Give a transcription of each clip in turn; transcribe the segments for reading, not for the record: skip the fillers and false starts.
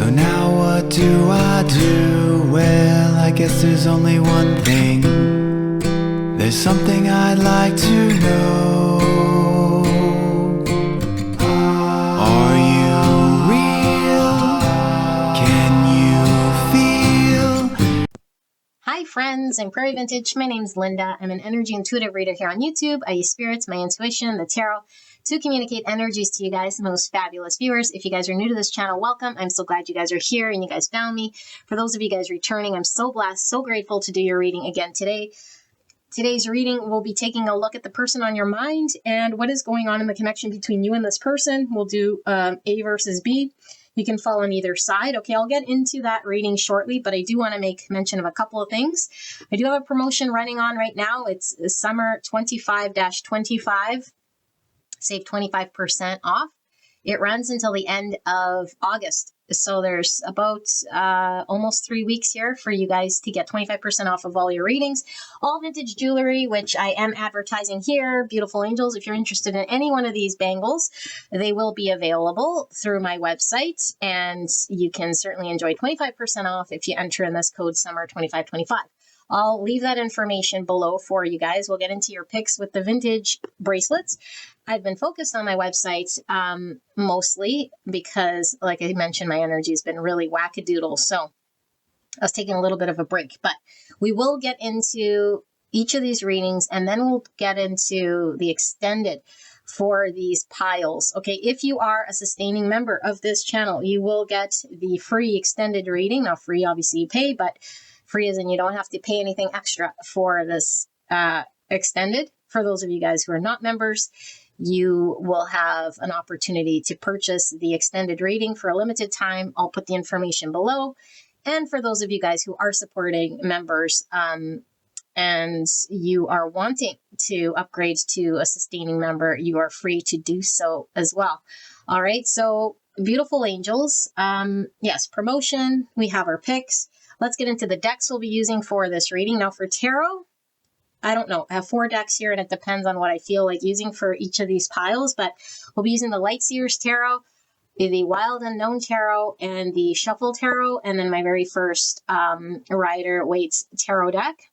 So now what do I do? Well, I guess there's only one thing. There's something I'd like to know. Are you real? Can you feel? Hi friends, I'm Prairie Vintage. My name's Linda. I'm an energy intuitive reader here on YouTube. I use spirits, my intuition, the tarot to communicate energies to you guys, the most fabulous viewers. If you guys are new to this channel, welcome. I'm so glad you guys are here and you guys found me. For those of you guys returning, I'm so blessed, so grateful to do your reading again today. Today's reading, we'll be taking a look at the person on your mind and what is going on in the connection between you and this person. We'll do A versus B. You can fall on either side. Okay, I'll get into that reading shortly, but I do want to make mention of a couple of things. I do have a promotion running on right now. It's Summer 25-25. Save 25% off. It runs until the end of August. So there's about almost 3 weeks here for you guys to get 25% off of all your readings. All vintage jewelry, which I am advertising here. Beautiful angels. If you're interested in any one of these bangles, they will be available through my website. And you can certainly enjoy 25% off if you enter in this code SUMMER2525. I'll leave that information below for you guys. We'll get into your picks with the vintage bracelets. I've been focused on my website mostly because, like I mentioned, my energy has been really wackadoodle. So I was taking a little bit of a break, but we will get into each of these readings and then we'll get into the extended for these piles. Okay, if you are a sustaining member of this channel, you will get the free extended reading. Now, free, obviously you pay, but free as in you don't have to pay anything extra for this extended. For those of you guys who are not members, you will have an opportunity to purchase the extended reading for a limited time. I'll put the information below. And for those of you guys who are supporting members and you are wanting to upgrade to a sustaining member, you are free to do so as well. All right, so beautiful angels. Yes, promotion. We have our picks. Let's get into the decks we'll be using for this reading. Now for tarot, I don't know. I have 4 decks here and it depends on what I feel like using for each of these piles, but we'll be using the Light Seers Tarot, the Wild Unknown Tarot, and the Shuffle Tarot, and then my very first Rider-Waite Tarot deck,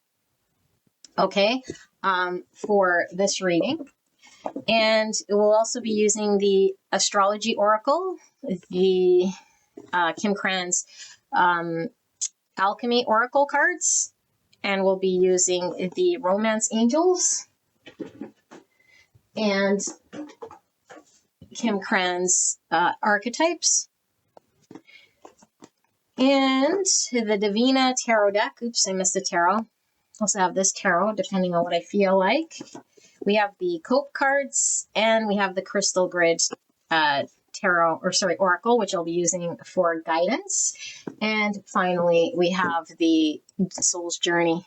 okay, for this reading. And we'll also be using the Astrology Oracle, the Kim Cran's Alchemy Oracle cards, and we'll be using the Romance Angels and Kim Cran's Archetypes and the Divina Tarot deck. Oops, I missed a tarot. Also have this tarot, depending on what I feel like. We have the Cope cards and we have the Crystal Grid Oracle, which I'll be using for guidance. And finally, we have the Soul's Journey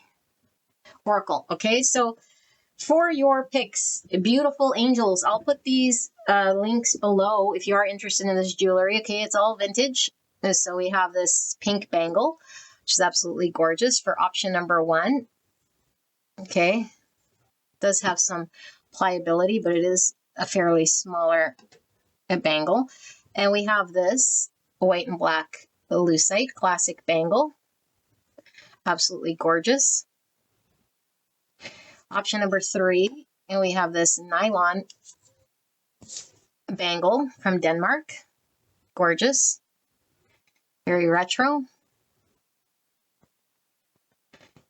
Oracle. Okay, so for your picks, beautiful angels, I'll put these links below if you are interested in this jewelry. Okay, it's all vintage. So we have this pink bangle, which is absolutely gorgeous for option number 1. Okay, it does have some pliability, but it is a fairly smaller bangle. And we have this white and black lucite classic bangle, absolutely gorgeous. Option number 3, and we have this nylon bangle from Denmark, gorgeous, very retro.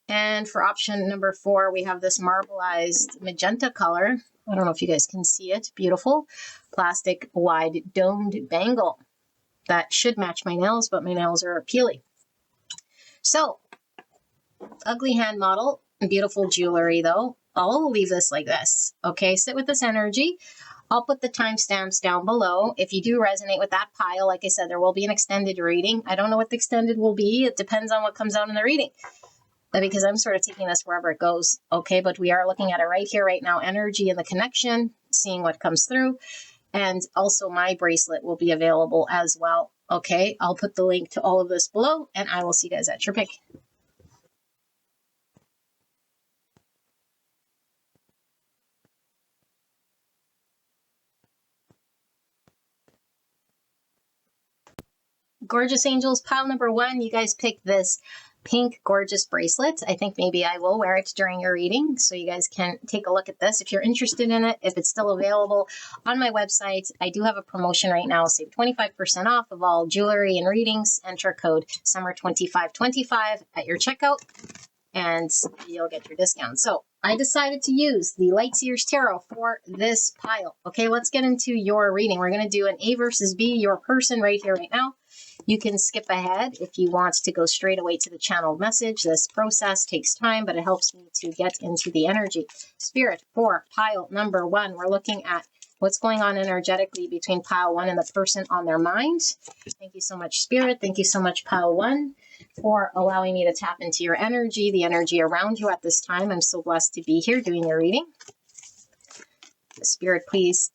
And for option number 4, we have this marbleized magenta color. I don't know if you guys can see it. Beautiful. Plastic wide domed bangle. That should match my nails, but my nails are peely. So, ugly hand model. Beautiful jewelry though. I'll leave this like this. Okay, sit with this energy. I'll put the timestamps down below. If you do resonate with that pile, like I said, there will be an extended reading. I don't know what the extended will be. It depends on what comes out in the reading, because I'm sort of taking this wherever it goes. Okay, but we are looking at it right here, right now, energy and the connection, seeing what comes through. And also my bracelet will be available as well. Okay, I'll put the link to all of this below and I will see you guys at your pick. gorgeous angels, pile number 1, you guys picked this pink gorgeous bracelet. I think maybe I will wear it during your reading, so you guys can take a look at this if you're interested in it. If it's still available on my website, I do have a promotion right now. Save 25% off of all jewelry and readings. Enter code summer2525 at your checkout and you'll get your discount. So I decided to use the Light Seers Tarot for this pile. Okay, let's get into your reading. We're going to do an A versus B, your person right here, right now. You can skip ahead if you want to go straight away to the channeled message. This process takes time, but it helps me to get into the energy. Spirit for pile number 1, we're looking at what's going on energetically between pile 1 and the person on their mind. Thank you so much, Spirit. Thank you so much, pile 1, for allowing me to tap into your energy, the energy around you at this time. I'm so blessed to be here doing your reading. Spirit, please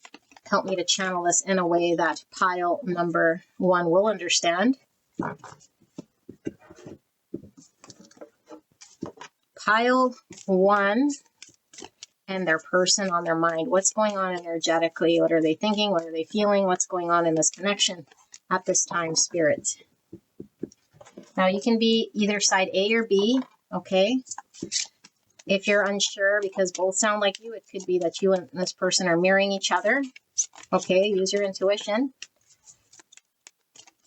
help me to channel this in a way that pile number 1 will understand. Pile 1 and their person on their mind. What's going on energetically? What are they thinking? What are they feeling? What's going on in this connection at this time, Spirit? Now, you can be either side A or B, okay? If you're unsure, because both sound like you, it could be that you and this person are mirroring each other. Okay, use your intuition.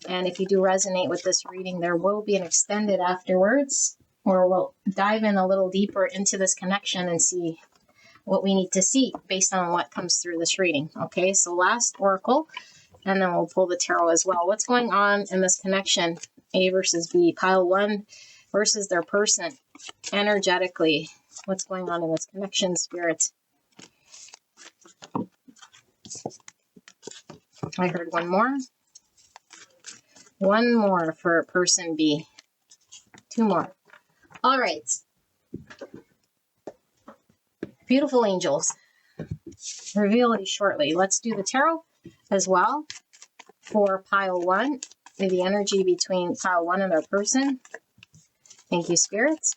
And if you do resonate with this reading, there will be an extended afterwards, where we'll dive in a little deeper into this connection and see what we need to see based on what comes through this reading. Okay, so last oracle, and then we'll pull the tarot as well. What's going on in this connection? A versus B, pile 1 versus their person energetically. What's going on in this connection, Spirit? I heard one more. One more for person B. 2 more. All right. Beautiful angels. Reveal these shortly. Let's do the tarot as well for pile 1. The energy between pile 1 and their person. Thank you, spirits.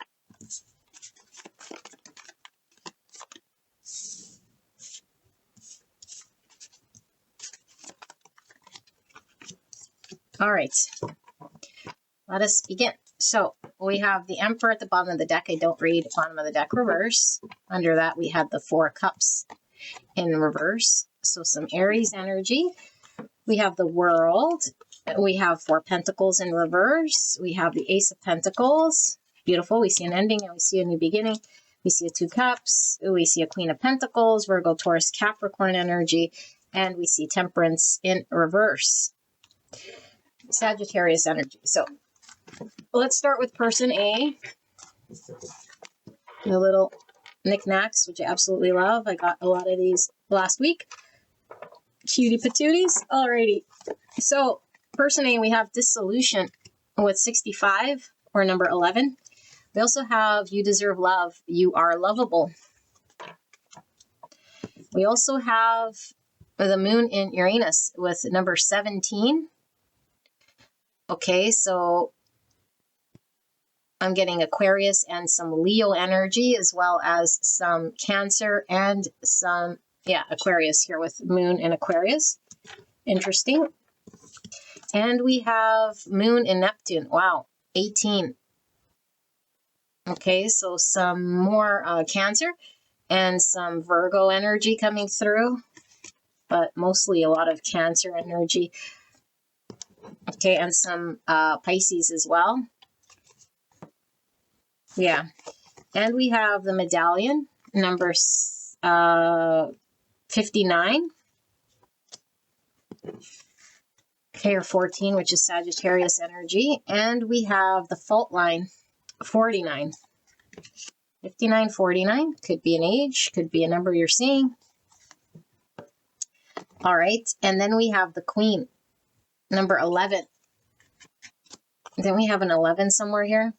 All right, let us begin. So we have the Emperor at the bottom of the deck. I don't read bottom of the deck reverse. Under that, we have the 4 cups in reverse. So some Aries energy. We have the World. We have 4 pentacles in reverse. We have the Ace of Pentacles. Beautiful. We see an ending and we see a new beginning. We see a 2 cups. We see a Queen of Pentacles, Virgo, Taurus, Capricorn energy. And we see Temperance in reverse. Sagittarius energy. So let's start with person A. The little knickknacks, which I absolutely love. I got a lot of these last week. Cutie patooties. Alrighty. So person A, we have dissolution with 65 or number 11. We also have you deserve love. You are lovable. We also have the moon in Uranus with number 17. Okay, so I'm getting Aquarius and some Leo energy, as well as some Cancer and some, Aquarius here with moon in Aquarius. Interesting. And we have moon in Neptune. Wow, 18. Okay, so some more Cancer and some Virgo energy coming through, but mostly a lot of Cancer energy. Okay, and some Pisces as well. Yeah. And we have the medallion, number 59. Okay, or 14, which is Sagittarius energy. And we have the fault line, 49. 59, 49. Could be an age, could be a number you're seeing. All right. And then we have the Queen, number 11. Then we have an 11 somewhere here.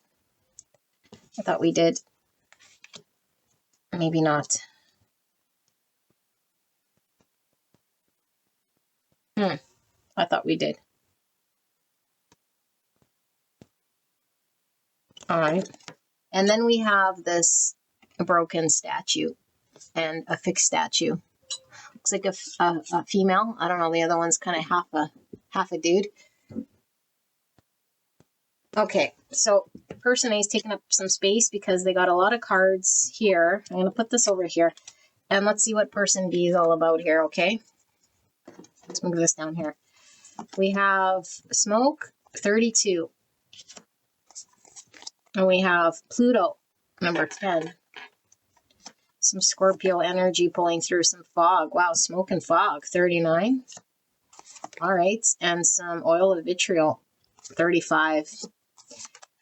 I thought we did. Maybe not. I thought we did. All right. And then we have this broken statue and a fixed statue. Looks like a female. I don't know. The other one's kind of half a dude. Okay, so person A is taking up some space because they got a lot of cards here. I'm going to put this over here. And let's see what person B is all about here, okay? Let's move this down here. We have smoke, 32. And we have Pluto, number 10. Some Scorpio energy pulling through some fog. Wow, smoke and fog, 39. All right, and some oil of vitriol, 35.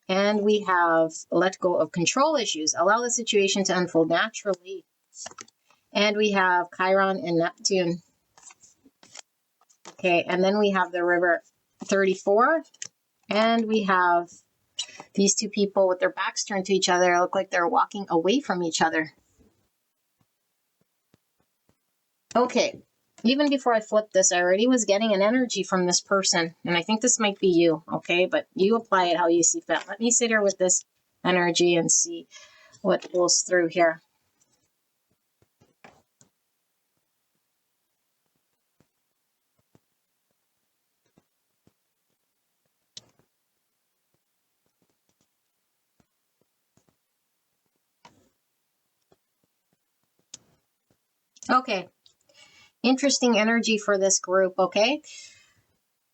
And we have let go of control issues. Allow the situation to unfold naturally. And we have Chiron and Neptune. Okay, and then we have the river, 34. And we have these two people with their backs turned to each other. Look like they're walking away from each other. Okay, even before I flipped this, I already was getting an energy from this person. And I think this might be you, okay? But you apply it how you see fit. Let me sit here with this energy and see what pulls through here. Okay, interesting energy for this group, okay?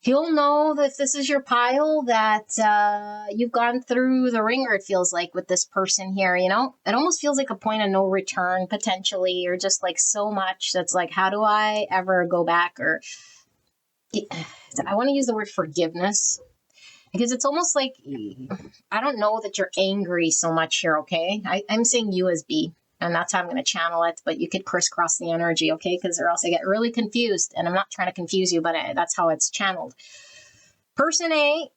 You'll know that if this is your pile that you've gone through the ringer, it feels like, with this person here, you know? It almost feels like a point of no return, potentially, or just like so much that's like, how do I ever go back? Or I want to use the word forgiveness, because it's almost like, I don't know that you're angry so much here, okay? I'm saying you as B. And that's how I'm going to channel it, but you could crisscross the energy, okay? Because or else I get really confused, and I'm not trying to confuse you, but that's how it's channeled. Person A,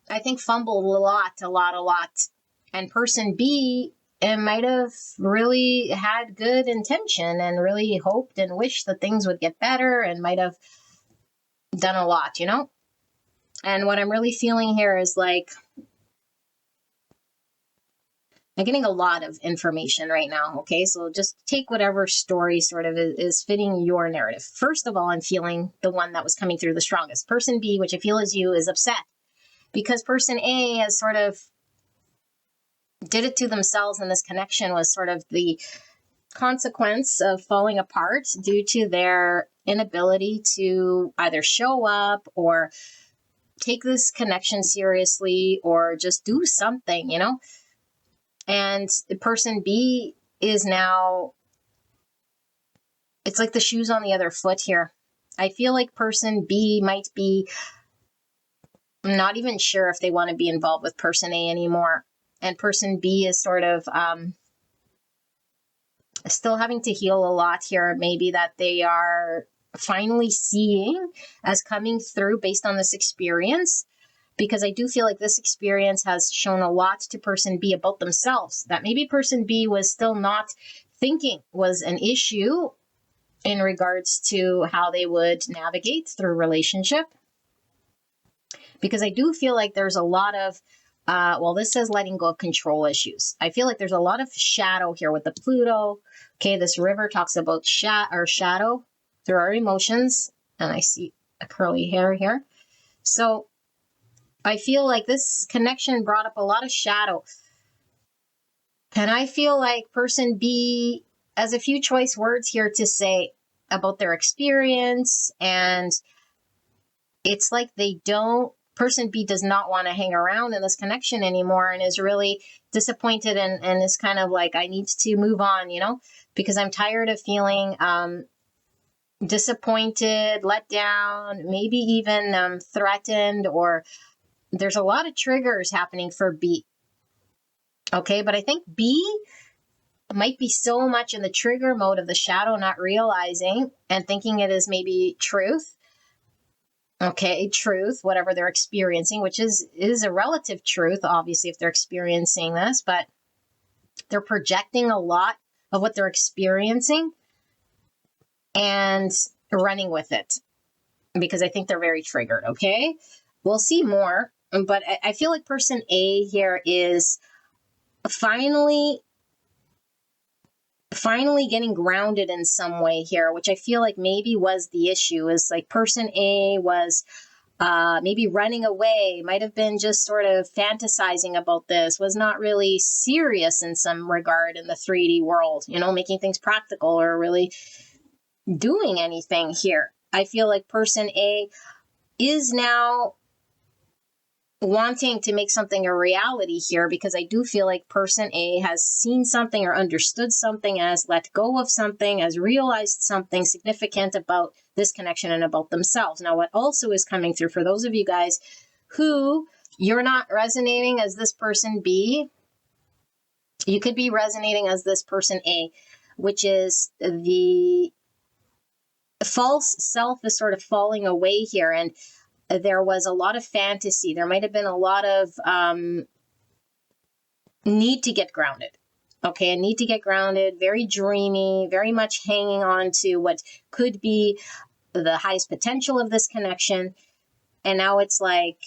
I think, fumbled a lot. And person B, it might have really had good intention and really hoped and wished that things would get better and might have done a lot, you know? And what I'm really feeling here is like, I'm getting a lot of information right now, okay? So just take whatever story sort of is fitting your narrative. First of all, I'm feeling the one that was coming through the strongest. Person B, which I feel is you, is upset because person A has sort of did it to themselves, and this connection was sort of the consequence of falling apart due to their inability to either show up or take this connection seriously or just do something, you know? And the person B is now, it's like the shoes on the other foot here. I feel like person B might be not even sure if they want to be involved with person A anymore. And person B is sort of still having to heal a lot here, maybe that they are finally seeing as coming through based on this experience. Because I do feel like this experience has shown a lot to person B about themselves, that maybe person B was still not thinking was an issue in regards to how they would navigate through relationship. Because I do feel like there's a lot of, well, this says letting go of control issues. I feel like there's a lot of shadow here with the Pluto. Okay, this river talks about shadow through our emotions. And I see a curly hair here. So I feel like this connection brought up a lot of shadow. And I feel like person B has a few choice words here to say about their experience. And it's like person B does not want to hang around in this connection anymore and is really disappointed and is kind of like, I need to move on, you know, because I'm tired of feeling disappointed, let down, maybe even threatened, or there's a lot of triggers happening for B. Okay, but I think B might be so much in the trigger mode of the shadow, not realizing and thinking it is maybe truth. Okay, truth, whatever they're experiencing, which is a relative truth, obviously, if they're experiencing this, but they're projecting a lot of what they're experiencing and running with it because I think they're very triggered, okay? We'll see more. But I feel like person A here is finally getting grounded in some way here, which I feel like maybe was the issue, is like person A was maybe running away, might have been just sort of fantasizing about this, was not really serious in some regard in the 3D world, you know, making things practical or really doing anything here. I feel like person A is now wanting to make something a reality here, because I do feel like person A has seen something or understood something, has let go of something, has realized something significant about this connection and about themselves. Now, what also is coming through for those of you guys who you're not resonating as this person B, you could be resonating as this person A, which is the false self is sort of falling away here. And there was a lot of fantasy. There might have been a lot of need to get grounded. Okay, a need to get grounded, very dreamy, very much hanging on to what could be the highest potential of this connection. And now it's like,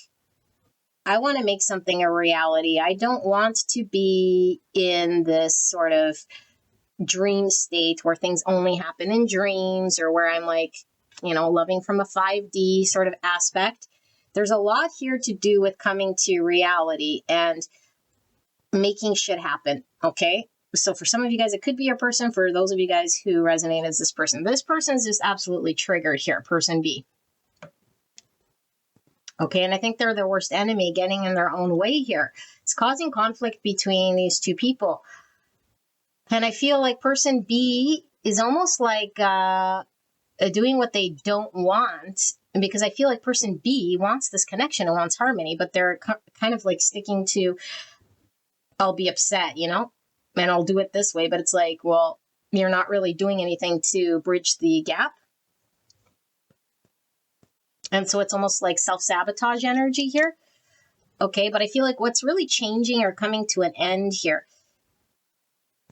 I want to make something a reality. I don't want to be in this sort of dream state where things only happen in dreams, or where I'm like, you know, loving from a 5D sort of aspect. There's a lot here to do with coming to reality and making shit happen, okay? So for some of you guys, it could be your person. For those of you guys who resonate as this person is just absolutely triggered here, person B. Okay, and I think they're the worst enemy, getting in their own way here. It's causing conflict between these two people. And I feel like person B is almost like doing what they don't want, because I feel like person B wants this connection and wants harmony, but they're kind of like sticking to, I'll be upset, you know, and I'll do it this way. But it's like, well, you're not really doing anything to bridge the gap. And so it's almost like self-sabotage energy here. Okay, but I feel like what's really changing or coming to an end here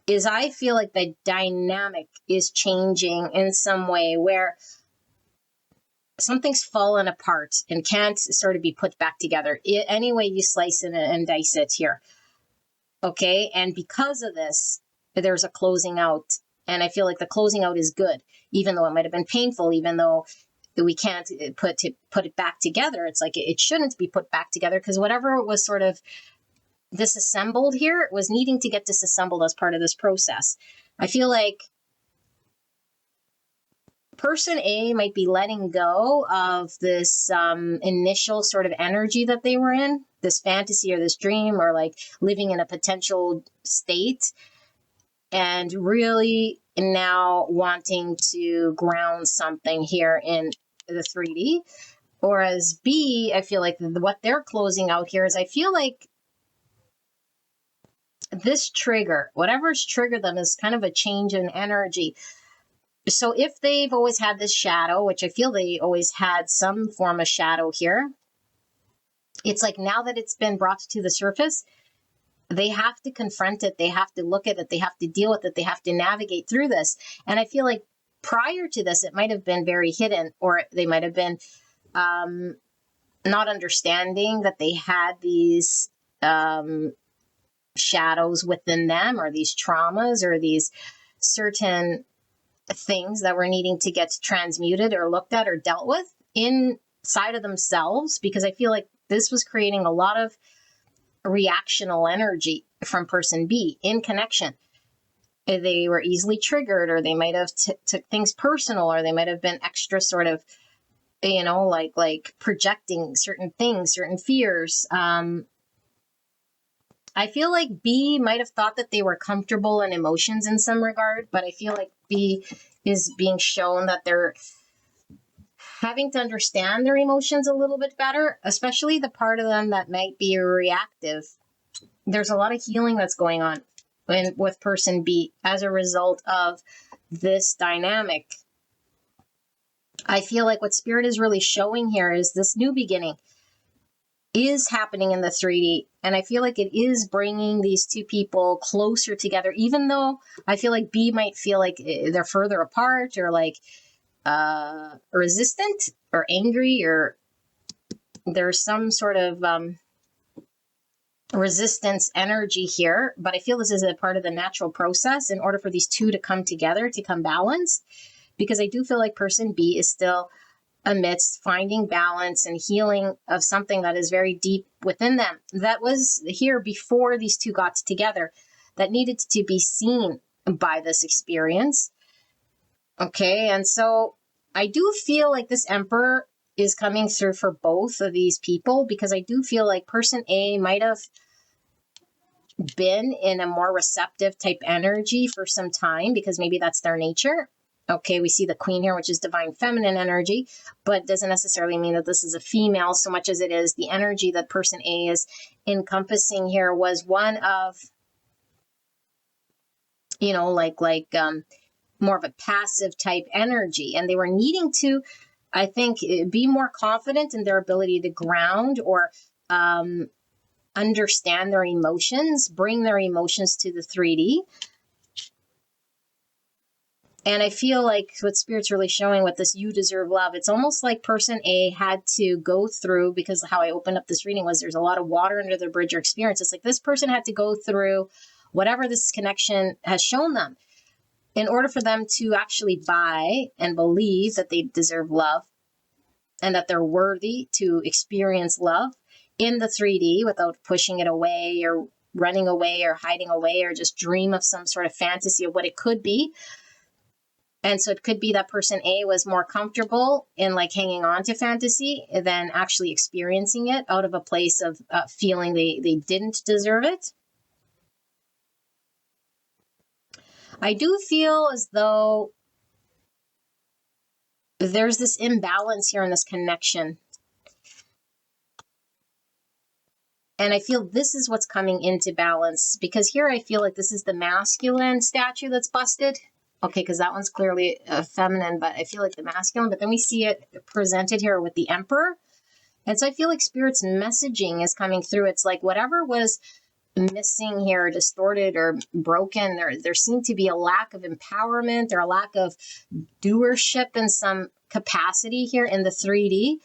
is I feel like the dynamic is changing in some way, where something's fallen apart and can't sort of be put back together. Any way you slice it and dice it here. Okay, and because of this, there's a closing out. And I feel like the closing out is good, even though it might have been painful, even though we can't put it back together. It's like it shouldn't be put back together, because whatever was sort of disassembled here was needing to get disassembled as part of this process. I feel like person A might be letting go of this initial sort of energy that they were in, this fantasy or this dream, or like living in a potential state, and really now wanting to ground something here in the 3D. Whereas B, I feel like what they're closing out here is, I feel like this trigger, whatever's triggered them, is kind of a change in energy. So if they've always had this shadow, which I feel they always had some form of shadow here, it's like now that it's been brought to the surface, they have to confront it. They have to look at it. They have to deal with it. They have to navigate through this. And I feel like prior to this, it might have been very hidden, or they might have been not understanding that they had these shadows within them, or these traumas, or these certain things that were needing to get transmuted or looked at or dealt with inside of themselves, because I feel like this was creating a lot of reactional energy from person B in connection. They were easily triggered, or they might have took things personal, or they might have been extra sort of, you know, like projecting certain things, certain fears. I feel like B might have thought that they were comfortable in emotions in some regard, but I feel like B is being shown that they're having to understand their emotions a little bit better, especially the part of them that might be reactive. There's a lot of healing that's going on with person B as a result of this dynamic. I feel like what Spirit is really showing here is this new beginning is happening in the 3D. And I feel like it is bringing these two people closer together, even though I feel like B might feel like they're further apart, or like resistant or angry, or there's some sort of resistance energy here. But I feel this is a part of the natural process in order for these two to come together, to come balanced, because I do feel like person B is still amidst finding balance and healing of something that is very deep within them. That was here before these two got together, that needed to be seen by this experience. Okay, and so I do feel like this Emperor is coming through for both of these people, because I do feel like person A might have been in a more receptive type energy for some time, because maybe that's their nature. Okay, we see the Queen here, which is divine feminine energy, but doesn't necessarily mean that this is a female so much as it is the energy that person A is encompassing here was one of, you know, like more of a passive type energy. And they were needing to, I think, be more confident in their ability to ground or understand their emotions, bring their emotions to the 3D. And I feel like what Spirit's really showing with this you deserve love, it's almost like person A had to go through, because how I opened up this reading was there's a lot of water under the bridge or experience. It's like this person had to go through whatever this connection has shown them in order for them to actually buy and believe that they deserve love and that they're worthy to experience love in the 3D without pushing it away or running away or hiding away or just dream of some sort of fantasy of what it could be. And so it could be that person A was more comfortable in like hanging on to fantasy than actually experiencing it out of a place of feeling they didn't deserve it. I do feel as though there's this imbalance here in this connection. And I feel this is what's coming into balance, because here I feel like this is the masculine statue that's busted. Okay, because that one's clearly feminine, but I feel like the masculine. But then we see it presented here with the Emperor. And so I feel like Spirit's messaging is coming through. It's like whatever was missing here, distorted or broken, there seemed to be a lack of empowerment or a lack of doership in some capacity here in the 3D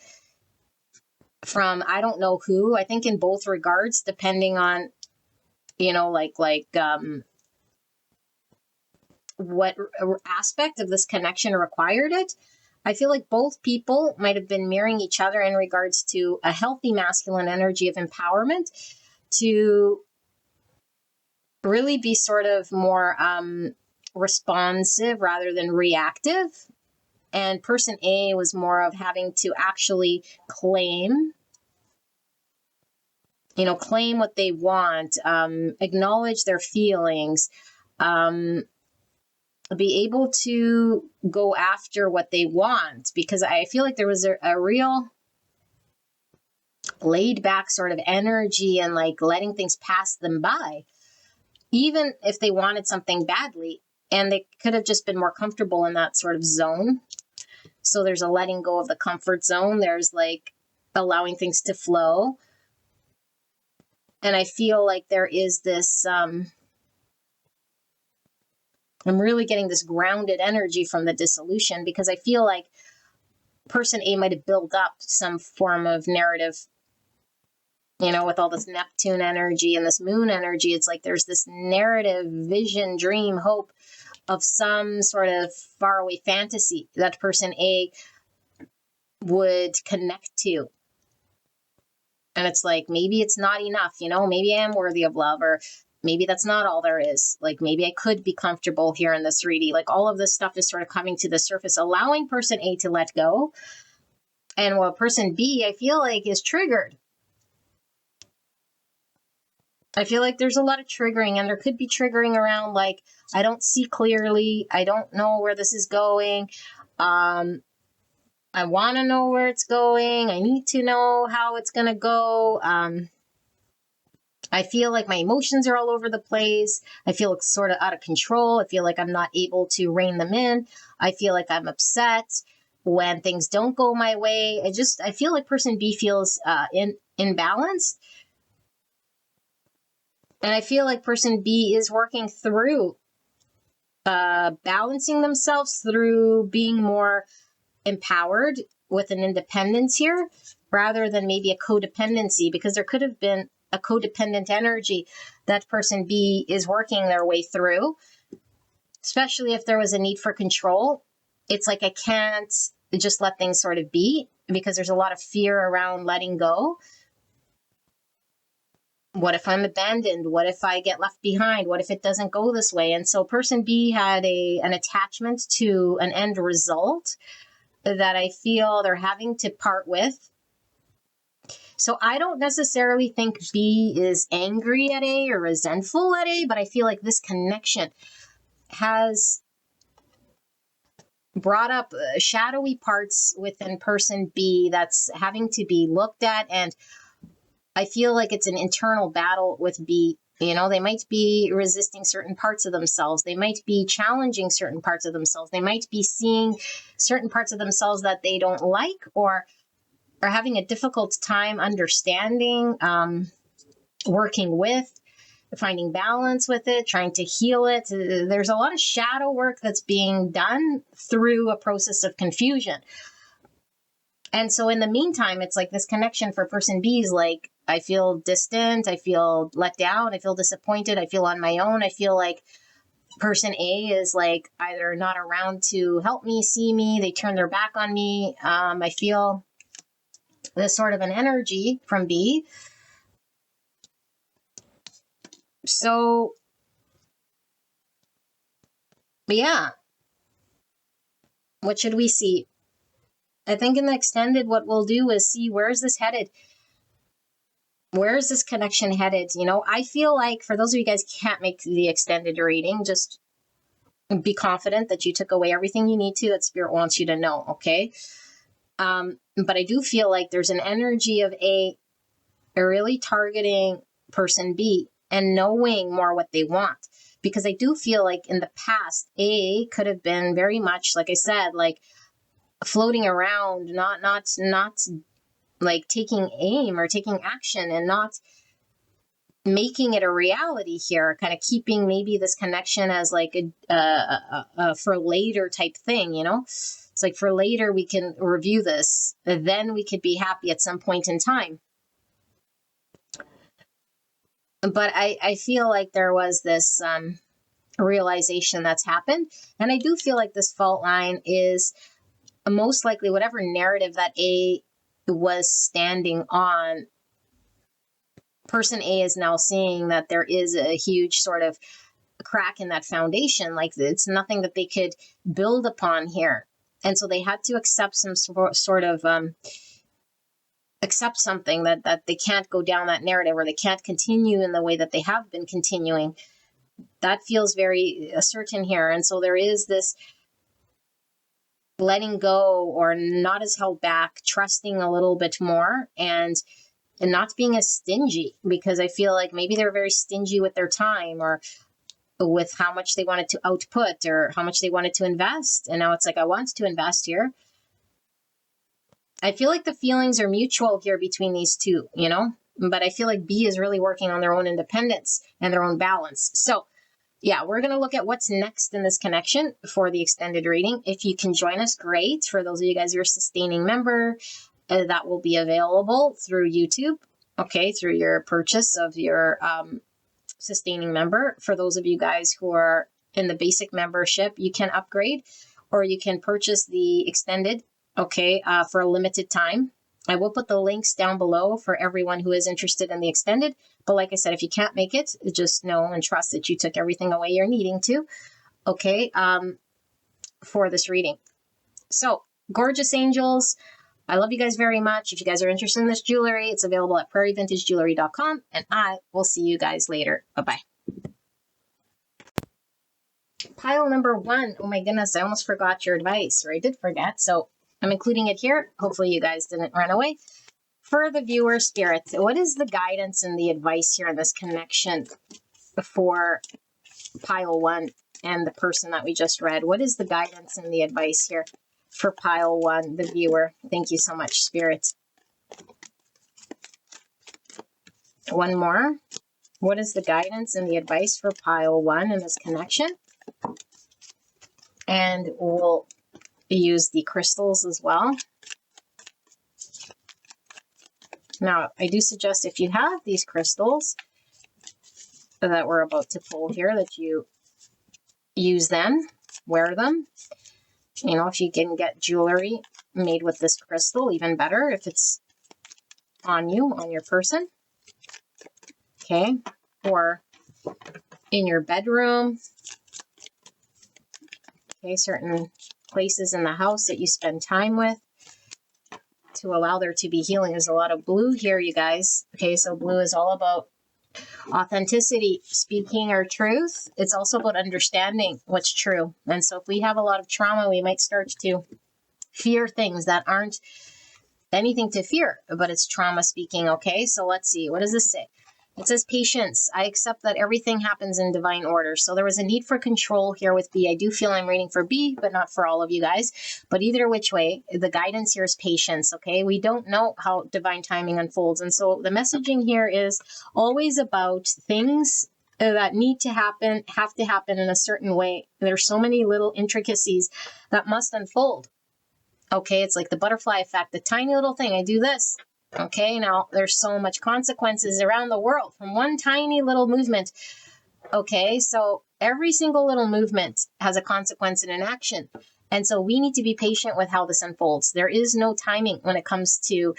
from I don't know who. I think in both regards, depending on, you know, what aspect of this connection required it. I feel like both people might have been mirroring each other in regards to a healthy masculine energy of empowerment to really be sort of more responsive rather than reactive. And person A was more of having to actually claim, you know, claim what they want, acknowledge their feelings, be able to go after what they want, because I feel like there was a real laid back sort of energy and like letting things pass them by, even if they wanted something badly, and they could have just been more comfortable in that sort of zone. So there's a letting go of the comfort zone. There's like allowing things to flow. And I feel like there is this, I'm really getting this grounded energy from the dissolution, because I feel like person A might have built up some form of narrative, you know, with all this Neptune energy and this moon energy. It's like there's this narrative, vision, dream, hope of some sort of faraway fantasy that person A would connect to. And it's like, maybe it's not enough, you know, maybe I am worthy of love, or maybe that's not all there is. Like maybe I could be comfortable here in the 3D. Like all of this stuff is sort of coming to the surface, allowing person A to let go. And while person B, I feel like, is triggered. I feel like there's a lot of triggering, and there could be triggering around like, I don't see clearly. I don't know where this is going. I want to know where it's going. I need to know how it's going to go. I feel like my emotions are all over the place. I feel it's sort of out of control. I feel like I'm not able to rein them in. I feel like I'm upset when things don't go my way. I feel like person B feels imbalanced. And I feel like person B is working through balancing themselves through being more empowered with an independence here, rather than maybe a codependency, because there could have been a codependent energy that person B is working their way through, especially if there was a need for control. It's like I can't just let things sort of be, because there's a lot of fear around letting go. What if I'm abandoned? What if I get left behind? What if it doesn't go this way? And so person B had an attachment to an end result that I feel they're having to part with. So I don't necessarily think B is angry at A or resentful at A, but I feel like this connection has brought up shadowy parts within person B that's having to be looked at. And I feel like it's an internal battle with B. You know, they might be resisting certain parts of themselves. They might be challenging certain parts of themselves. They might be seeing certain parts of themselves that they don't like, or are having a difficult time understanding, working with, finding balance with it, trying to heal it. There's a lot of shadow work that's being done through a process of confusion. And so in the meantime, it's like this connection for person B is like, I feel distant, I feel let down, I feel disappointed, I feel on my own. I feel like person A is like either not around to help me, see me, they turn their back on me. I feel this sort of an energy from B. So, yeah, what should we see? I think in the extended, what we'll do is see, where is this headed? Where is this connection headed? You know, I feel like for those of you guys who can't make the extended reading, just be confident that you took away everything you need to, that Spirit wants you to know, okay? But I do feel like there's an energy of A really targeting person B and knowing more what they want. Because I do feel like in the past, A could have been very much, like I said, like floating around, not like taking aim or taking action, and not making it a reality here, kind of keeping maybe this connection as like a for later type thing, you know? It's like, for later we can review this, then we could be happy at some point in time. But I feel like there was this realization that's happened. And I do feel like this fault line is most likely whatever narrative that A was standing on. Person A is now seeing that there is a huge sort of crack in that foundation. Like, it's nothing that they could build upon here. And so they had to accept some sort of accept something that they can't go down that narrative, or they can't continue in the way that they have been continuing. That feels very certain here. And so there is this letting go, or not as held back, trusting a little bit more, and not being as stingy, because I feel like maybe they're very stingy with their time, or with how much they wanted to output, or how much they wanted to invest. And now it's like, I want to invest here. I feel like the feelings are mutual here between these two, you know, but I feel like B is really working on their own independence and their own balance. So yeah, we're going to look at what's next in this connection for the extended reading. If you can join us, great. For those of you guys who are a sustaining member, that will be available through YouTube, okay, through your purchase of your sustaining member. For those of you guys who are in the basic membership, you can upgrade, or you can purchase the extended, okay, for a limited time. I will put the links down below for everyone who is interested in the extended. But like I said, if you can't make it, just know and trust that you took everything away you're needing to, okay, for this reading. So, gorgeous angels, I love you guys very much. If you guys are interested in this jewelry, it's available at prairievintagejewelry.com, and I will see you guys later. Bye-bye. Pile number 1. Oh my goodness, I almost forgot your advice, or I did forget. So I'm including it here. Hopefully you guys didn't run away. For the viewer spirit, what is the guidance and the advice here in this connection for pile 1 and the person that we just read? What is the guidance and the advice here for pile 1, the viewer? Thank you so much, Spirit. One more. What is the guidance and the advice for pile 1 in this connection? And we'll use the crystals as well. Now, I do suggest, if you have these crystals that we're about to pull here, that you use them, wear them. You know, if you can get jewelry made with this crystal, even better if it's on you, on your person. Okay, or in your bedroom. Okay, certain places in the house that you spend time with to allow there to be healing. There's a lot of blue here, you guys. Okay, so blue is all about authenticity, speaking our truth. It's also about understanding what's true. And so if we have a lot of trauma, we might start to fear things that aren't anything to fear, but it's trauma speaking. Okay, so let's see. What does this say? It says patience. I accept that everything happens in divine order. So there was a need for control here with B. I do feel I'm reading for B, but not for all of you guys. But either which way, the guidance here is patience, okay? We don't know how divine timing unfolds. And so the messaging here is always about things that need to happen, have to happen in a certain way. There's so many little intricacies that must unfold. Okay, it's like the butterfly effect, the tiny little thing. I do this. Okay, now there's so much consequences around the world from one tiny little movement. Okay, so every single little movement has a consequence and an action. And so we need to be patient with how this unfolds. There is no timing when it comes to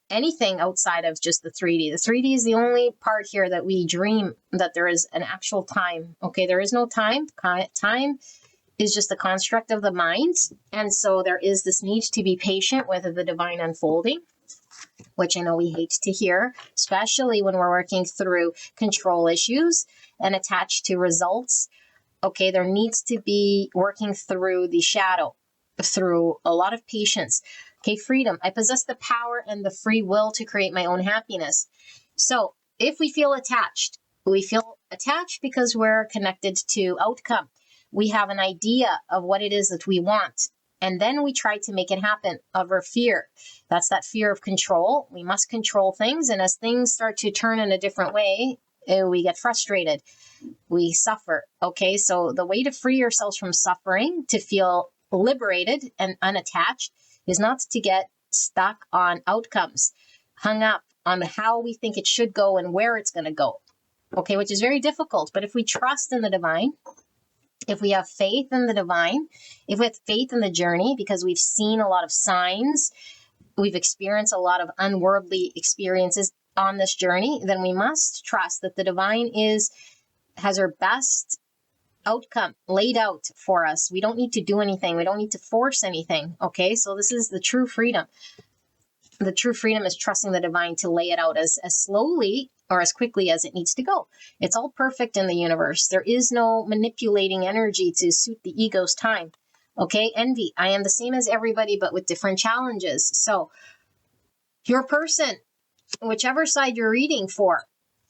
anything outside of just the 3D. The 3D is the only part here that we dream that there is an actual time. Okay, there is no time. Time is just a construct of the mind. And so there is this need to be patient with the divine unfolding, which I know we hate to hear, especially when we're working through control issues and attached to results. Okay, there needs to be working through the shadow, through a lot of patience. Okay, freedom. I possess the power and the free will to create my own happiness. So if we feel attached because we're connected to outcome. We have an idea of what it is that we want, and then we try to make it happen of our fear. That's that fear of control. We must control things, and as things start to turn in a different way, we get frustrated. We suffer. Okay, so the way to free ourselves from suffering, to feel liberated and unattached, is not to get stuck on outcomes, hung up on how we think it should go and where it's going to go. Okay, which is very difficult. But if we trust in the divine, if we have faith in the divine, if we have faith in the journey, because we've seen a lot of signs, we've experienced a lot of unworldly experiences on this journey, then we must trust that the divine has our best outcome laid out for us. We don't need to do anything. We don't need to force anything. Okay, so this is the true freedom. The true freedom is trusting the divine to lay it out as slowly or as quickly as it needs to go. It's all perfect in the universe. There is no manipulating energy to suit the ego's time. Okay, envy. I am the same as everybody, but with different challenges. So your person, whichever side you're reading for,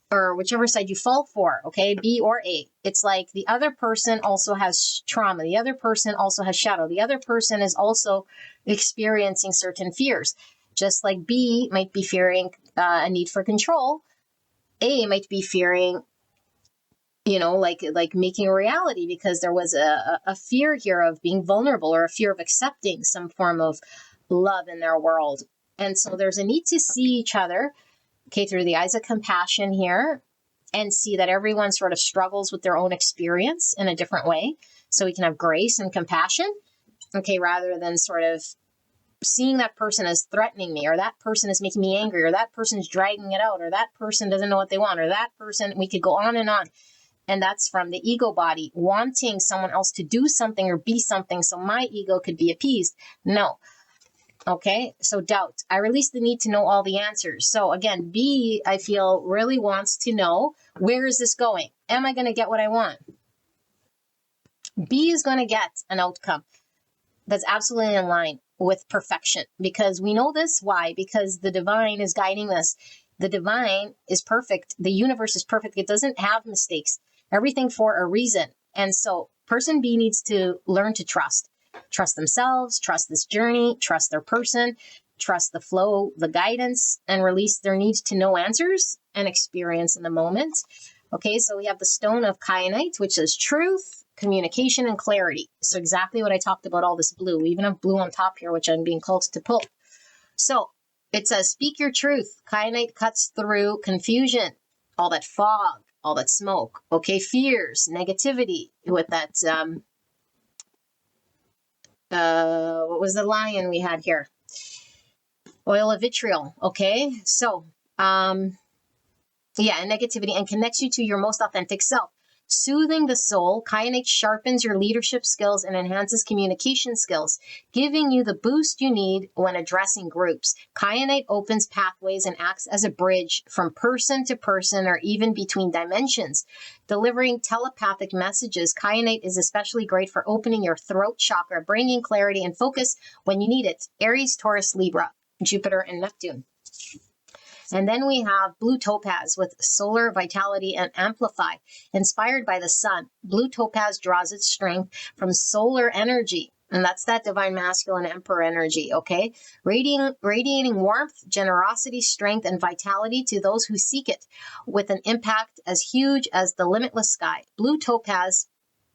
or whichever side you fall for, okay, B or A, it's like the other person also has trauma. The other person also has shadow. The other person is also experiencing certain fears. Just like B might be fearing a need for control, A might be fearing, like making a reality, because there was a fear here of being vulnerable, or a fear of accepting some form of love in their world. And so there's a need to see each other, okay, through the eyes of compassion here, and see that everyone sort of struggles with their own experience in a different way. So we can have grace and compassion, okay, rather than sort of seeing that person as threatening me, or that person is making me angry, or that person's dragging it out, or that person doesn't know what they want, or that person, we could go on and on. And that's from the ego body, wanting someone else to do something or be something so my ego could be appeased. No. Okay, so doubt. I release the need to know all the answers. So again, B, I feel, really wants to know, where is this going? Am I going to get what I want? B is going to get an outcome that's absolutely in line with perfection, because we know this. Why? Because the divine is guiding us. The divine is perfect. The universe is perfect. It doesn't have mistakes. Everything for a reason. And so person B needs to learn to trust themselves, trust this journey, trust their person, trust the flow, the guidance, and release their need to know answers and experience in the moment. Okay, so we have the stone of kyanite, which is truth, communication, and clarity. So exactly what I talked about, all this blue. We even have blue on top here, which I'm being called to pull. So it says, speak your truth. Kyanite cuts through confusion, all that fog, all that smoke. Okay, fears, negativity with that what was the lion we had here? Oil of vitriol. Okay. So, yeah, and negativity, and connects you to your most authentic self. Soothing the soul, kyanate sharpens your leadership skills and enhances communication skills, giving you the boost you need when addressing groups. Kyanate opens pathways and acts as a bridge from person to person or even between dimensions. Delivering telepathic messages, kyanate is especially great for opening your throat chakra, bringing clarity and focus when you need it. Aries, Taurus, Libra, Jupiter, and Neptune. And then we have blue topaz with solar vitality and amplify. Inspired by the sun, blue topaz draws its strength from solar energy. And that's that divine masculine emperor energy, okay? Radiating warmth, generosity, strength, and vitality to those who seek it, with an impact as huge as the limitless sky. Blue topaz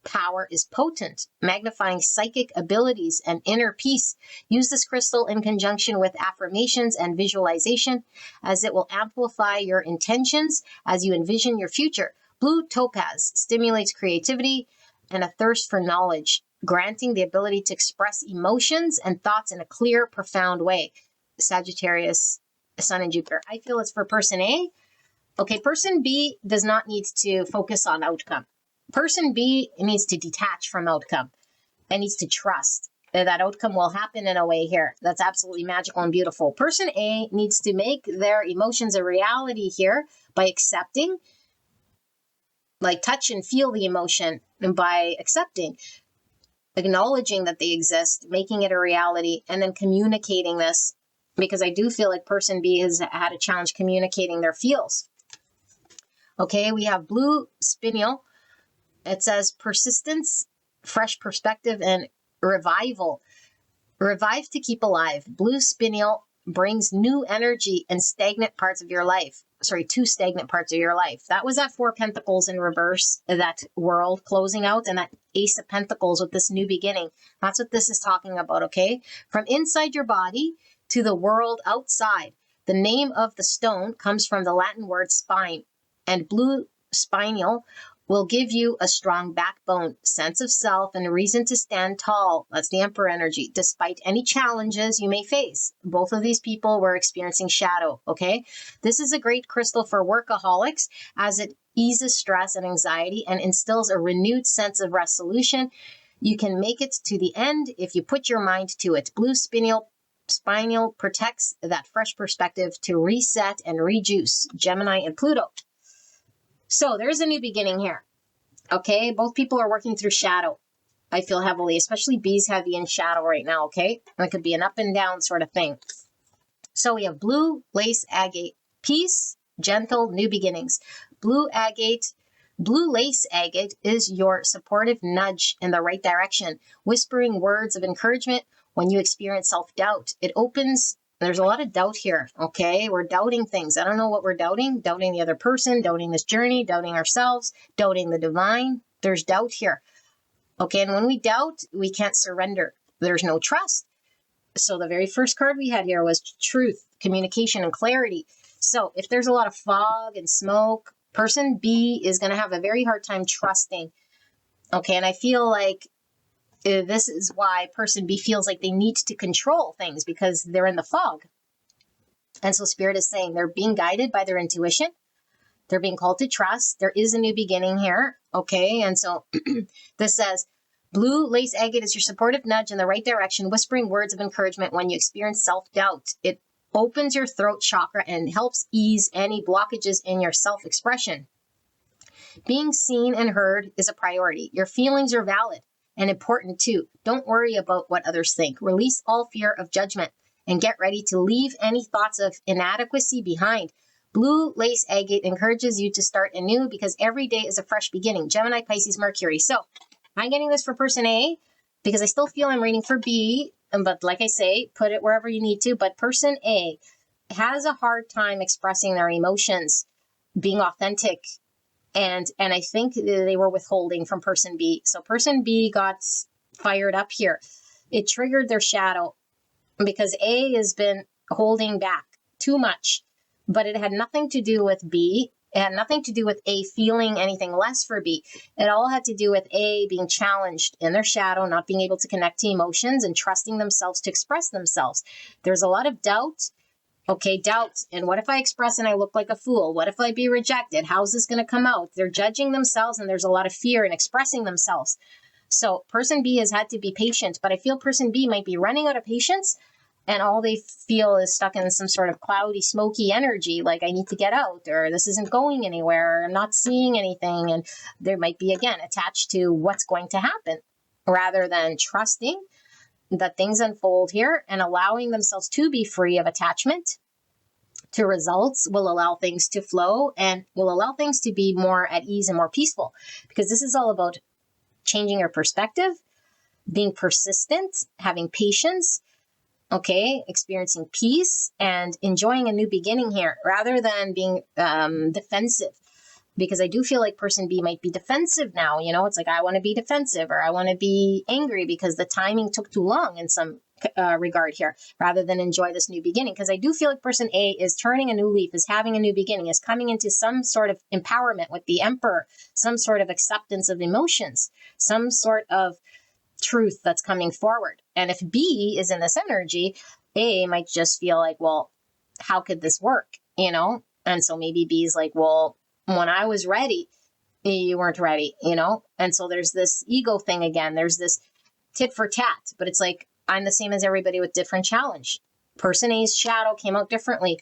power is potent, magnifying psychic abilities and inner peace. Use this crystal in conjunction with affirmations and visualization, as it will amplify your intentions as you envision your future. Blue topaz stimulates creativity and a thirst for knowledge, granting the ability to express emotions and thoughts in a clear, profound way. Sagittarius, Sun and Jupiter. I feel it's for person A. Okay, person B does not need to focus on outcome. Person B needs to detach from outcome and needs to trust that outcome will happen in a way here that's absolutely magical and beautiful. Person A needs to make their emotions a reality here by accepting, like touch and feel the emotion, and by accepting, acknowledging that they exist, making it a reality, and then communicating this, because I do feel like person B has had a challenge communicating their feels. Okay, we have blue spinel. It says persistence, fresh perspective, and revival. Revive to keep alive. Blue spinel brings new energy and stagnant parts of your life. Sorry, 2 stagnant parts of your life. That was that 4 pentacles in reverse, that world closing out, and that Ace of Pentacles with this new beginning. That's what this is talking about, okay? From inside your body to the world outside. The name of the stone comes from the Latin word spine, and blue spinel will give you a strong backbone, sense of self, and a reason to stand tall. That's the Emperor energy, despite any challenges you may face. Both of these people were experiencing shadow, okay? This is a great crystal for workaholics, as it eases stress and anxiety and instills a renewed sense of resolution. You can make it to the end if you put your mind to it. Blue spinel protects that fresh perspective to reset and rejuice. Gemini and Pluto. So there's a new beginning here, okay? Both people are working through shadow, I feel heavily, especially B's heavy in shadow right now, okay? And it could be an up and down sort of thing. So we have blue lace agate, peace, gentle, new beginnings. Blue lace agate is your supportive nudge in the right direction, whispering words of encouragement when you experience self-doubt. It opens. There's a lot of doubt here, okay? We're doubting things. I don't know what we're doubting. Doubting the other person, doubting this journey, doubting ourselves, doubting the divine. There's doubt here, okay? And when we doubt, we can't surrender. There's no trust. So the very first card we had here was truth, communication, and clarity. So if there's a lot of fog and smoke, person B is going to have a very hard time trusting, okay? And I feel like this is why person B feels like they need to control things, because they're in the fog. And so Spirit is saying they're being guided by their intuition. They're being called to trust. There is a new beginning here, okay? And so this says, blue lace agate is your supportive nudge in the right direction, whispering words of encouragement when you experience self-doubt. It opens your throat chakra and helps ease any blockages in your self-expression. Being seen and heard is a priority. Your feelings are valid and important too. Don't worry about what others think. Release all fear of judgment and get ready to leave any thoughts of inadequacy behind. Blue lace agate encourages you to start anew because every day is a fresh beginning. Gemini, Pisces, Mercury. So I'm getting this for person A because I still feel I'm reading for B. But like I say, put it wherever you need to. But person A has a hard time expressing their emotions, being authentic. And I think they were withholding from person B. So person B got fired up here. It triggered their shadow because A has been holding back too much, but it had nothing to do with B. It had nothing to do with A feeling anything less for B. It all had to do with A being challenged in their shadow, not being able to connect to emotions and trusting themselves to express themselves. There's a lot of doubt. Okay, doubt. And what if I express and I look like a fool? What if I be rejected? How's this going to come out? They're judging themselves, and there's a lot of fear in expressing themselves. So person B has had to be patient, but I feel person B might be running out of patience, and all they feel is stuck in some sort of cloudy, smoky energy, like I need to get out, or this isn't going anywhere, or I'm not seeing anything. And they might be, again, attached to what's going to happen rather than trusting that things unfold here and allowing themselves to be free of attachment to results will allow things to flow and will allow things to be more at ease and more peaceful, because this is all about changing your perspective, being persistent, having patience, okay, experiencing peace and enjoying a new beginning here rather than being defensive. Because I do feel like person B might be defensive now. You know, it's like, I want to be defensive, or I want to be angry because the timing took too long in some regard here, rather than enjoy this new beginning. Because I do feel like person A is turning a new leaf, is having a new beginning, is coming into some sort of empowerment with the Emperor, some sort of acceptance of emotions, some sort of truth that's coming forward. And if B is in this energy, A might just feel like, well, how could this work? You know? And so maybe B is like, well, when I was ready, you weren't ready, you know? And so there's this ego thing again. There's this tit for tat, but it's like, I'm the same as everybody with different challenge. Person A's shadow came out differently.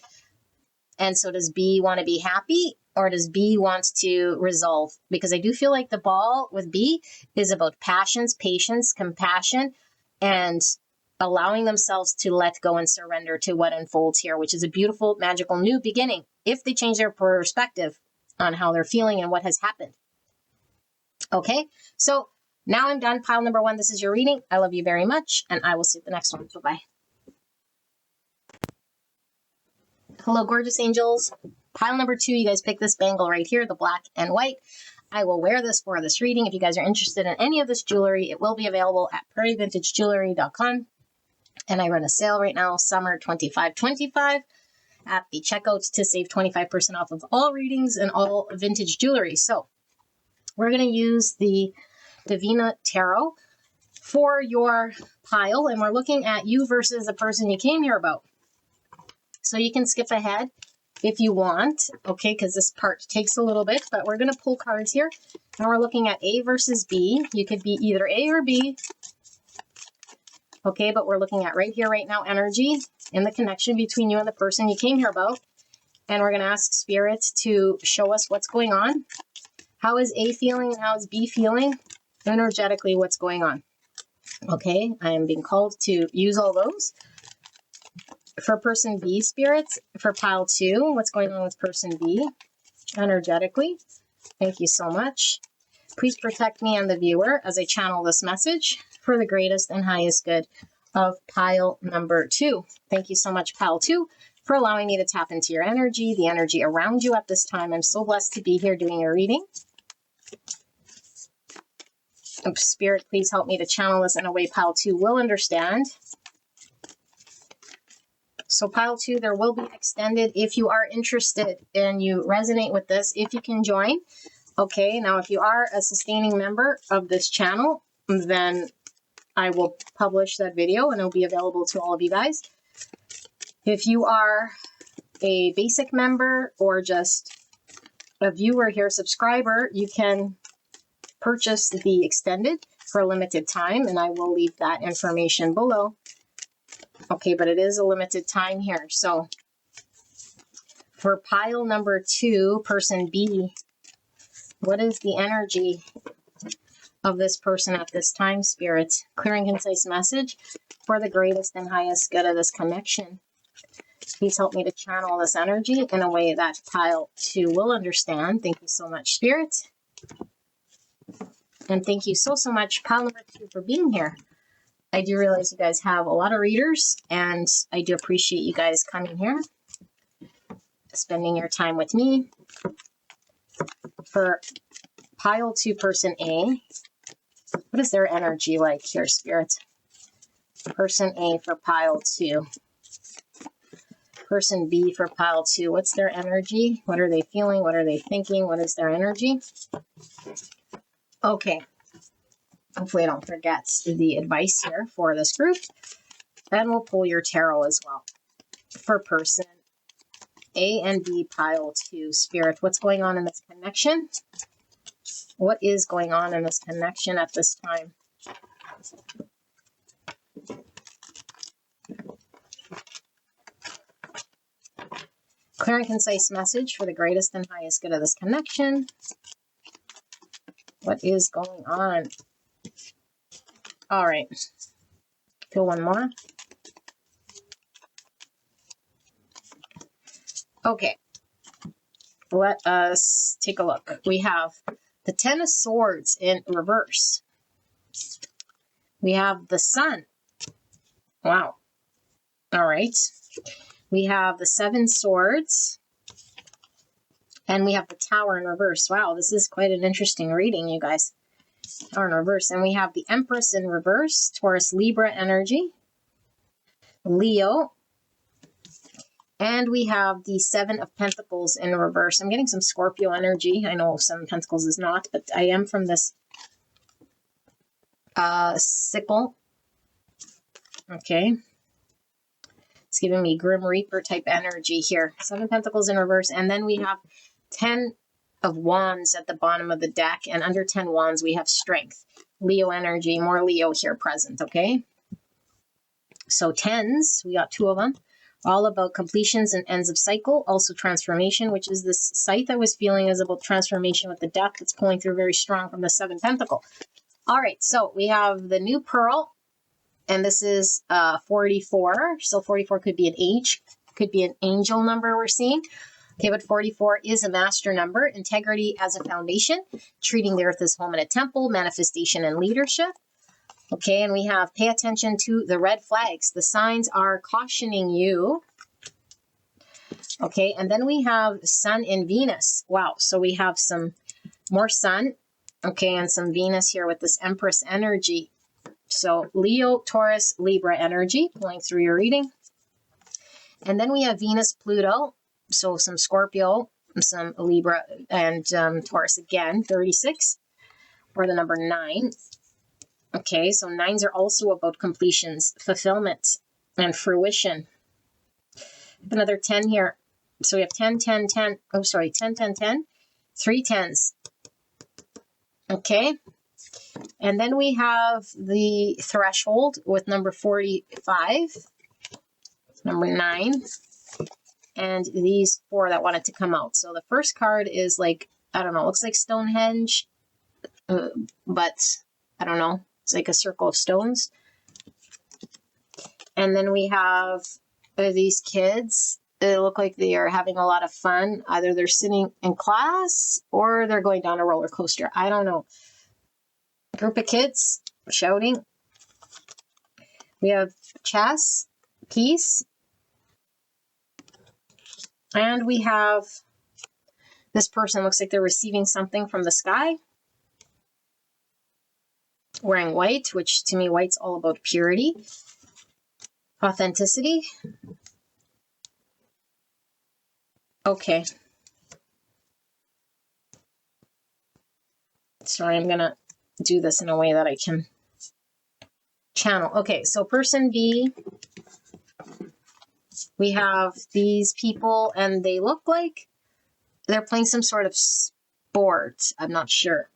And so does B want to be happy, or does B want to resolve? Because I do feel like the ball with B is about passions, patience, compassion, and allowing themselves to let go and surrender to what unfolds here, which is a beautiful, magical new beginning if they change their perspective on how they're feeling and what has happened. Okay, so now I'm done. Pile number 1, this is your reading. I love you very much, and I will see you at the next one. Bye-bye. Hello, gorgeous angels. Pile number 2, you guys pick this bangle right here, the black and white. I will wear this for this reading. If you guys are interested in any of this jewelry, it will be available at prairievintagejewelry.com. And I run a sale right now, summer 25/25. At the checkout to save 25% off of all readings and all vintage jewelry. So we're going to use the Divina Tarot for your pile, and we're looking at you versus the person you came here about. So you can skip ahead if you want, okay, because this part takes a little bit, but we're going to pull cards here, and we're looking at A versus B. You could be either A or B. Okay, but we're looking at right here, right now, energy and the connection between you and the person you came here about. And we're going to ask Spirit to show us what's going on. How is A feeling and how is B feeling? Energetically, what's going on? Okay, I am being called to use all those. For person B, Spirit, for pile 2, what's going on with person B? Energetically. Thank you so much. Please protect me and the viewer as I channel this message for the greatest and highest good of pile number 2. Thank you so much, pile 2, for allowing me to tap into your energy, the energy around you at this time. I'm so blessed to be here doing your reading. Spirit, please help me to channel this in a way pile 2 will understand. So pile 2, there will be extended if you are interested and you resonate with this, if you can join. Okay, now if you are a sustaining member of this channel, then I will publish that video and it'll be available to all of you guys. If you are a basic member or just a viewer here, subscriber, you can purchase the extended for a limited time, and I will leave that information below. Okay, but it is a limited time here. So for pile number 2, person B, what is the energy of this person at this time, Spirit? Clear and concise message for the greatest and highest good of this connection. Please help me to channel this energy in a way that pile 2 will understand. Thank you so much, Spirit. And thank you so much, pile number 2, for being here. I do realize you guys have a lot of readers, and I do appreciate you guys coming here, spending your time with me. For pile 2, person A, what is their energy like here, Spirit? Person A for pile 2. Person B for pile 2. What's their energy? What are they feeling? What are they thinking? What is their energy? Okay. Hopefully I don't forget the advice here for this group. And we'll pull your tarot as well. For person A and B pile 2. Spirit, what's going on in this connection? What is going on in this connection at this time? Clear and concise message for the greatest and highest good of this connection. What is going on? All right. Feel one more. Okay. Let us take a look. We have the Ten of Swords in reverse. We have the Sun. Wow. All right. We have the Seven Swords. And we have the Tower in reverse. Wow, this is quite an interesting reading, you guys. Tower in reverse. And we have the Empress in reverse. Taurus, Libra energy. Leo. And we have the Seven of Pentacles in reverse. I'm getting some Scorpio energy. I know Seven of Pentacles is not, but I am from this sickle. Okay. It's giving me Grim Reaper type energy here. Seven of Pentacles in reverse. And then we have 10 of Wands at the bottom of the deck. And under 10 Wands, we have Strength. Leo energy. More Leo here present, okay? So 10s, we got 2 of them. All about completions and ends of cycle. Also transformation, which is this scythe I was feeling is about transformation with the deck that's pulling through very strong from the 7 Pentacle. All right, so we have the new Pearl. And this is 44. So 44 could be an age, could be an angel number we're seeing. Okay, but 44 is a master number. Integrity as a foundation. Treating the earth as home and a temple. Manifestation and leadership. Okay, and we have pay attention to the red flags. The signs are cautioning you. Okay, and then we have Sun and Venus. Wow, so we have some more Sun. Okay, and some Venus here with this Empress energy. So Leo, Taurus, Libra energy pulling through your reading. And then we have Venus, Pluto. So some Scorpio, some Libra, and Taurus again, 36, or the number 9. Okay, so 9s are also about completions, fulfillment, and fruition. Another 10 here. So we have 10, 10, 10. Oh, sorry, 10, 10, 10. 3 10s. Okay. And then we have the threshold with number 45, number 9, and these 4 that wanted to come out. So the first card is like, I don't know, looks like Stonehenge, but I don't know. It's like a circle of stones. And then we have these kids. They look like they are having a lot of fun. Either they're sitting in class or they're going down a roller coaster. I don't know. Group of kids shouting. We have chess, peace. And we have this person looks like they're receiving something from the sky. Wearing white, which to me, white's all about purity, authenticity. Okay. Sorry, I'm going to do this in a way that I can channel. Okay, so person B, we have these people and they look like they're playing some sort of sport. I'm not sure.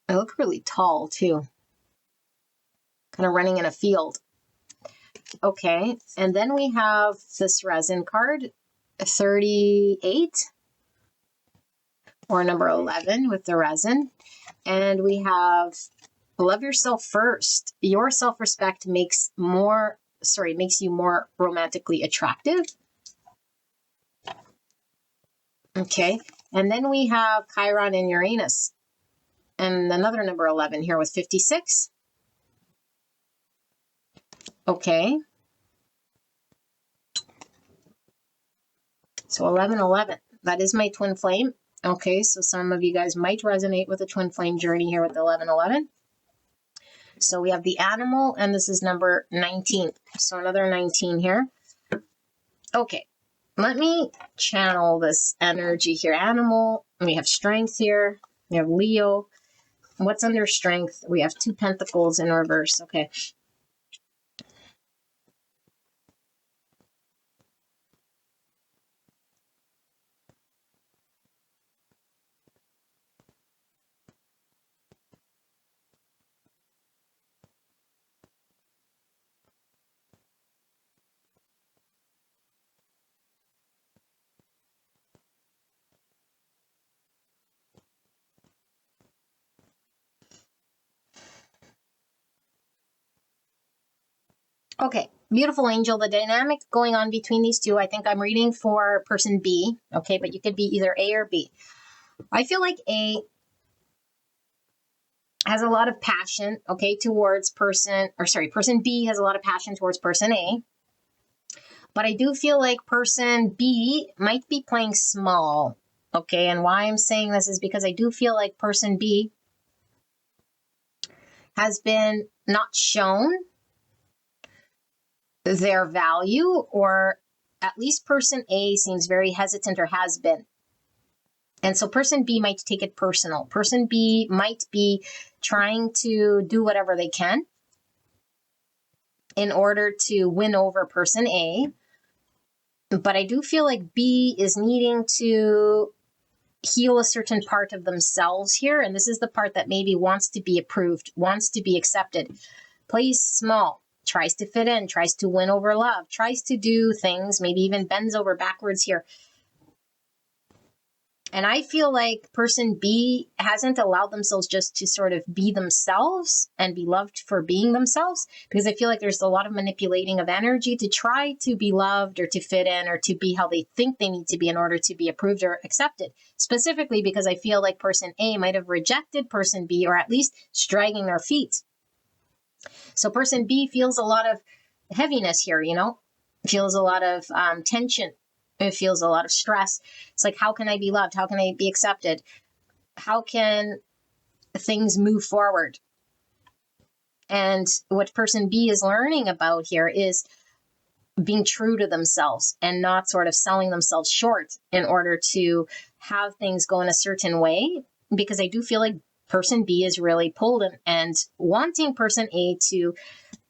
They look really tall too. Kind of running in a field. Okay, and then we have this resin card, 38, or number 11 with the resin. And we have love yourself first. Your self-respect makes you more romantically attractive. Okay, and then we have Chiron and Uranus. And another number 11 here with 56. Okay. So 1111. That is my twin flame. Okay, so some of you guys might resonate with the twin flame journey here with 1111. So we have the animal, and this is number 19. So another 19 here. Okay, Let me channel this energy here. Animal, we have strength here. We have Leo. What's under strength? We have 2 pentacles in reverse. Okay. Okay, beautiful angel. The dynamic going on between these two, I think I'm reading for person B, okay, but you could be either A or B. I feel like A has a lot of passion, okay, towards person B has a lot of passion towards person A. But I do feel like person B might be playing small, okay, and why I'm saying this is because I do feel like person B has been not shown their value, or at least person A seems very hesitant or has been. And so person B might take it personal. Person B might be trying to do whatever they can in order to win over person A. But I do feel like B is needing to heal a certain part of themselves here. And this is the part that maybe wants to be approved, wants to be accepted, plays small, tries to fit in, tries to win over love, tries to do things, maybe even bends over backwards here. And I feel like person B hasn't allowed themselves just to sort of be themselves and be loved for being themselves, because I feel like there's a lot of manipulating of energy to try to be loved or to fit in or to be how they think they need to be in order to be approved or accepted. Specifically because I feel like person A might have rejected person B, or at least dragging their feet. So person B feels a lot of heaviness here, you know, feels a lot of tension. It feels a lot of stress. It's like, how can I be loved? How can I be accepted? How can things move forward? And what person B is learning about here is being true to themselves and not sort of selling themselves short in order to have things go in a certain way. Because I do feel like person B is really pulled and wanting person A to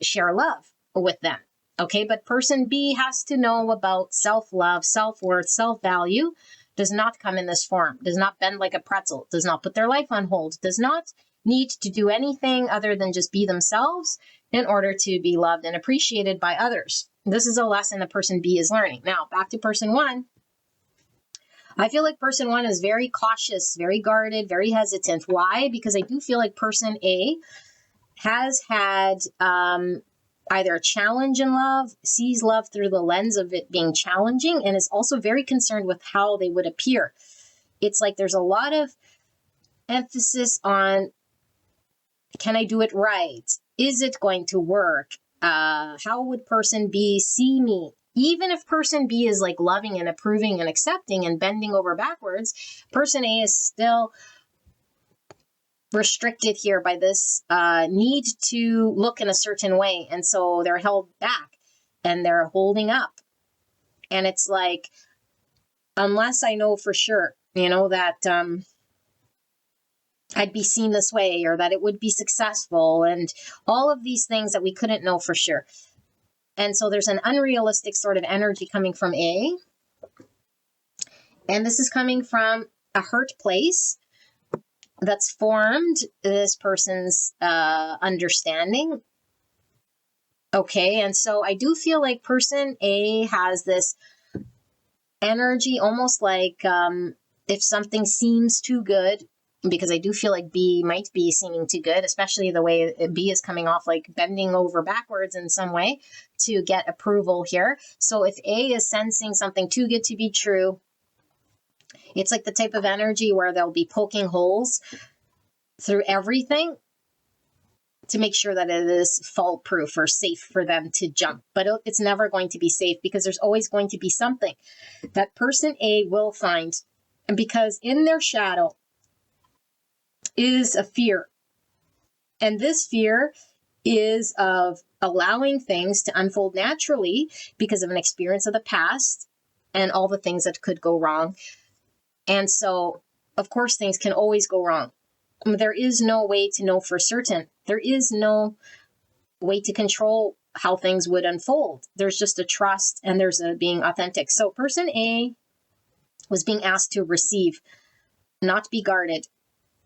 share love with them. Okay, but person B has to know about self-love, self-worth, self-value, does not come in this form, does not bend like a pretzel, does not put their life on hold, does not need to do anything other than just be themselves in order to be loved and appreciated by others. This is a lesson that person B is learning. Now, back to person 1. I feel like person 1 is very cautious, very guarded, very hesitant. Why? Because I do feel like person A has had either a challenge in love, sees love through the lens of it being challenging, and is also very concerned with how they would appear. It's like there's a lot of emphasis on, can I do it right? Is it going to work? How would person B see me? Even if person B is like loving and approving and accepting and bending over backwards, person A is still restricted here by this need to look in a certain way. And so they're held back and they're holding up. And it's like, unless I know for sure, you know, that I'd be seen this way or that it would be successful and all of these things that we couldn't know for sure. And so there's an unrealistic sort of energy coming from A. And this is coming from a hurt place that's formed this person's understanding. Okay, and so I do feel like person A has this energy almost like if something seems too good, because I do feel like B might be seeming too good, especially the way B is coming off like bending over backwards in some way to get approval here. So if A is sensing something too good to be true, it's like the type of energy where they'll be poking holes through everything to make sure that it is fault-proof or safe for them to jump. But it's never going to be safe because there's always going to be something that person A will find. And because in their shadow is a fear. And this fear is of allowing things to unfold naturally because of an experience of the past. and all the things that could go wrong. And so, of course, things can always go wrong. There is no way to know for certain. There is no way to control how things would unfold. There's just a trust and there's a being authentic. So person A was being asked to receive, not be guarded,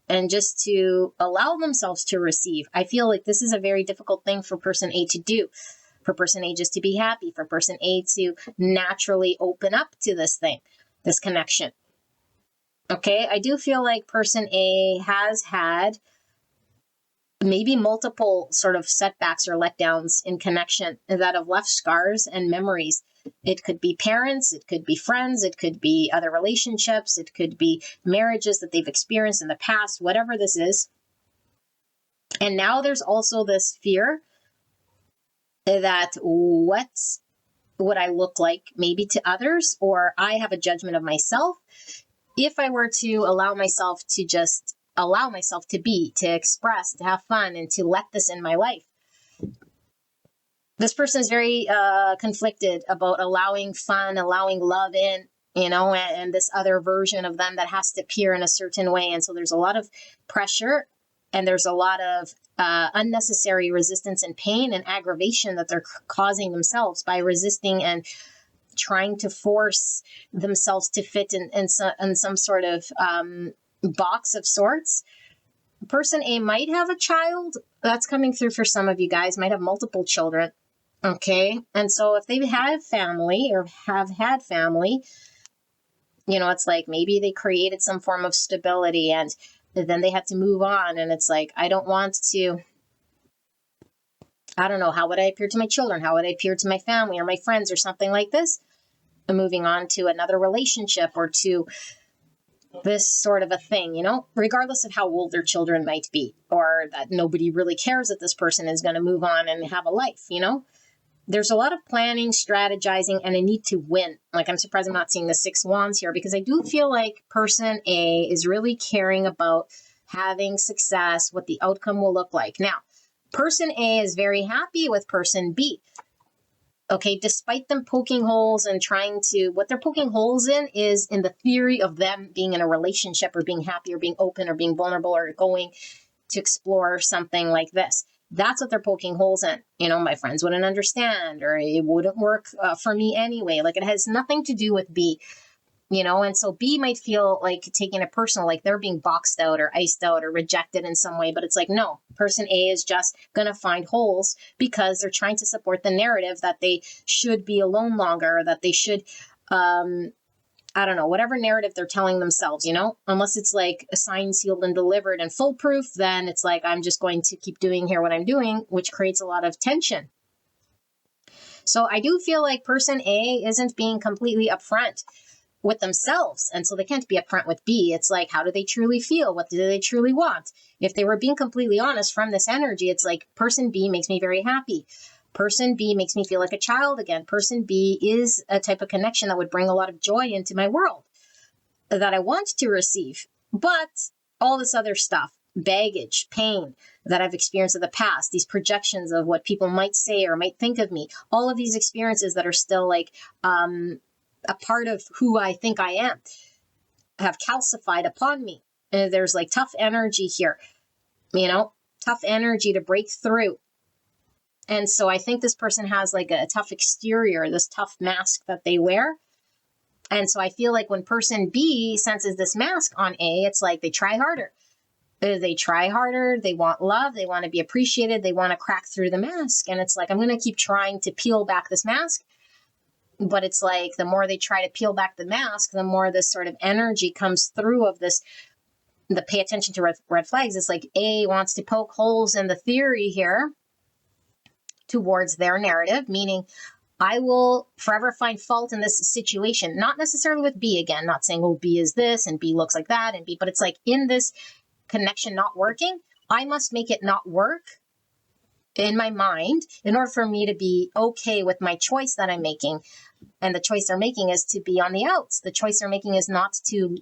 and just to allow themselves to receive. I feel like this is a very difficult thing for person A to do. For person A just to be happy, for person A to naturally open up to this thing, this connection. Okay, I do feel like person A has had maybe multiple sort of setbacks or letdowns in connection that have left scars and memories. It could be parents, it could be friends, it could be other relationships, it could be marriages that they've experienced in the past, whatever this is. And now there's also this fear that what would I look like maybe to others, or I have a judgment of myself if I were to allow myself to just allow myself to be, to express, to have fun, and to let this in my life. This person is very conflicted about allowing fun, allowing love in, and this other version of them that has to appear in a certain way. And so there's a lot of pressure and there's a lot of unnecessary resistance and pain and aggravation that they're causing themselves by resisting and trying to force themselves to fit in some sort of box of sorts. Person A might have a child. That's coming through for some of you guys, might have multiple children. Okay. And so if they have family or have had family, it's like maybe they created some form of stability and then they had to move on. And it's like, I don't want to, I don't know, how would I appear to my children? How would I appear to my family or my friends or something like this? And moving on to another relationship or to this sort of a thing, regardless of how old their children might be, or that nobody really cares that this person is going to move on and have a life, There's a lot of planning, strategizing, and a need to win. Like, I'm surprised I'm not seeing the 6 wands here, because I do feel like person A is really caring about having success, what the outcome will look like. Now, person A is very happy with person B. Okay, despite them poking holes and what they're poking holes in is in the theory of them being in a relationship or being happy or being open or being vulnerable or going to explore something like this. That's what they're poking holes in. My friends wouldn't understand, or it wouldn't work for me anyway. Like, it has nothing to do with B, and so B might feel like taking it personal, like they're being boxed out or iced out or rejected in some way. But it's like, no, person A is just going to find holes because they're trying to support the narrative that they should be alone longer, or that they should, I don't know, whatever narrative they're telling themselves, unless it's like signed, sealed, and delivered and foolproof, then it's like, I'm just going to keep doing here what I'm doing, which creates a lot of tension. So I do feel like person A isn't being completely upfront with themselves. And so they can't be upfront with B. It's like, how do they truly feel? What do they truly want? If they were being completely honest from this energy, it's like, person B makes me very happy. Person B makes me feel like a child again. Person B is a type of connection that would bring a lot of joy into my world that I want to receive. But all this other stuff, baggage, pain that I've experienced in the past, these projections of what people might say or might think of me, all of these experiences that are still like a part of who I think I am, have calcified upon me. And there's like tough energy here, tough energy to break through. And so I think this person has like a tough exterior, this tough mask that they wear. And so I feel like when person B senses this mask on A, it's like they try harder. They try harder. They want love. They want to be appreciated. They want to crack through the mask. And it's like, I'm going to keep trying to peel back this mask. But it's like, the more they try to peel back the mask, the more this sort of energy comes through of this, the pay attention to red flags. It's like A wants to poke holes in the theory here towards their narrative, meaning I will forever find fault in this situation, not necessarily with B again, not saying, oh, B is this and B looks like that and B, but it's like, in this connection not working, I must make it not work in my mind in order for me to be okay with my choice that I'm making. And the choice they're making is to be on the outs. The choice they're making is not to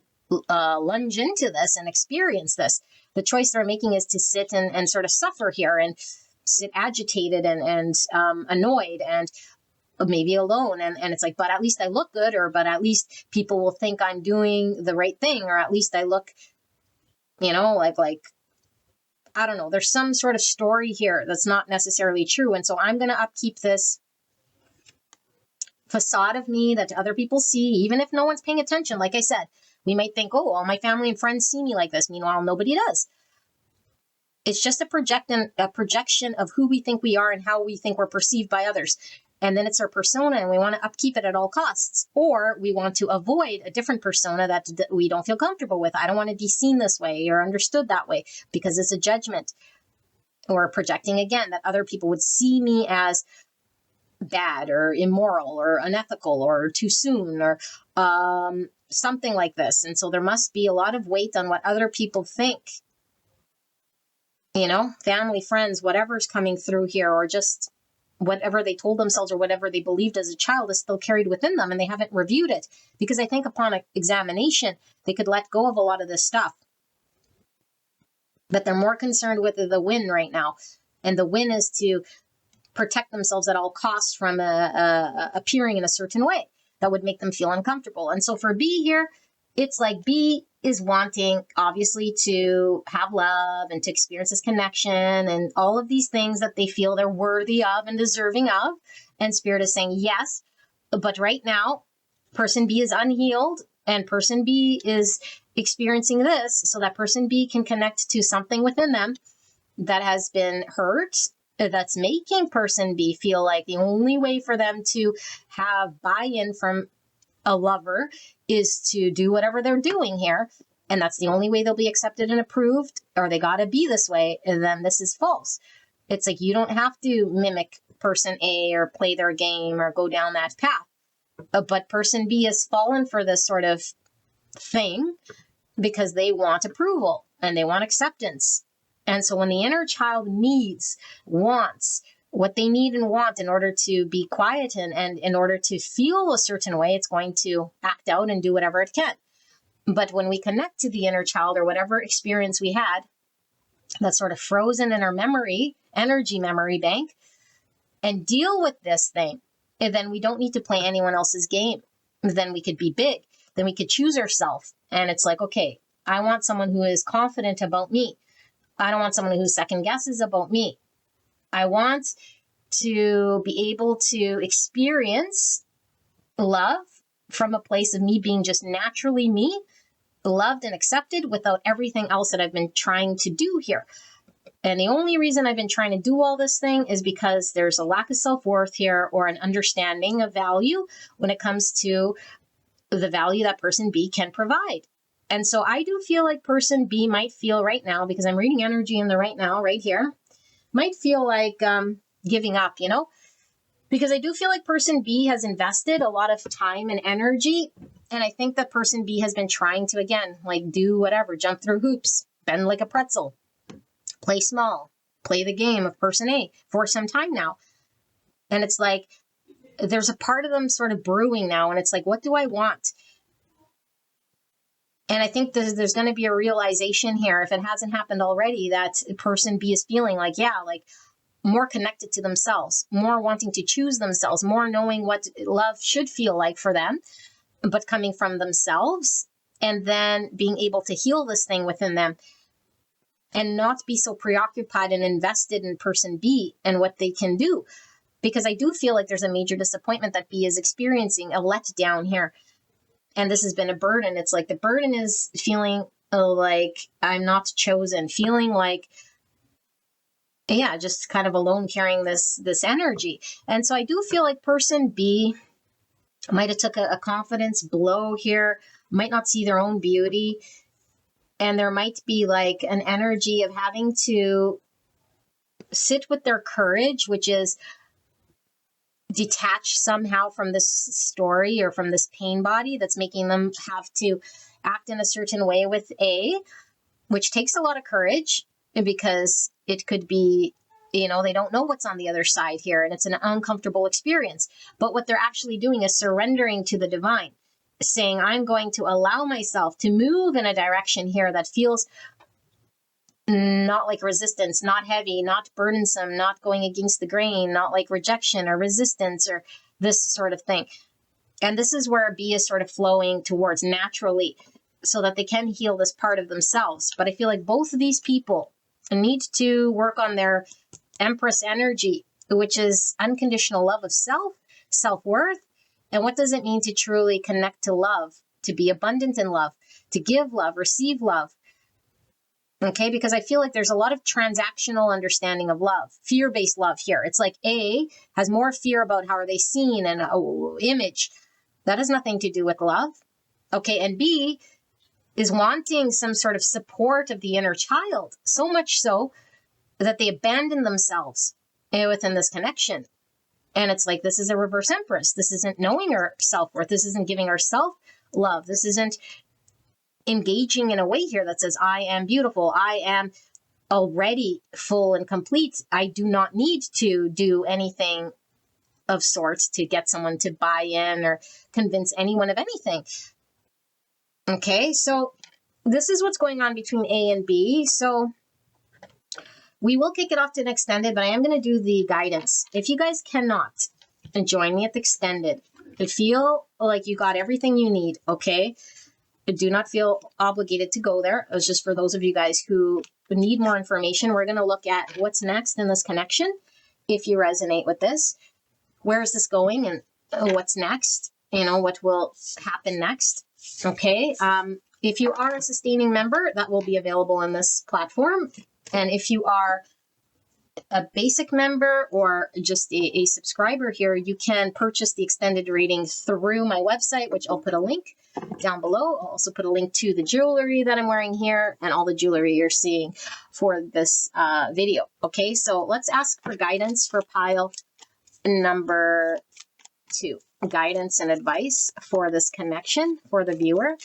lunge into this and experience this. The choice they're making is to sit and sort of suffer here and sit agitated and annoyed and maybe alone. And it's like, but at least I look good, or but at least people will think I'm doing the right thing, or at least I look, like I don't know, there's some sort of story here that's not necessarily true. And so I'm going to upkeep this facade of me that other people see, even if no one's paying attention. Like I said, we might think, oh, all my family and friends see me like this. Meanwhile, nobody does. It's just a projection of who we think we are and how we think we're perceived by others. And then it's our persona, and we want to upkeep it at all costs. Or we want to avoid a different persona that we don't feel comfortable with. I don't want to be seen this way or understood that way because it's a judgment. Or projecting again that other people would see me as bad or immoral or unethical or too soon or something like this. And so there must be a lot of weight on what other people think. Family, friends, whatever's coming through here, or just whatever they told themselves or whatever they believed as a child is still carried within them, and they haven't reviewed it. Because I think upon examination, they could let go of a lot of this stuff. But they're more concerned with the win right now. And the win is to protect themselves at all costs from appearing in a certain way that would make them feel uncomfortable. And so for B here, it's like B is wanting, obviously, to have love and to experience this connection and all of these things that they feel they're worthy of and deserving of. And Spirit is saying yes, but right now, person B is unhealed and person B is experiencing this, so that person B can connect to something within them that has been hurt, that's making person B feel like the only way for them to have buy-in from a lover is to do whatever they're doing here. And that's the only way they'll be accepted and approved, or they got to be this way. And then this is false. It's like, you don't have to mimic person A or play their game or go down that path. But person B has fallen for this sort of thing because they want approval and they want acceptance. And so when the inner child wants what they need and want in order to be quiet and in order to feel a certain way, it's going to act out and do whatever it can. But when we connect to the inner child or whatever experience we had that's sort of frozen in our memory, energy memory bank, and deal with this thing, and then we don't need to play anyone else's game. Then we could be big. Then we could choose ourselves. And it's like, okay, I want someone who is confident about me. I don't want someone who second guesses about me. I want to be able to experience love from a place of me being just naturally me, loved and accepted without everything else that I've been trying to do here. And the only reason I've been trying to do all this thing is because there's a lack of self-worth here, or an understanding of value when it comes to the value that person B can provide. And so I do feel like person B might feel right now, because I'm reading energy in the right now, right here, might feel like giving up, because I do feel like person B has invested a lot of time and energy. And I think that person B has been trying to, again, like do whatever, jump through hoops, bend like a pretzel, play small, play the game of person A for some time now. And it's like, there's a part of them sort of brewing now. And it's like, what do I want? And I think there's going to be a realization here, if it hasn't happened already, that person B is feeling like, more connected to themselves, more wanting to choose themselves, more knowing what love should feel like for them, but coming from themselves, and then being able to heal this thing within them and not be so preoccupied and invested in person B and what they can do. Because I do feel like there's a major disappointment that B is experiencing, a letdown here. And this has been a burden. It's like the burden is feeling like I'm not chosen, feeling like, just kind of alone carrying this energy. And so I do feel like person B might have took a confidence blow here, might not see their own beauty. And there might be like an energy of having to sit with their courage, which is detach somehow from this story or from this pain body that's making them have to act in a certain way with A, which takes a lot of courage, because it could be, they don't know what's on the other side here, and it's an uncomfortable experience. But what they're actually doing is surrendering to the divine, saying, I'm going to allow myself to move in a direction here that feels not like resistance, not heavy, not burdensome, not going against the grain, not like rejection or resistance, or this sort of thing. And this is where B is sort of flowing towards naturally so that they can heal this part of themselves. But I feel like both of these people need to work on their Empress energy, which is unconditional love of self, self-worth. And what does it mean to truly connect to love, to be abundant in love, to give love, receive love? Okay, because I feel like there's a lot of transactional understanding of love, fear-based love here. It's like A has more fear about how are they seen and image. That has nothing to do with love. Okay, and B is wanting some sort of support of the inner child, so much so that they abandon themselves within this connection. And it's like, this is a reverse Empress. This isn't knowing our self-worth. This isn't giving ourselves love. This isn't engaging in a way here that says, I am beautiful. I am already full and complete. I do not need to do anything of sorts to get someone to buy in or convince anyone of anything. Okay, so this is what's going on between A and B. So we will kick it off to an extended, but I am going to do the guidance. If you guys cannot join me at the extended, feel like you got everything you need, okay? Do not feel obligated to go there. It was just for those of you guys who need more information. We're going to look at what's next in this connection. If you resonate with this, where is this going and what's next? You know, what will happen next? Okay. If you are a sustaining member, that will be available in this platform. And if you are a basic member or just a subscriber here, you can purchase the extended reading through my website, which I'll put a link down below. I'll also put a link to the jewelry that I'm wearing here and all the jewelry you're seeing for this video. Okay, so let's ask for guidance for pile number 2. Guidance and advice for this connection for the viewer.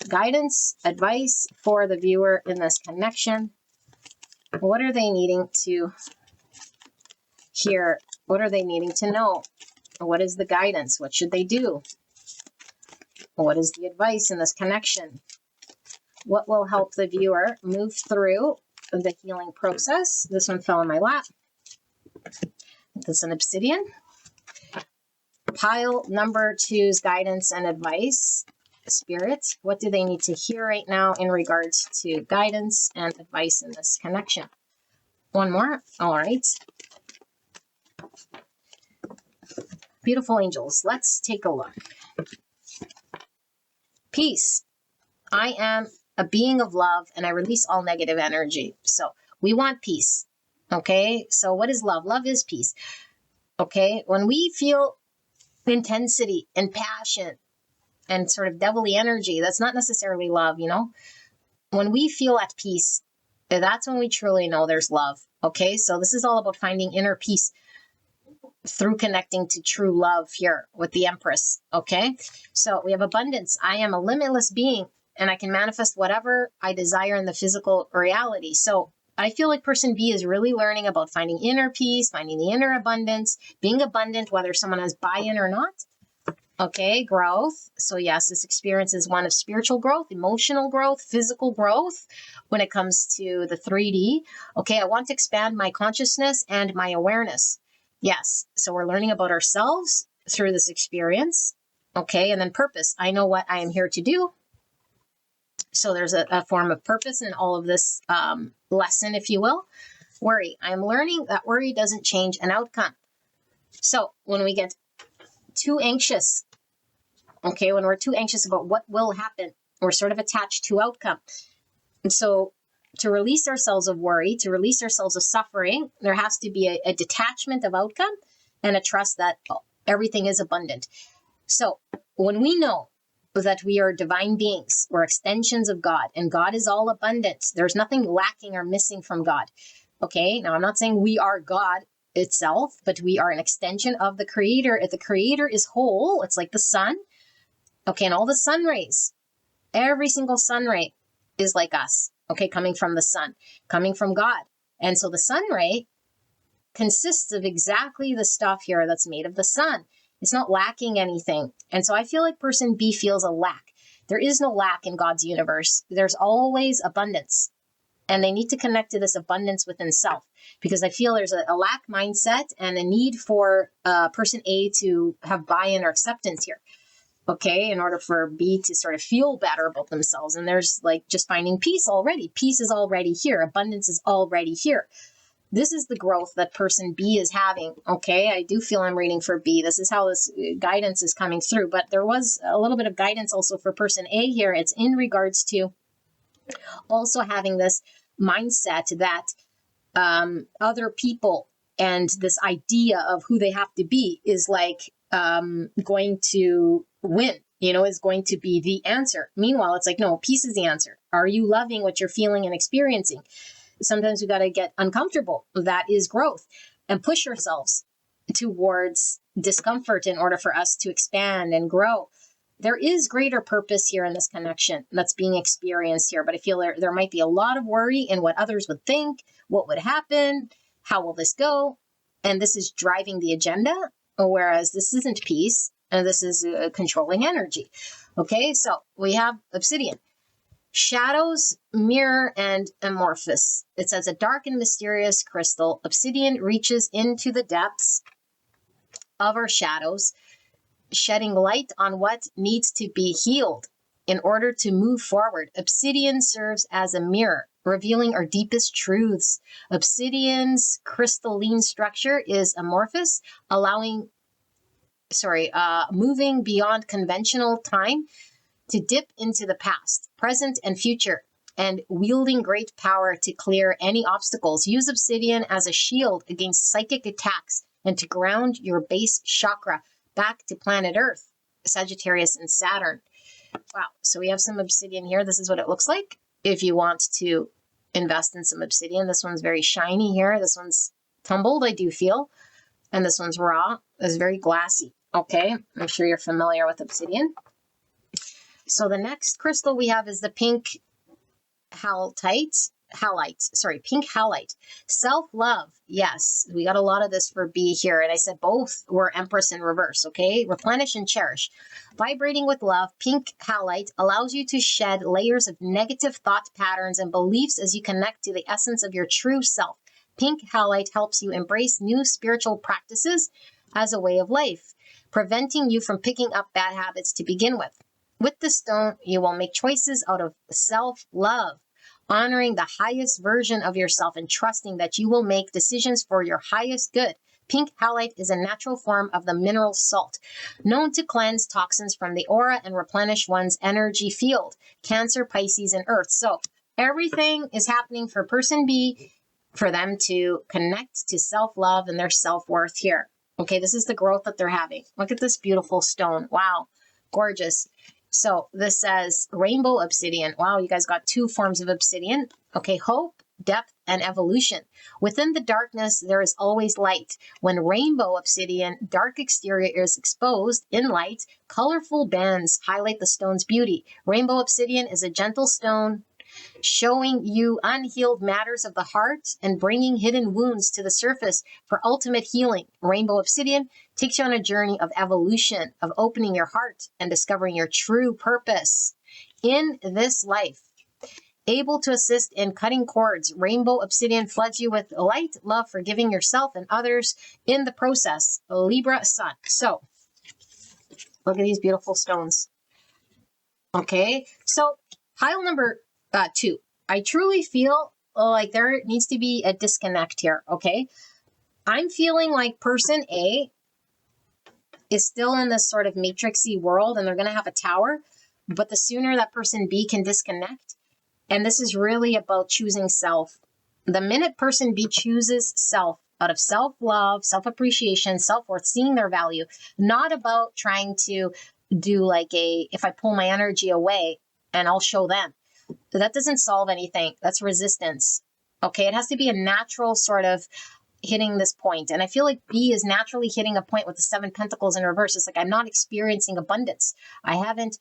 Guidance, advice for the viewer in this connection. What are they needing to hear? What are they needing to know? What is the guidance? What should they do? What is the advice in this connection? What will help the viewer move through the healing process? This one fell in my lap. This is an obsidian. Pile number 2's guidance and advice. Spirit, what do they need to hear right now in regards to guidance and advice in this connection? One more. All right. Beautiful angels. Let's take a look. Peace. I am a being of love and I release all negative energy. So we want peace. Okay. So what is love? Love is peace. Okay. When we feel intensity and passion and sort of devilly energy, that's not necessarily love, you know? When we feel at peace, that's when we truly know there's love. Okay. So this is all about finding inner peace through connecting to true love here with the Empress. Okay. So we have abundance. I am a limitless being and I can manifest whatever I desire in the physical reality. So I feel like person B is really learning about finding inner peace, finding the inner abundance, being abundant, whether someone has buy-in or not. Okay, growth. So yes, this experience is one of spiritual growth, emotional growth, physical growth when it comes to the 3D. Okay, I want to expand my consciousness and my awareness. Yes, so we're learning about ourselves through this experience. Okay, and then purpose. I know what I am here to do. So there's a form of purpose in all of this lesson, if you will. Worry. I'm learning that worry doesn't change an outcome. So when we get too anxious, okay, when we're too anxious about what will happen, we're sort of attached to outcome. And so to release ourselves of worry, to release ourselves of suffering, there has to be a detachment of outcome and a trust that everything is abundant. So when we know that we are divine beings, we're extensions of God, and God is all abundant, there's nothing lacking or missing from God. Okay, now I'm not saying we are God itself, but we are an extension of the Creator. If the Creator is whole, it's like the sun. Okay, and all the sun rays, every single sun ray is like us. Okay, coming from the sun, coming from God. And so the sun ray consists of exactly the stuff here that's made of the sun. It's not lacking anything. And so I feel like person B feels a lack. There is no lack in God's universe. There's always abundance. And they need to connect to this abundance within self, because I feel there's a lack mindset and a need for person A to have buy-in or acceptance here. Okay, in order for B to sort of feel better about themselves. And there's like just finding peace already. Peace is already here. Abundance is already here. This is the growth that person B is having. Okay, I do feel I'm reading for B. This is how this guidance is coming through. But there was a little bit of guidance also for person A here. It's in regards to also having this mindset that other people and this idea of who they have to be is like going to win, is going to be the answer. Meanwhile, it's like, no, peace is the answer. Are you loving what you're feeling and experiencing? Sometimes we got to get uncomfortable. That is growth, and push ourselves towards discomfort in order for us to expand and grow. There is greater purpose here in this connection that's being experienced here, but I feel there might be a lot of worry in what others would think, what would happen, how will this go? And this is driving the agenda, whereas this isn't peace, and this is controlling energy. Okay, so we have obsidian. Shadows, mirror, and amorphous. It says a dark and mysterious crystal. Obsidian reaches into the depths of our shadows, shedding light on what needs to be healed in order to move forward. Obsidian serves as a mirror, revealing our deepest truths. Obsidian's crystalline structure is amorphous, moving beyond conventional time to dip into the past, present, and future, and wielding great power to clear any obstacles. Use obsidian as a shield against psychic attacks and to ground your base chakra back to planet Earth, Sagittarius and Saturn. Wow. So we have some obsidian here. This is what it looks like if you want to invest in some obsidian. This one's very shiny here. This one's tumbled, I do feel. And this one's raw. It's very glassy. Okay. I'm sure you're familiar with obsidian. So the next crystal we have is the pink pink halite. Self-love. Yes, we got a lot of this for B here. And I said both were Empress in reverse, okay? Replenish and cherish. Vibrating with love, pink halite allows you to shed layers of negative thought patterns and beliefs as you connect to the essence of your true self. Pink halite helps you embrace new spiritual practices as a way of life, preventing you from picking up bad habits to begin with. With the stone, you will make choices out of self-love, honoring the highest version of yourself and trusting that you will make decisions for your highest good. Pink halite is a natural form of the mineral salt, known to cleanse toxins from the aura and replenish one's energy field. Cancer, Pisces, and Earth. So everything is happening for person B, for them to connect to self-love and their self-worth here. Okay, this is the growth that they're having. Look at this beautiful stone. Wow, gorgeous. So this says rainbow obsidian. Wow, you guys got two forms of obsidian. Okay, hope, depth, and evolution. Within the darkness, there is always light. When rainbow obsidian, dark exterior is exposed in light, colorful bands highlight the stone's beauty. Rainbow obsidian is a gentle stone, showing you unhealed matters of the heart and bringing hidden wounds to the surface for ultimate healing. Rainbow obsidian takes you on a journey of evolution, of opening your heart and discovering your true purpose in this life. Able to assist in cutting cords, rainbow obsidian floods you with light, love, forgiving yourself and others in the process. Libra sun. So look at these beautiful stones. Okay, so pile number 2. I truly feel like there needs to be a disconnect here, okay? I'm feeling like person A is still in this sort of matrixy world and they're going to have a tower, but the sooner that person B can disconnect, and this is really about choosing self. The minute person B chooses self, out of self-love, self-appreciation, self-worth, seeing their value, not about trying to do like if I pull my energy away and I'll show them. That doesn't solve anything. That's resistance. Okay, it has to be a natural sort of hitting this point. And I feel like B is naturally hitting a point with the 7 pentacles in reverse. It's like I'm not experiencing abundance. I haven't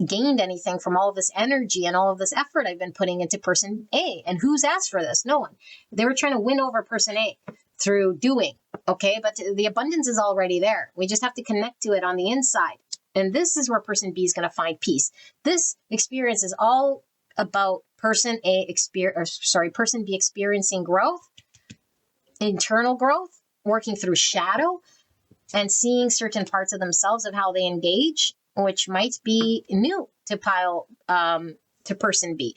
gained anything from all of this energy and all of this effort I've been putting into person A. And who's asked for this? No one. They were trying to win over person A through doing. Okay, but the abundance is already there. We just have to connect to it on the inside. And this is where person B is going to find peace. This experience is all about person person B experiencing growth, internal growth, working through shadow, and seeing certain parts of themselves of how they engage, which might be new to to person B.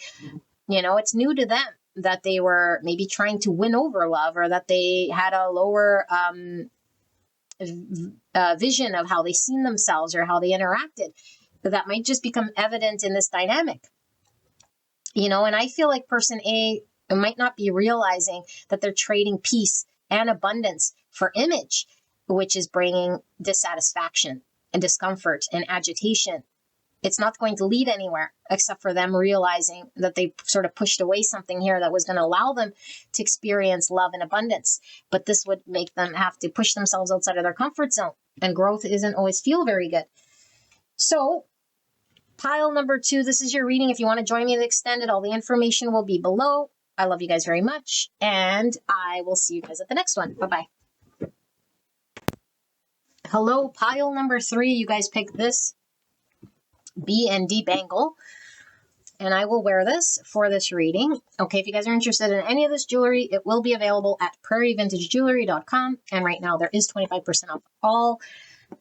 You know, it's new to them that they were maybe trying to win over love, or that they had a lower vision of how they seen themselves or how they interacted. But that might just become evident in this dynamic. You know, and I feel like person A might not be realizing that they're trading peace and abundance for image, which is bringing dissatisfaction and discomfort and agitation. It's not going to lead anywhere except for them realizing that they sort of pushed away something here that was going to allow them to experience love and abundance. But this would make them have to push themselves outside of their comfort zone, and growth isn't always feel very good. So pile number 2, this is your reading. If you want to join me in the extended, all the information will be below. I love you guys very much, and I will see you guys at the next one. Bye-bye. Hello, pile number 3. You guys picked this B and D bangle, and I will wear this for this reading. Okay, if you guys are interested in any of this jewelry, it will be available at prairievintagejewelry.com, and right now there is 25% off all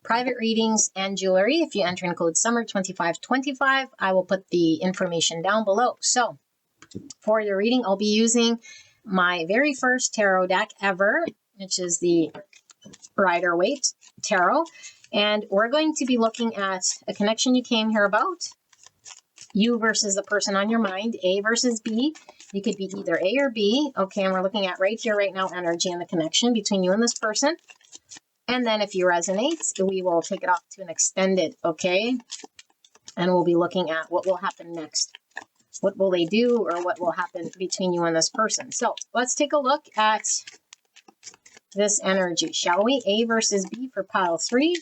private readings and jewelry. If you enter in code SUMMER2525, I will put the information down below. So for the reading, I'll be using my very first tarot deck ever, which is the Rider-Waite Tarot. And we're going to be looking at a connection you came here about. You versus the person on your mind, A versus B. You could be either A or B. Okay, and we're looking at right here, right now, energy and the connection between you and this person. And then if you resonate, we will take it off to an extended, okay? And we'll be looking at what will happen next. What will they do, or what will happen between you and this person? So let's take a look at this energy, shall we? A versus B for pile 3.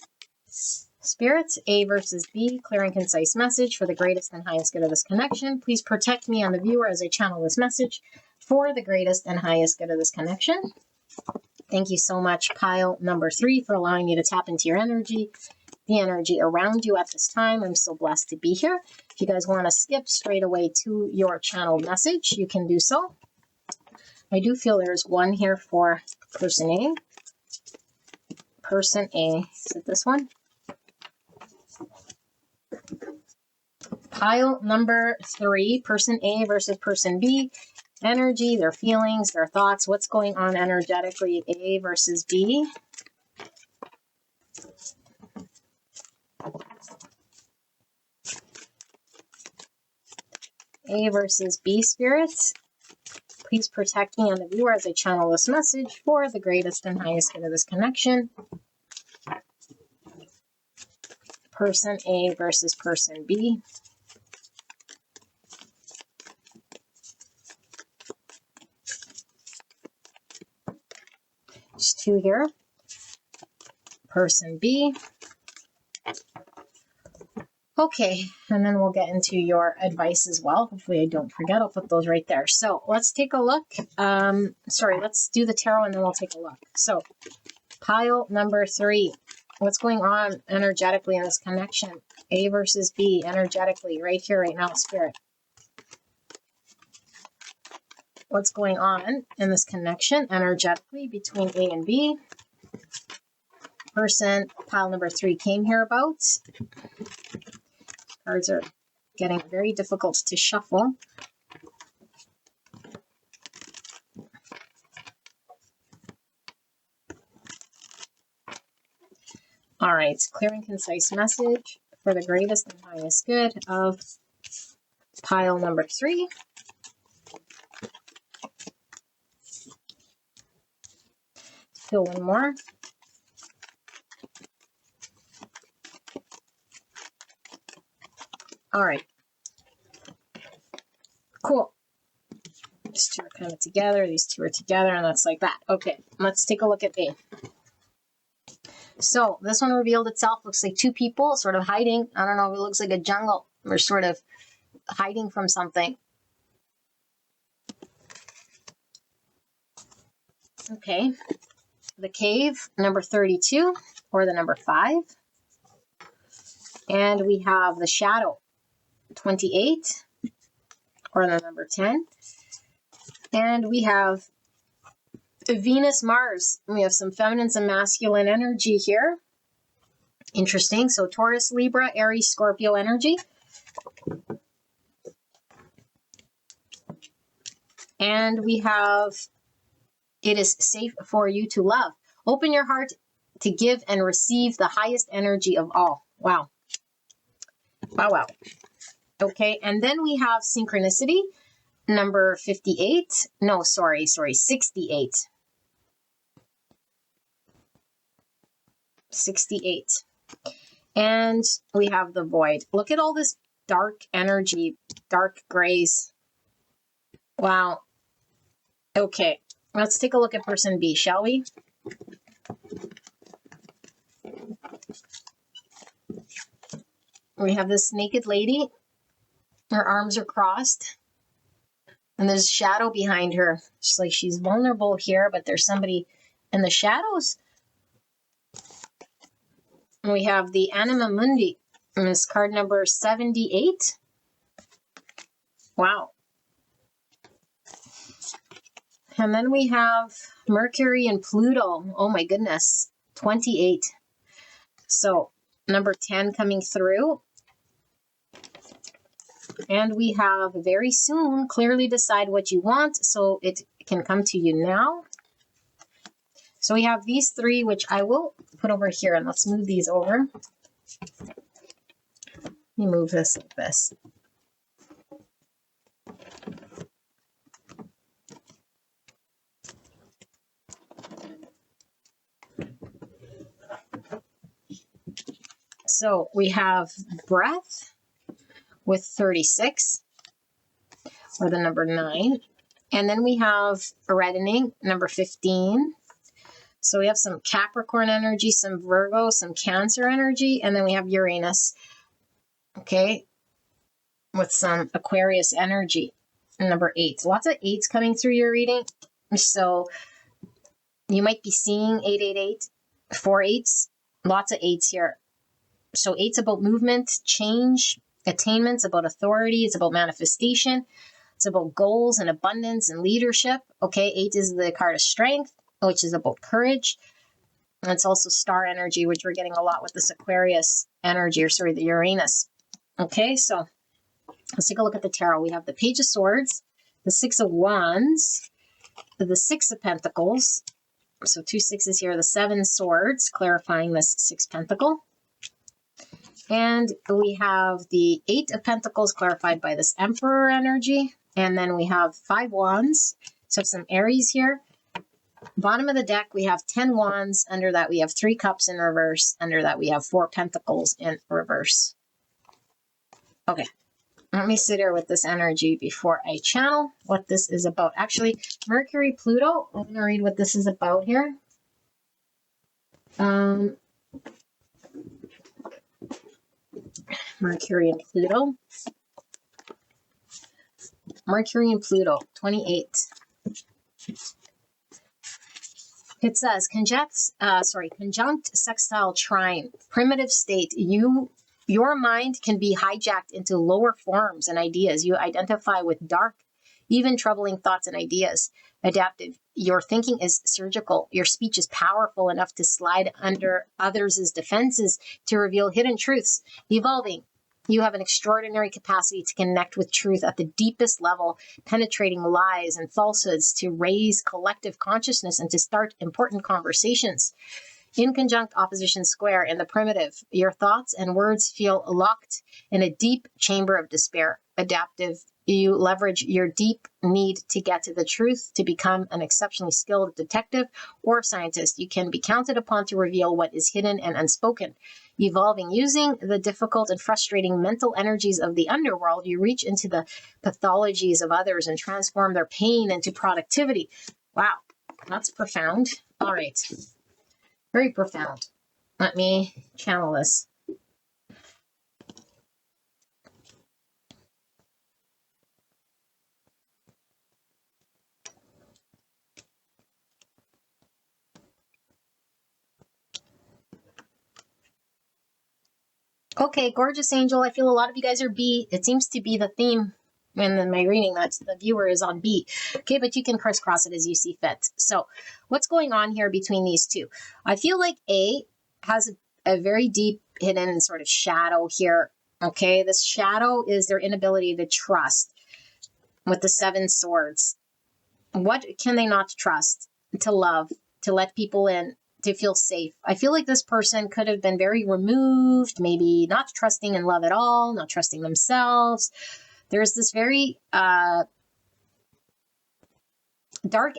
Spirits, A versus B, clear and concise message for the greatest and highest good of this connection. Please protect me and the viewer as I channel this message for the greatest and highest good of this connection. Thank you so much, pile number 3, for allowing me to tap into your energy, the energy around you at this time. I'm so blessed to be here. If you guys want to skip straight away to your channeled message, you can do so. I do feel there's one here for person A. Person A, is it this one? Pile number 3, person A versus person B. Energy, their feelings, their thoughts, what's going on energetically, A versus B. A versus B, spirits. Please protect me and the viewer as I channel this message for the greatest and highest good of this connection. Person A versus person B. There's 2 here. Person B. Okay, and then we'll get into your advice as well. Hopefully I don't forget. I'll put those right there. So let's take a look. Let's do the tarot and then we'll take a look. So pile number 3. What's going on energetically in this connection? A versus B, energetically, right here, right now, spirit. What's going on in this connection energetically between A and B? Person, pile number 3, came here about. Cards are getting very difficult to shuffle. All right, clear and concise message for the greatest and highest good of pile number 3. Feel one more. All right. Cool. These 2 are kind of together. These 2 are together, and that's like that. Okay, let's take a look at A. So this one revealed itself. Looks like 2 people sort of hiding. I don't know if it looks like a jungle. We're sort of hiding from something. Okay. The cave, number 32, or the number 5. And we have the shadow, 28. or the number 10. And we have Venus, Mars. We have some feminine and masculine energy here. Interesting. So Taurus, Libra, Aries, Scorpio energy. And we have, it is safe for you to love. Open your heart to give and receive the highest energy of all. Wow. Wow, wow. Okay, and then we have synchronicity, number 58. No, sorry, 68. 68. And we have the void. Look at all this dark energy, dark grays. Wow. Okay, let's take a look at person B, shall we? We have this naked lady. Her arms are crossed. And there's shadow behind her. It's like she's vulnerable here, but there's somebody in the shadows. And we have the Anima Mundi. And this card number 78. Wow. And then we have Mercury and Pluto. Oh my goodness. 28. So number 10 coming through. And we have very soon, clearly decide what you want so it can come to you now. So we have these three, which I will put over here, and let's move these over. Let me move this like this. So we have breath with 36, or the number 9. And then we have reddening, number 15. So we have some Capricorn energy, some Virgo, some Cancer energy, and then we have Uranus, okay, with some Aquarius energy, number 8. Lots of 8s coming through your reading. So you might be seeing 888, 4 8s, lots of 8s here. So 8's about movement, change, attainment. It's about authority. It's about manifestation. It's about goals and abundance and leadership. Okay, 8 is the card of strength, which is about courage. And it's also star energy, which we're getting a lot with this Aquarius energy, or sorry, the Uranus. Okay, so let's take a look at the tarot. We have the Page of Swords, the 6 of Wands, the 6 of Pentacles. So 2 6s here, the 7 Swords, clarifying this 6 Pentacle. And we have the 8 of Pentacles clarified by this Emperor energy. And then we have 5 Wands. So some Aries here. Bottom of the deck, we have 10 Wands. Under that, we have 3 Cups in reverse. Under that, we have 4 Pentacles in reverse. Okay. Let me sit here with this energy before I channel what this is about. Actually, Mercury, Pluto. I'm going to read what this is about here. Mercury and Pluto. Mercury and Pluto, 28. It says, conjunct sextile trine, primitive state. Your mind can be hijacked into lower forms and ideas. You identify with dark, even troubling thoughts and ideas. Adaptive. Your thinking is surgical. Your speech is powerful enough to slide under others' defenses to reveal hidden truths. Evolving. You have an extraordinary capacity to connect with truth at the deepest level, penetrating lies and falsehoods to raise collective consciousness and to start important conversations. In conjunct opposition square in the primitive, your thoughts and words feel locked in a deep chamber of despair. Adaptive. You leverage your deep need to get to the truth to become an exceptionally skilled detective or scientist. You can be counted upon to reveal what is hidden and unspoken. Evolving. Using the difficult and frustrating mental energies of the underworld, you reach into the pathologies of others and transform their pain into productivity. Wow, that's profound. All right. Very profound. Let me channel this. Okay, gorgeous angel. I feel a lot of you guys are B. It seems to be the theme And then my reading, that's the viewer is on B. Okay, but you can crisscross it as you see fit. So what's going on here between these two? I feel like A has a very deep hidden sort of shadow here. Okay, this shadow is their inability to trust with the 7 swords. What can they not trust? To love, to let people in, to feel safe. I feel like this person could have been very removed, maybe not trusting in love at all, not trusting themselves. There's this very dark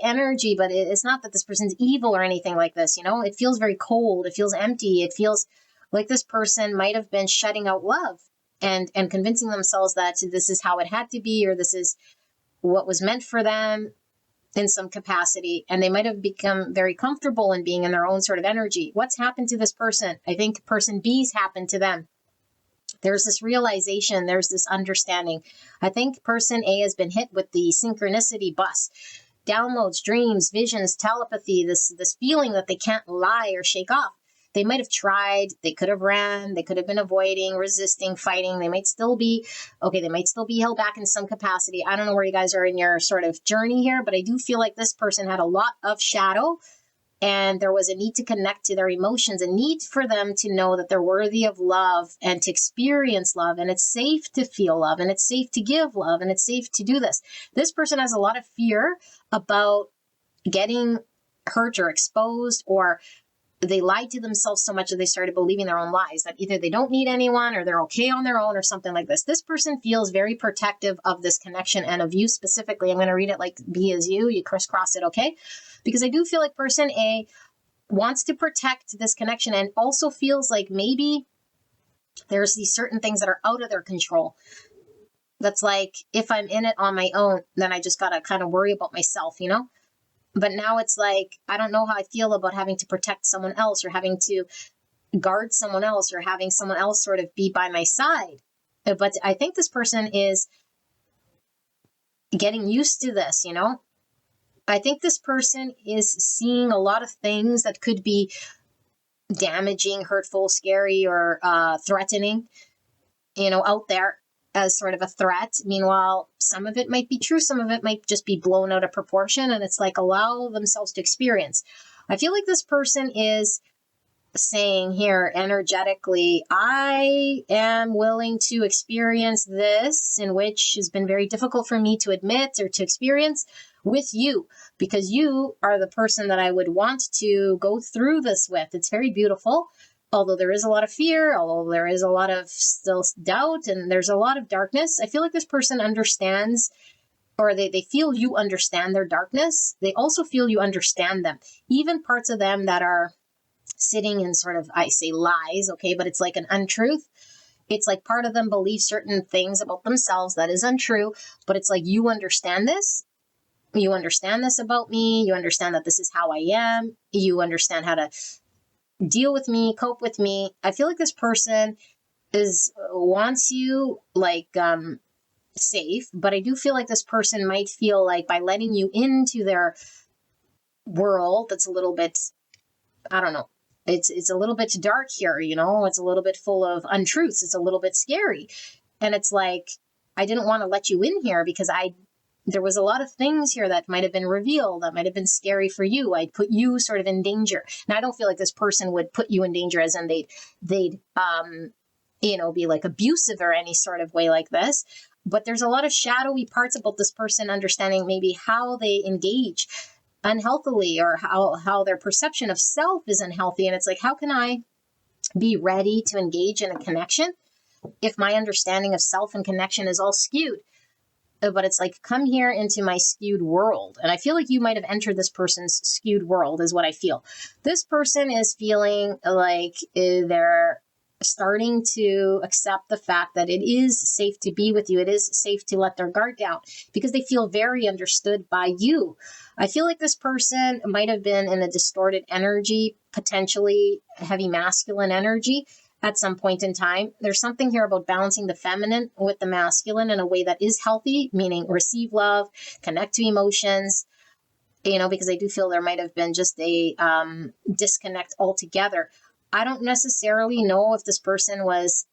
energy, but it's not that this person's evil or anything like this, you know? It feels very cold. It feels empty. It feels like this person might have been shutting out love and convincing themselves that this is how it had to be, or this is what was meant for them in some capacity. And they might have become very comfortable in being in their own sort of energy. What's happened to this person? I think person B's happened to them. There's this realization, there's this understanding. I think person A has been hit with the synchronicity bus. Downloads, dreams, visions, telepathy, this feeling that they can't lie or shake off. They might have tried, they could have ran, they could have been avoiding, resisting, fighting. They might still be, they might still be held back in some capacity. I don't know where you guys are in your sort of journey here, but I do feel like this person had a lot of shadow. And there was a need to connect to their emotions, a need for them to know that they're worthy of love and to experience love. And it's safe to feel love, and it's safe to give love, and it's safe to do this. This person has a lot of fear about getting hurt or exposed, or they lied to themselves so much that they started believing their own lies, that either they don't need anyone or they're okay on their own or something like this. This person feels very protective of this connection and of you specifically. I'm going to read it like B as you crisscross it, okay? Because I do feel like person A wants to protect this connection and also feels like maybe there's these certain things that are out of their control. That's like, if I'm in it on my own, then I just got to kind of worry about myself, you know? But now it's like, I don't know how I feel about having to protect someone else or having to guard someone else or having someone else sort of be by my side. But I think this person is getting used to this, you know? I think this person is seeing a lot of things that could be damaging, hurtful, scary, or threatening, you know, out there as sort of a threat. Meanwhile, some of it might be true. Some of it might just be blown out of proportion. And it's like, allow themselves to experience. I feel like this person is saying here energetically, I am willing to experience this, in which has been very difficult for me to admit or to experience, with you, because you are the person that I would want to go through this with. It's very beautiful. Although there is a lot of fear, although there is a lot of still doubt, and there's a lot of darkness, I feel like this person understands, or they feel you understand their darkness. They also feel you understand them. Even parts of them that are sitting in sort of, I say lies, okay, but it's like an untruth. It's like part of them believe certain things about themselves that is untrue, but it's like, you understand this. You understand this about me. You understand that this is how I am. You understand how to deal with me, cope with me. I feel like this person wants you like safe, but I do feel like this person might feel like by letting you into their world, that's a little bit, I don't know, it's a little bit dark here, you know, it's a little bit full of untruths. It's a little bit scary. And it's like, I didn't want to let you in here because there was a lot of things here that might have been revealed, that might have been scary for you. I'd put you sort of in danger. Now, I don't feel like this person would put you in danger as in they'd you know, be like abusive or any sort of way like this. But there's a lot of shadowy parts about this person understanding maybe how they engage unhealthily, or how their perception of self is unhealthy. And it's like, how can I be ready to engage in a connection if my understanding of self and connection is all skewed? But it's like, come here into my skewed world. And I feel like you might have entered this person's skewed world, is what I feel. This person is feeling like they're starting to accept the fact that it is safe to be with you. It is safe to let their guard down because they feel very understood by you. I feel like this person might have been in a distorted energy, potentially heavy masculine energy, at some point in time. There's something here about balancing the feminine with the masculine in a way that is healthy, meaning receive love, connect to emotions, you know, because I do feel there might have been just a disconnect altogether. I don't necessarily know if this person was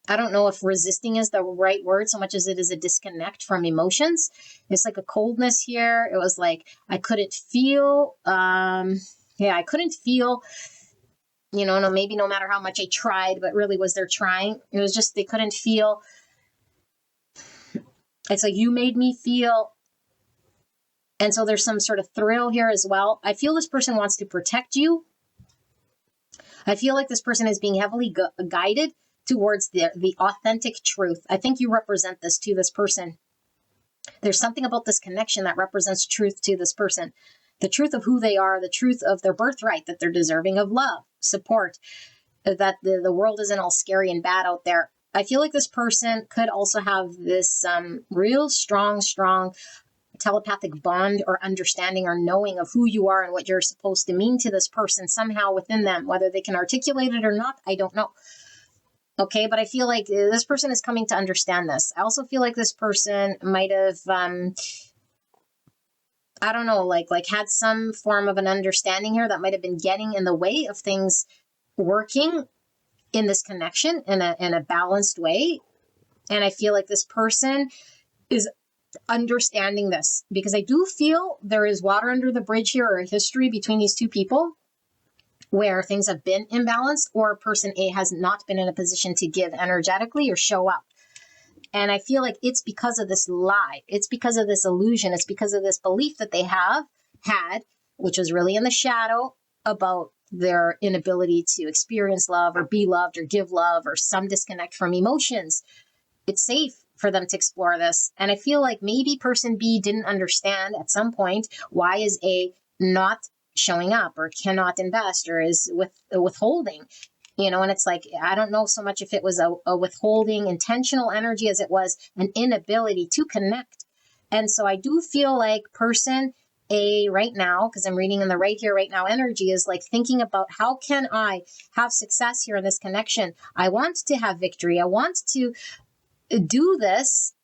I don't know if resisting is the right word so much as it is a disconnect from emotions. It's like a coldness here. It was like I couldn't feel, I couldn't feel, no, maybe no matter how much I tried, but really was there trying? It was just they couldn't feel. It's like you made me feel. And so there's some sort of thrill here as well. I feel this person wants to protect you. I feel like this person is being heavily guided towards the authentic truth. I think you represent this to this person. There's something about this connection that represents truth to this person. The truth of who they are, the truth of their birthright, that they're deserving of love, support, that the world isn't all scary and bad out there. I feel like this person could also have this real strong telepathic bond or understanding or knowing of who you are and what you're supposed to mean to this person somehow within them. Whether they can articulate it or not, I don't know. Okay, but I feel like this person is coming to understand this. I also feel like this person might have, I don't know, like had some form of an understanding here that might have been getting in the way of things working in this connection in a balanced way. And I feel like this person is understanding this, because I do feel there is water under the bridge here, or a history between these two people where things have been imbalanced, or person A has not been in a position to give energetically or show up. And I feel like it's because of this lie. It's because of this illusion. It's because of this belief that they have had, which was really in the shadow, about their inability to experience love or be loved or give love, or some disconnect from emotions. It's safe for them to explore this. And I feel like maybe person B didn't understand at some point, why is A not showing up or cannot invest or is withholding, and it's like, I don't know so much if it was a withholding intentional energy as it was an inability to connect. And so I do feel like person A right now, because I'm reading in the right here, right now energy, is like thinking about how can I have success here in this connection? I want to have victory. I want to do this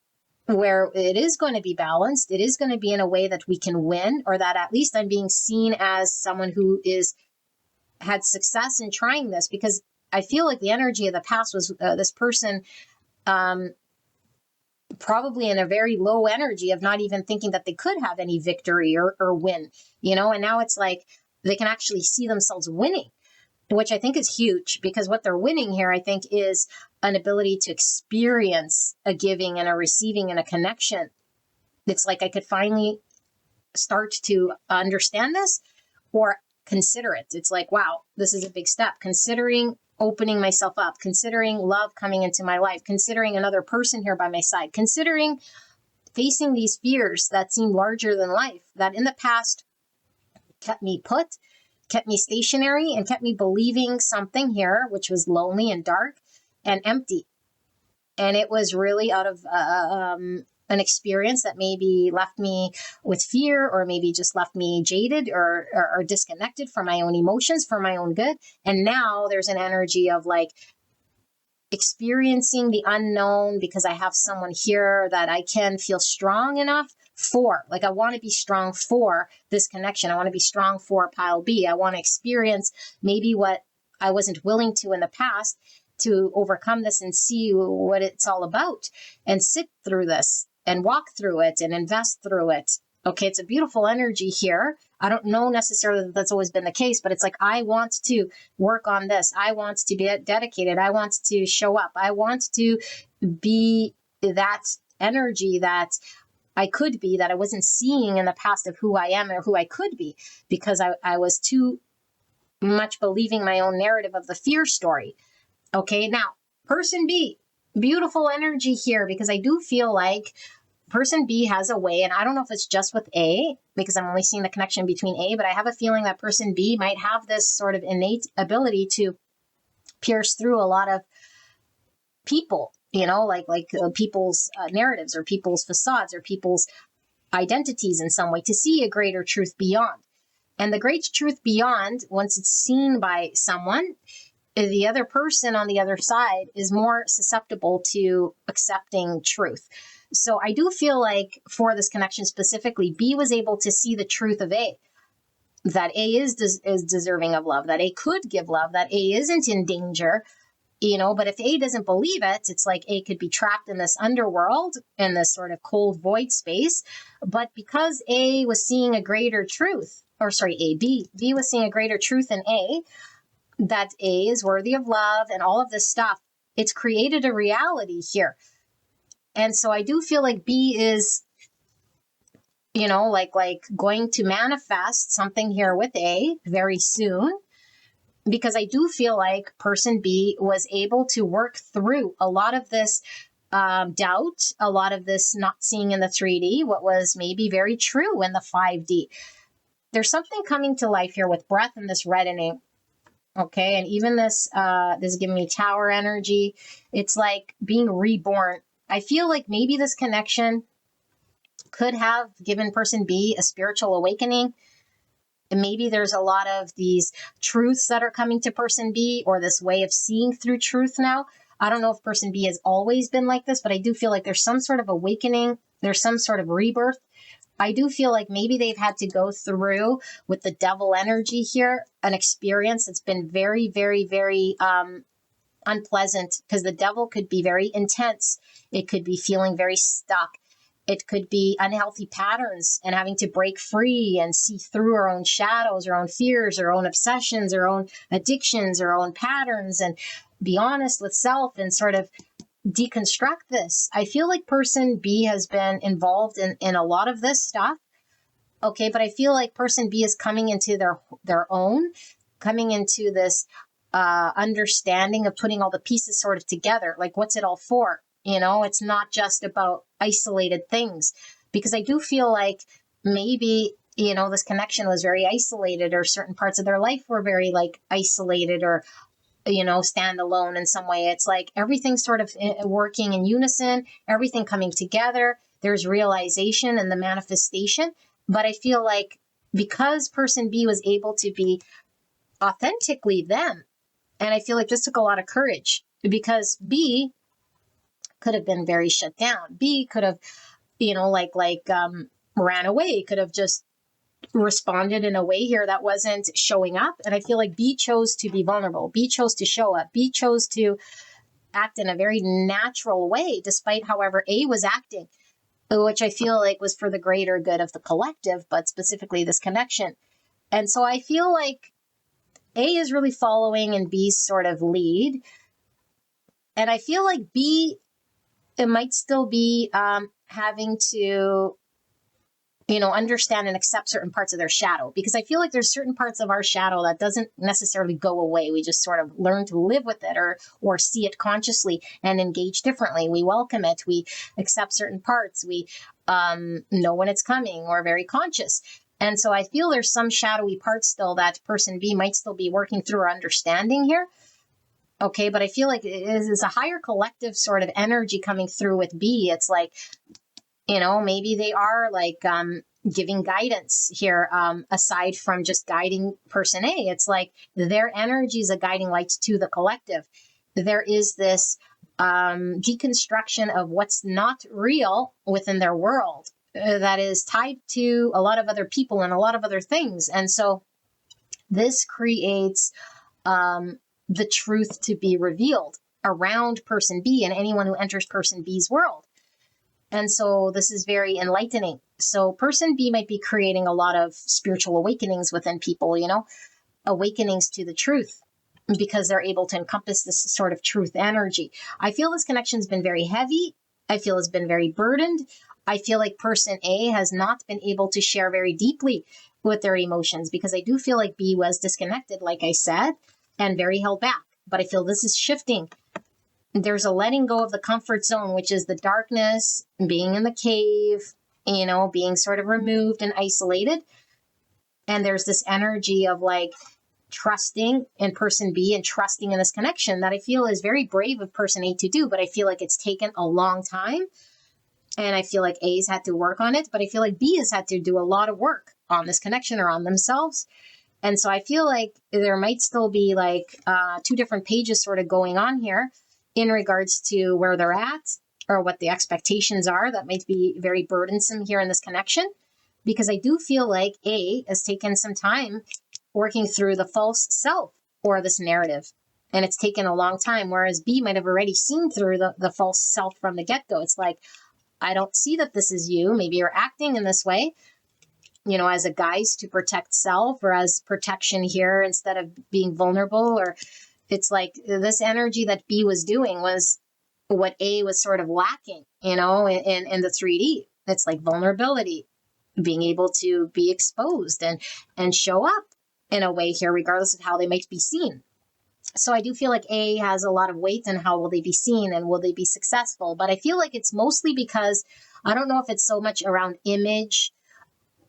where it is going to be balanced. It is going to be in a way that we can win, or that at least I'm being seen as someone who had success in trying this, because I feel like the energy of the past was this person probably in a very low energy of not even thinking that they could have any victory or win, and now it's like they can actually see themselves winning, which I think is huge, because what they're winning here, I think, is an ability to experience a giving and a receiving and a connection. It's like I could finally start to understand this or consider it. It's like, wow, this is a big step. Considering opening myself up, considering love coming into my life, considering another person here by my side, considering facing these fears that seem larger than life, that in the past kept me put, kept me stationary, and kept me believing something here, which was lonely and dark and empty. And it was really out of an experience that maybe left me with fear, or maybe just left me jaded or disconnected from my own emotions, for my own good. And now there's an energy of like experiencing the unknown, because I have someone here that I can feel strong enough for. Like, I want to be strong for this connection. I want to be strong for pile B. I want to experience maybe what I wasn't willing to in the past, to overcome this and see what it's all about, and sit through this and walk through it and invest through it. Okay, it's a beautiful energy here. I don't know necessarily that that's always been the case, but it's like, I want to work on this. I want to be dedicated. I want to show up. I want to be that energy that I could be, that I wasn't seeing in the past of who I am or who I could be, because I was too much believing my own narrative of the fear story. Okay, now, person B, beautiful energy here, because I do feel like person B has a way, and I don't know if it's just with A, because I'm only seeing the connection between A, but I have a feeling that person B might have this sort of innate ability to pierce through a lot of people, people's narratives, or people's facades, or people's identities in some way, to see a greater truth beyond. And the great truth beyond, once it's seen by someone, the other person on the other side is more susceptible to accepting truth. So I do feel like for this connection specifically, B was able to see the truth of A, that A is deserving of love, that A could give love, that A isn't in danger, you know, but if A doesn't believe it, it's like A could be trapped in this underworld, in this sort of cold void space. But because A was seeing a greater truth, or sorry, B was seeing a greater truth in A, that A is worthy of love and all of this stuff, it's created a reality here. And so I do feel like B is, you know, like going to manifest something here with A very soon, because I do feel like person B was able to work through a lot of this doubt, a lot of this not seeing in the 3D, what was maybe very true in the 5D. There's something coming to life here with breath and this reddening. Okay, and even this is giving me tower energy. It's like being reborn. I feel like maybe this connection could have given person B a spiritual awakening. And maybe there's a lot of these truths that are coming to person B, or this way of seeing through truth now. I don't know if person B has always been like this, but I do feel like there's some sort of awakening. There's some sort of rebirth. I do feel like maybe they've had to go through, with the devil energy here, an experience that's been very, very, very unpleasant, because the devil could be very intense. It could be feeling very stuck. It could be unhealthy patterns and having to break free and see through our own shadows, our own fears, our own obsessions, our own addictions, our own patterns, and be honest with self and sort of deconstruct this. I feel like person B has been involved in a lot of this stuff. Okay, but I feel like person B is coming into their own, coming into this understanding of putting all the pieces sort of together. Like, what's it all for? You know, it's not just about isolated things, because I do feel like maybe, you know, this connection was very isolated, or certain parts of their life were very like isolated, or, you know, stand alone in some way. It's like everything's sort of working in unison, everything coming together. There's realization and the manifestation. But I feel like because person B was able to be authentically them, and I feel like this took a lot of courage, because B could have been very shut down. B could have, you know, ran away, could have just responded in a way here that wasn't showing up. And I feel like B chose to be vulnerable. B chose to show up. B chose to act in a very natural way, despite however A was acting, which I feel like was for the greater good of the collective, but specifically this connection. And so I feel like A is really following in B's sort of lead. And I feel like B, it might still be having to, you know, understand and accept certain parts of their shadow, because I feel like there's certain parts of our shadow that doesn't necessarily go away. We just sort of learn to live with it, or see it consciously and engage differently. We welcome it. We accept certain parts. We know when it's coming. We're very conscious. And so I feel there's some shadowy parts still that person B might still be working through or understanding here. Okay, but I feel like it is a higher collective sort of energy coming through with B. It's like, you know, maybe they are like giving guidance here, aside from just guiding person A. It's like their energy is a guiding light to the collective. There is this deconstruction of what's not real within their world that is tied to a lot of other people and a lot of other things. And so this creates the truth to be revealed around person B and anyone who enters person B's world. And so this is very enlightening. So person B might be creating a lot of spiritual awakenings within people, you know, awakenings to the truth, because they're able to encompass this sort of truth energy. I feel this connection's been very heavy. I feel it's been very burdened. I feel like person A has not been able to share very deeply with their emotions, because I do feel like B was disconnected, like I said, and very held back. But I feel this is shifting. There's a letting go of the comfort zone, which is the darkness, being in the cave, you know, being sort of removed and isolated. And there's this energy of like trusting in person B and trusting in this connection that I feel is very brave of person A to do, but I feel like it's taken a long time. And I feel like A's had to work on it, but I feel like B has had to do a lot of work on this connection or on themselves. And so I feel like there might still be like two different pages sort of going on here in regards to where they're at or what the expectations are that might be very burdensome here in this connection. Because I do feel like A has taken some time working through the false self or this narrative. And it's taken a long time, whereas B might have already seen through the false self from the get-go. It's like, I don't see that this is you. Maybe you're acting in this way, as a guise to protect self, or as protection here instead of being vulnerable. Or it's like this energy that B was doing was what A was sort of lacking, in the 3D. It's like vulnerability, being able to be exposed and show up in a way here, regardless of how they might be seen. So I do feel like A has a lot of weight in how will they be seen and will they be successful. But I feel like it's mostly because I don't know if it's so much around image,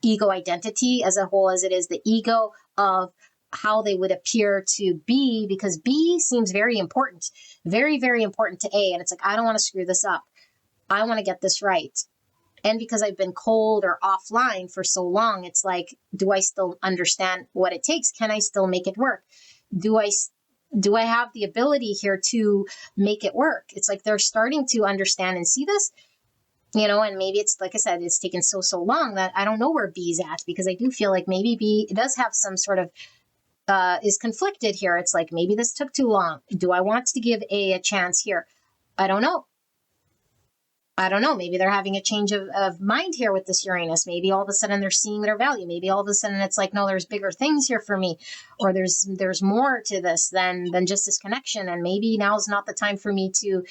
ego identity as a whole, as it is the ego of how they would appear to B, because B seems very important, very, very important to A. And it's like, I don't want to screw this up. I want to get this right. And because I've been cold or offline for so long, it's like, do I still understand what it takes? Can I still make it work? Do I have the ability here to make it work? It's like they're starting to understand and see this, and maybe it's, like I said, it's taken so long that I don't know where B's at, because I do feel like maybe B does have some sort of, is conflicted here. It's like, maybe this took too long. Do I want to give A a chance here? I don't know. Maybe they're having a change of mind here with this Uranus. Maybe all of a sudden they're seeing their value. Maybe all of a sudden it's like, no, there's bigger things here for me, or there's more to this than just this connection. And maybe now's not the time for me to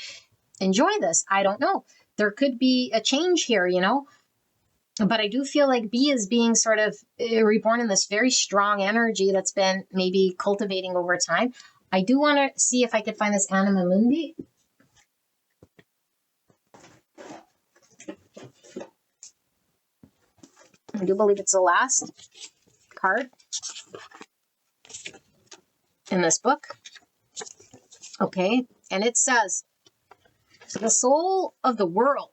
enjoy this. I don't know. There could be a change here, but I do feel like B is being sort of reborn in this very strong energy that's been maybe cultivating over time. I do want to see if I could find this Anima Mundi. I do believe it's the last card in this book. Okay, and it says, the soul of the world,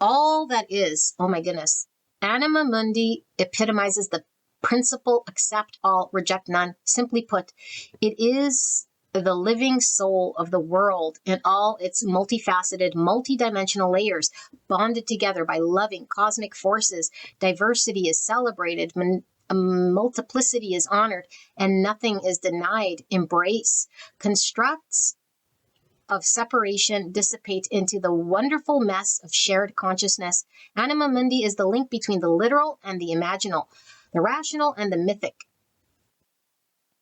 all that is, oh my goodness, Anima Mundi epitomizes the principle, accept all, reject none. Simply put, it is the living soul of the world in all its multifaceted, multidimensional layers, bonded together by loving cosmic forces. Diversity is celebrated, multiplicity is honored, and nothing is denied. Embrace. Constructs of separation dissipate into the wonderful mess of shared consciousness. Anima Mundi is the link between the literal and the imaginal, the rational and the mythic.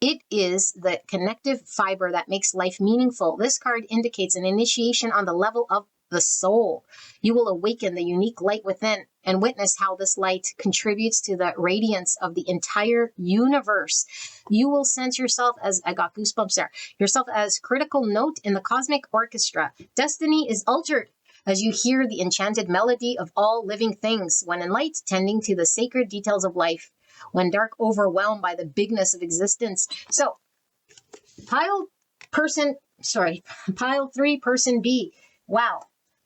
It is the connective fiber that makes life meaningful. This card indicates an initiation on the level of the soul. You will awaken the unique light within and witness how this light contributes to the radiance of the entire universe. You will sense yourself as, I got goosebumps there, yourself as critical note in the cosmic orchestra. Destiny is altered as you hear the enchanted melody of all living things, when in light, tending to the sacred details of life, when dark, overwhelmed by the bigness of existence. So, pile 3, person B. Wow.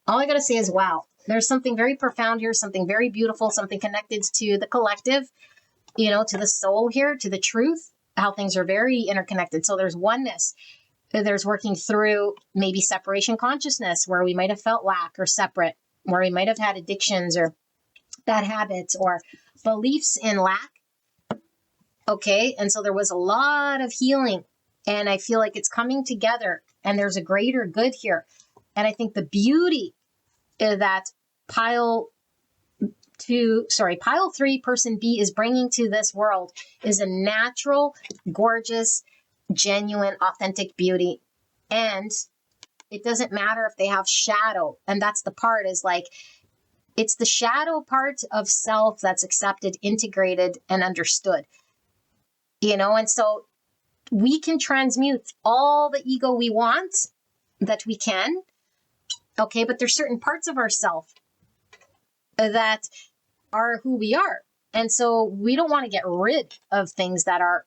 All I got to say is wow. There's something very profound here, something very beautiful, something connected to the collective, to the soul here, to the truth, how things are very interconnected. So there's oneness. There's working through maybe separation consciousness, where we might have felt lack or separate, where we might have had addictions or bad habits or beliefs in lack. Okay. And so there was a lot of healing, and I feel like it's coming together, and there's a greater good here. And I think the beauty that pile 3, person B is bringing to this world is a natural, gorgeous, genuine, authentic beauty. And it doesn't matter if they have shadow. And that's the part, is like, it's the shadow part of self that's accepted, integrated, and understood. And so we can transmute all the ego we want, that we can. Okay, but there's certain parts of ourself that are who we are. And so we don't want to get rid of things that are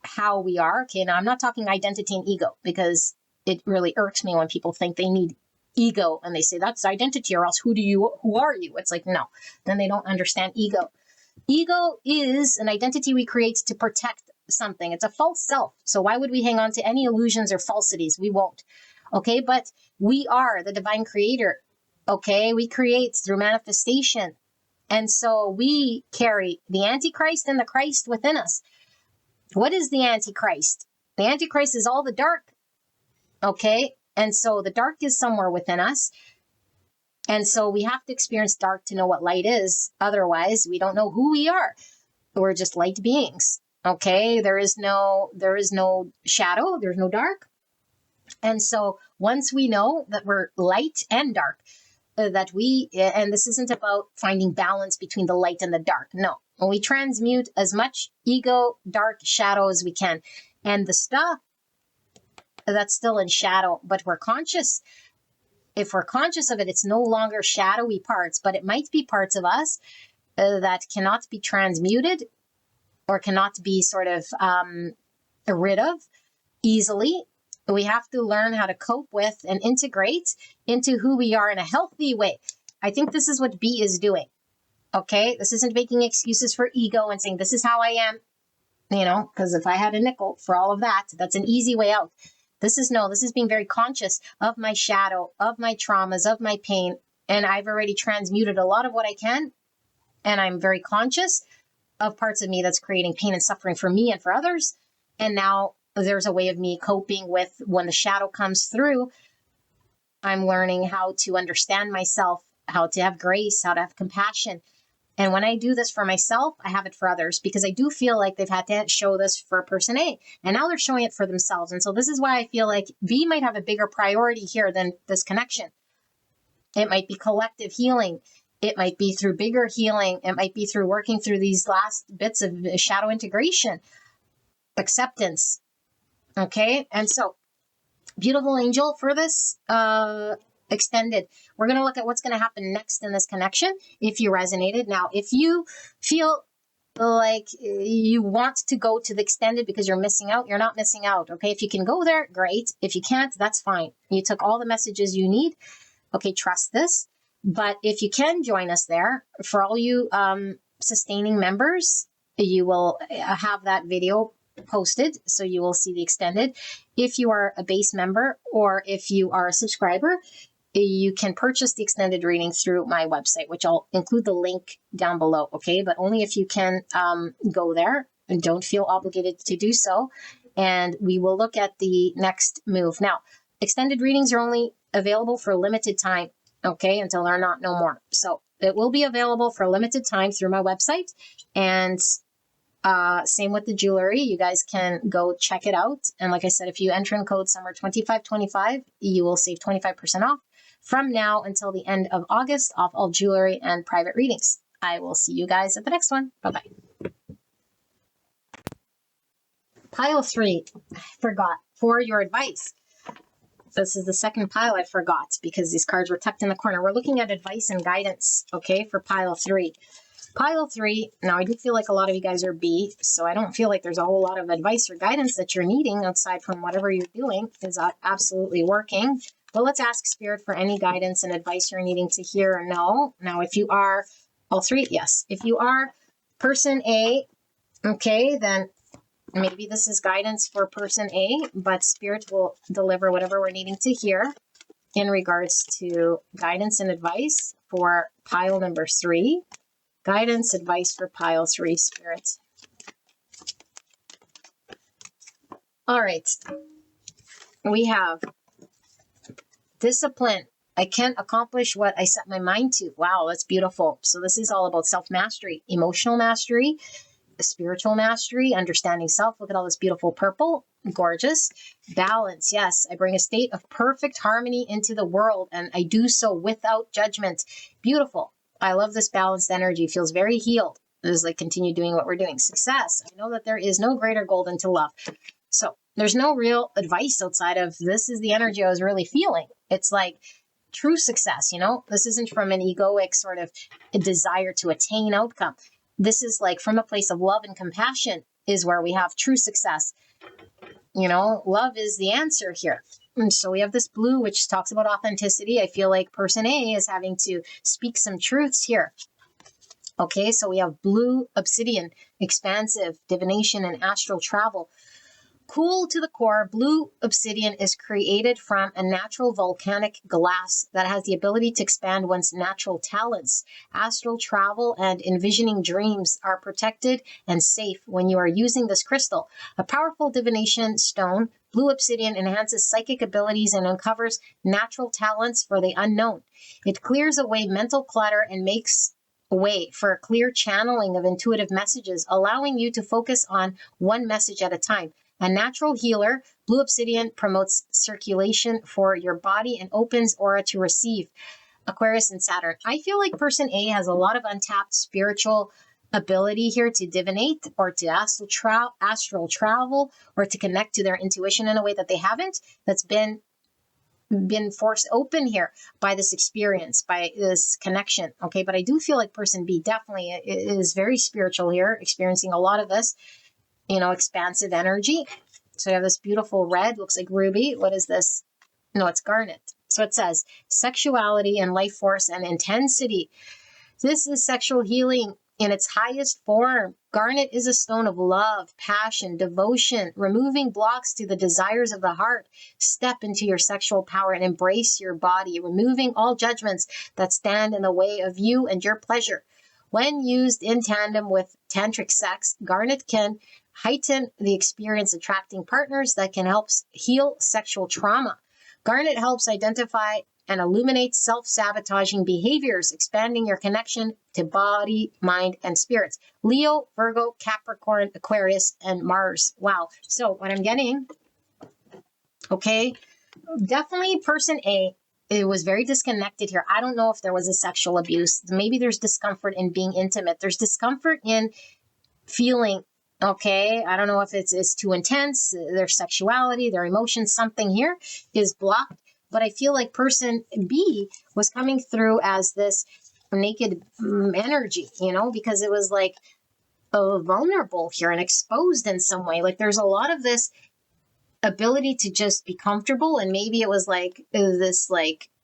how we are. Okay, now I'm not talking identity and ego, because it really irks me when people think they need ego and they say that's identity, or else who are you? It's like, no, then they don't understand ego. Ego is an identity we create to protect something. It's a false self. So why would we hang on to any illusions or falsities? We won't. Okay, but we are the divine creator. Okay, we create through manifestation. And so we carry the Antichrist and the Christ within us. What is the Antichrist? The Antichrist is all the dark Okay. And so the dark is somewhere within us. And so we have to experience dark to know what light is. Otherwise, we don't know who we are. We're just light beings. Okay. There is no shadow. There's no dark. And so once we know that we're light and dark, and this isn't about finding balance between the light and the dark. No, we transmute as much ego, dark, shadow as we can. And the stuff that's still in shadow, but we're conscious. If we're conscious of it, it's no longer shadowy parts, but it might be parts of us that cannot be transmuted or cannot be sort of rid of easily. We have to learn how to cope with and integrate into who we are in a healthy way. I think this is what B is doing. Okay, this isn't making excuses for ego and saying this is how I am, because if I had a nickel for all of that, that's an easy way out. This is being very conscious of my shadow, of my traumas, of my pain. And I've already transmuted a lot of what I can. And I'm very conscious of parts of me that's creating pain and suffering for me and for others. And now there's a way of me coping with when the shadow comes through. I'm learning how to understand myself, how to have grace, how to have compassion. And when I do this for myself, I have it for others, because I do feel like they've had to show this for person A, and now they're showing it for themselves. And so this is why I feel like B might have a bigger priority here than this connection. It might be collective healing. It might be through bigger healing. It might be through working through these last bits of shadow integration, acceptance. Okay. And so beautiful angel for this, extended. We're going to look at what's going to happen next in this connection if you resonated. Now, if you feel like you want to go to the extended because you're missing out, you're not missing out. Okay. If you can go there, great. If you can't, that's fine. You took all the messages you need. Okay. Trust this. But if you can join us there, for all you sustaining members, you will have that video posted, so you will see the extended. If you are a base member or if you are a subscriber, you can purchase the extended reading through my website, which I'll include the link down below. Okay. But only if you can go there, and don't feel obligated to do so. And we will look at the next move. Now, extended readings are only available for a limited time. Okay. Until they're not no more. So it will be available for a limited time through my website. And same with the jewelry. You guys can go check it out. And like I said, if you enter in code summer2525, you will save 25% off from now until the end of August off all jewelry and private readings. I will see you guys at the next one. Bye-bye. Pile 3, I forgot, for your advice. This is the second pile I forgot because these cards were tucked in the corner. We're looking at advice and guidance, okay, for pile 3. Pile 3, now I do feel like a lot of you guys are B, so I don't feel like there's a whole lot of advice or guidance that you're needing outside from whatever you're doing is absolutely working. But let's ask Spirit for any guidance and advice you're needing to hear or know. Now, if you are all 3, yes. If you are person A, okay, then maybe this is guidance for person A, but Spirit will deliver whatever we're needing to hear in regards to guidance and advice for pile number 3. Guidance, advice for pile 3, Spirit. All right. We have discipline. I can't accomplish what I set my mind to. Wow, that's beautiful. So this is all about self-mastery, emotional mastery, spiritual mastery, understanding self. Look at all this beautiful purple. Gorgeous. Balance. Yes, I bring a state of perfect harmony into the world, and I do so without judgment. Beautiful. I love this balanced energy. Feels very healed. This is like continue doing what we're doing. Success. I know that there is no greater goal than to love. So there's no real advice outside of this is the energy I was really feeling. It's like true success, This isn't from an egoic sort of a desire to attain outcome. This is like from a place of love and compassion is where we have true success. Love is the answer here. And so we have this blue, which talks about authenticity. I feel like person A is having to speak some truths here. Okay, so we have blue, obsidian, expansive, divination, and astral travel. Cool to the core, blue obsidian is created from a natural volcanic glass that has the ability to expand one's natural talents. Astral travel and envisioning dreams are protected and safe when you are using this crystal. A powerful divination stone, blue obsidian enhances psychic abilities and uncovers natural talents for the unknown. It clears away mental clutter and makes way for a clear channeling of intuitive messages, allowing you to focus on one message at a time. A natural healer, blue obsidian promotes circulation for your body and opens aura to receive. Aquarius and Saturn. I feel like person A has a lot of untapped spiritual ability here to divinate or to astral travel or to connect to their intuition in a way that they haven't. That's been forced open here by this experience, by this connection. Okay, but I do feel like person B definitely is very spiritual here, experiencing a lot of this, expansive energy. So you have this beautiful red, looks like ruby. What is this? No, it's garnet. So it says sexuality and life force and intensity. This is sexual healing in its highest form. Garnet is a stone of love, passion, devotion, removing blocks to the desires of the heart. Step into your sexual power and embrace your body, removing all judgments that stand in the way of you and your pleasure. When used in tandem with tantric sex, garnet can heighten the experience, attracting partners that can help heal sexual trauma. Garnet helps identify and illuminate self-sabotaging behaviors, expanding your connection to body, mind, and spirits. Leo, Virgo, Capricorn, Aquarius, and Mars. Wow. So what I'm getting, okay, definitely person A, it was very disconnected here. I don't know if there was a sexual abuse. Maybe there's discomfort in being intimate. There's discomfort in feeling, okay, I don't know if it's too intense, their sexuality, their emotions, something here is blocked. But I feel like person B was coming through as this naked energy, because it was like vulnerable here and exposed in some way. Like there's a lot of this ability to just be comfortable. And maybe it was like this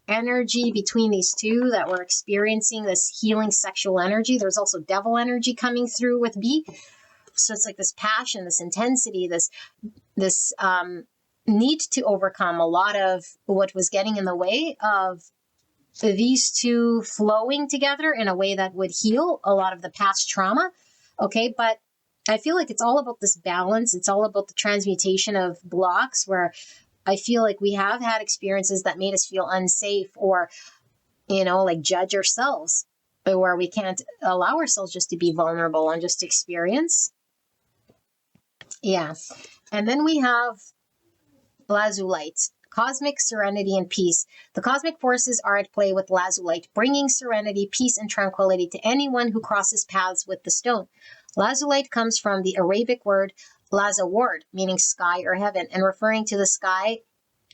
energy between these two that were experiencing this healing sexual energy. There's also devil energy coming through with B. So it's like this passion, this intensity, this need to overcome a lot of what was getting in the way of these two flowing together in a way that would heal a lot of the past trauma. Okay, but I feel like it's all about this balance. It's all about the transmutation of blocks, where I feel like we have had experiences that made us feel unsafe or, judge ourselves, where we can't allow ourselves just to be vulnerable and just experience. Yeah. And then we have lazulite, cosmic serenity and peace. The cosmic forces are at play with lazulite, bringing serenity, peace, and tranquility to anyone who crosses paths with the stone. Lazulite comes from the Arabic word lazaward, meaning sky or heaven, and referring to the sky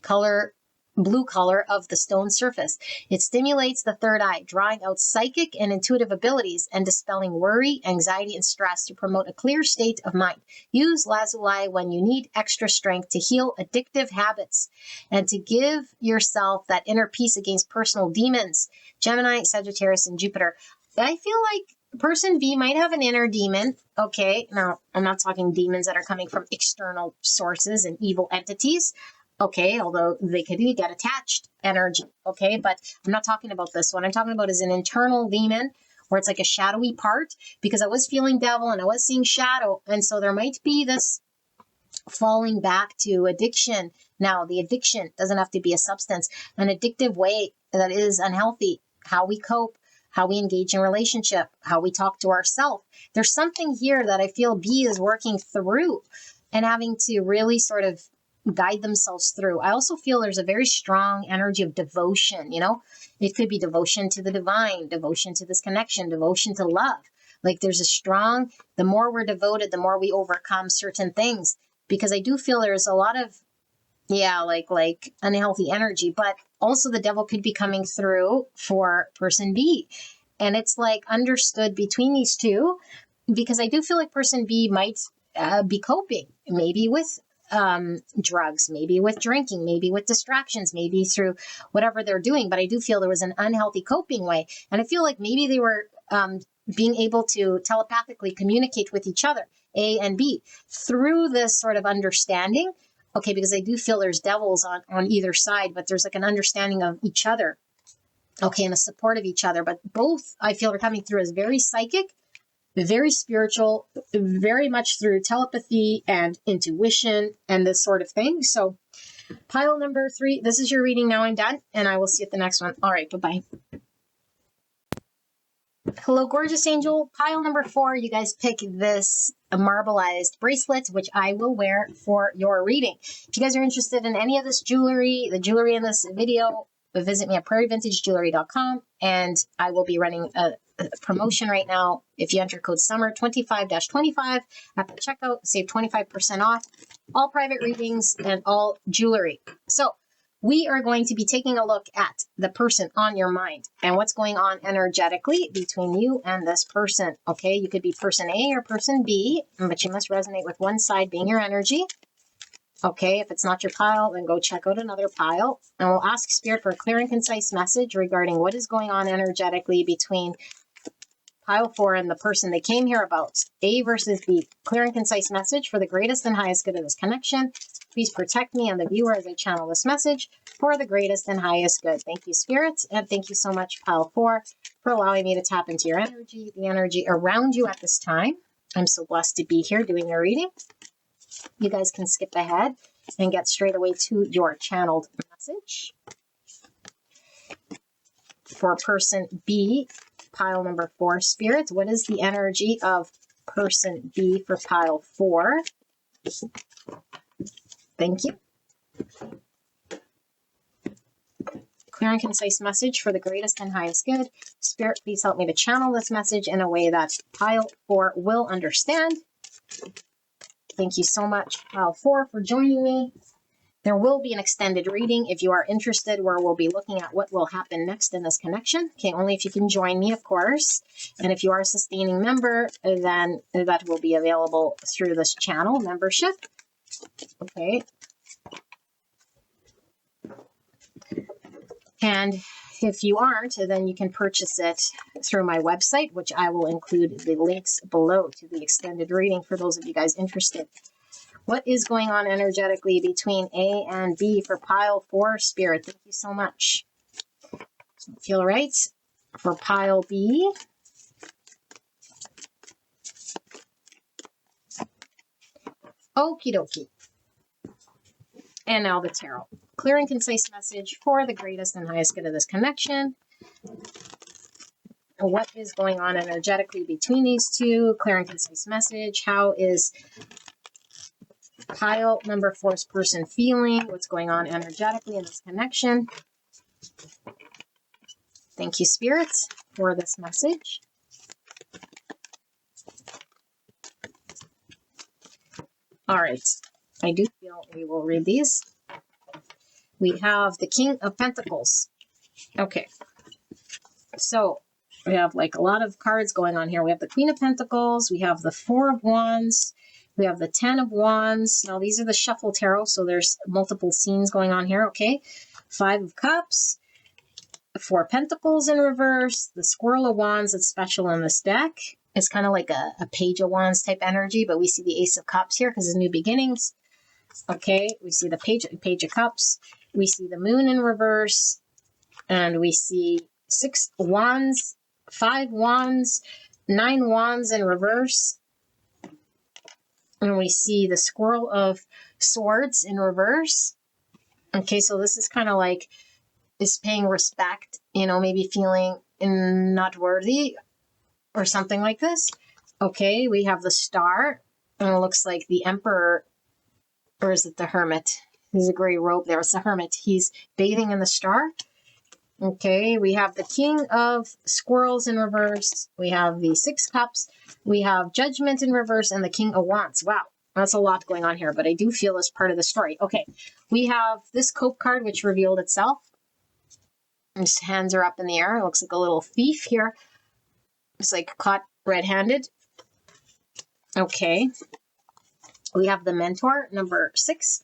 color, blue color of the stone surface. It stimulates the third eye, drawing out psychic and intuitive abilities and dispelling worry, anxiety, and stress to promote a clear state of mind. Use lazuli when you need extra strength to heal addictive habits and to give yourself that inner peace against personal demons. Gemini, Sagittarius, and Jupiter. I feel like person B might have an inner demon. Okay, now I'm not talking demons that are coming from external sources and evil entities. Okay, although they could get attached energy. Okay, but I'm not talking about this. What I'm talking about is an internal demon where it's like a shadowy part, because I was feeling devil and I was seeing shadow. And so there might be this falling back to addiction. Now, the addiction doesn't have to be a substance, an addictive way that is unhealthy, how we cope, how we engage in relationship, how we talk to ourselves. There's something here that I feel B is working through and having to really sort of guide themselves through. I also feel there's a very strong energy of devotion. It could be devotion to the divine, devotion to this connection, devotion to love. Like there's a strong, the more we're devoted, the more we overcome certain things, because I do feel there's a lot of, like unhealthy energy, but also the devil could be coming through for person B. And it's like understood between these two, because I do feel like person B might be coping maybe with drugs, maybe with drinking, maybe with distractions, maybe through whatever they're doing. But I do feel there was an unhealthy coping way. And I feel like maybe they were being able to telepathically communicate with each other, A and B, through this sort of understanding. Okay, because I do feel there's devils on either side, but there's like an understanding of each other. Okay, and the support of each other. But both, I feel, are coming through as very psychic, very spiritual, very much through telepathy and intuition and this sort of thing. So pile number 3, this is your reading. Now I'm done, and I will see you at the next one. All right, bye-bye. Hello, gorgeous angel. Pile number 4, you guys pick this marbleized bracelet, which I will wear for your reading. If you guys are interested in any of this jewelry, the jewelry in this video, visit me at prairievintagejewelry.com, and I will be running a promotion right now. If you enter code SUMMER 25-25 at the checkout, save 25% off all private readings and all jewelry. So we are going to be taking a look at the person on your mind and what's going on energetically between you and this person. Okay, you could be person A or person B, but you must resonate with one side being your energy. Okay, if it's not your pile, then go check out another pile. And we'll ask Spirit for a clear and concise message regarding what is going on energetically between pile 4 and the person they came here about. A versus B. Clear and concise message for the greatest and highest good of this connection. Please protect me and the viewer as I channel this message for the greatest and highest good. Thank you, Spirit. And thank you so much, pile 4, for allowing me to tap into your energy, the energy around you at this time. I'm so blessed to be here doing your reading. You guys can skip ahead and get straight away to your channeled message. For person B, pile number 4, Spirit, what is the energy of person B for pile 4? Thank you. Clear and concise message for the greatest and highest good. Spirit, please help me to channel this message in a way that pile 4 will understand. Thank you so much, pile 4, for joining me. There will be an extended reading if you are interested, where we'll be looking at what will happen next in this connection. Okay, only if you can join me, of course. And if you are a sustaining member, then that will be available through this channel membership. Okay. And if you aren't, then you can purchase it through my website, which I will include the links below to the extended reading for those of you guys interested. What is going on energetically between A and B for pile 4, Spirit? Thank you so much. Feel right for pile B. Okie dokie. And now the tarot. Clear and concise message for the greatest and highest good of this connection. What is going on energetically between these two? Clear and concise message. How is pile number 4's person feeling? What's going on energetically in this connection? Thank you, Spirit, for this message. All right. I do feel we will read these. We have the King of Pentacles. Okay. So we have like a lot of cards going on here. We have the Queen of Pentacles. We have the 4 of Wands. We have the 10 of Wands. Now these are the Shuffle Tarot, so there's multiple scenes going on here. Okay. 5 of Cups. 4 Pentacles in reverse. The Squirrel of Wands that's special in this deck. It's kind of like a Page of Wands type energy, but we see the Ace of Cups here because it's new beginnings. Okay, we see the Page of Cups. We see the Moon in reverse. And we see 6 Wands, 5 Wands, 9 Wands in reverse. And we see the Squirrel of Swords in reverse. Okay, so this is kind of like is paying respect, you know, maybe feeling not worthy or something like this. Okay, we have the Star. And it looks like the Emperor, or is it the Hermit? There's a gray robe there. It's the Hermit. He's bathing in the star. Okay, we have the King of Squirrels in reverse. We have the 6 Cups. We have Judgment in reverse and the King of Wands. Wow, that's a lot going on here, but I do feel this part of the story. Okay, we have this Cope card, which revealed itself. His hands are up in the air. It looks like a little thief here. It's like caught red-handed. Okay. We have the Mentor, number 6.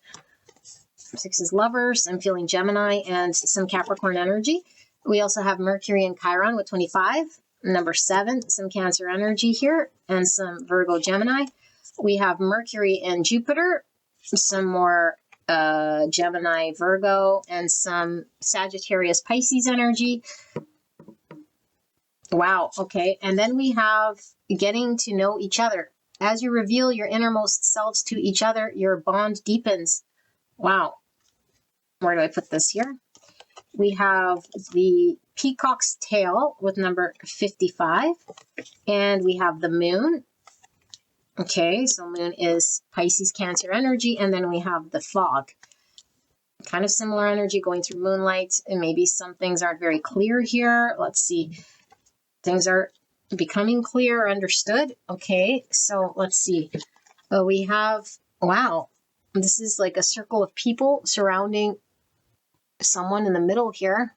6 is Lovers. I'm feeling Gemini and some Capricorn energy. We also have Mercury and Chiron with 25. number 7, some Cancer energy here, and some Virgo Gemini. We have Mercury and Jupiter, some more Gemini Virgo, and some Sagittarius Pisces energy. Wow, okay. And then we have getting to know each other. As you reveal your innermost selves to each other, your bond deepens. Wow. Where do I put this here? We have the Peacock's Tail with number 55. And we have the Moon. Okay, so Moon is Pisces Cancer energy. And then we have the Fog. Kind of similar energy going through moonlight. And maybe some things aren't very clear here. Let's see. Things are becoming clear, understood. Okay, so let's see. We have, wow, this is like a circle of people surrounding someone in the middle here.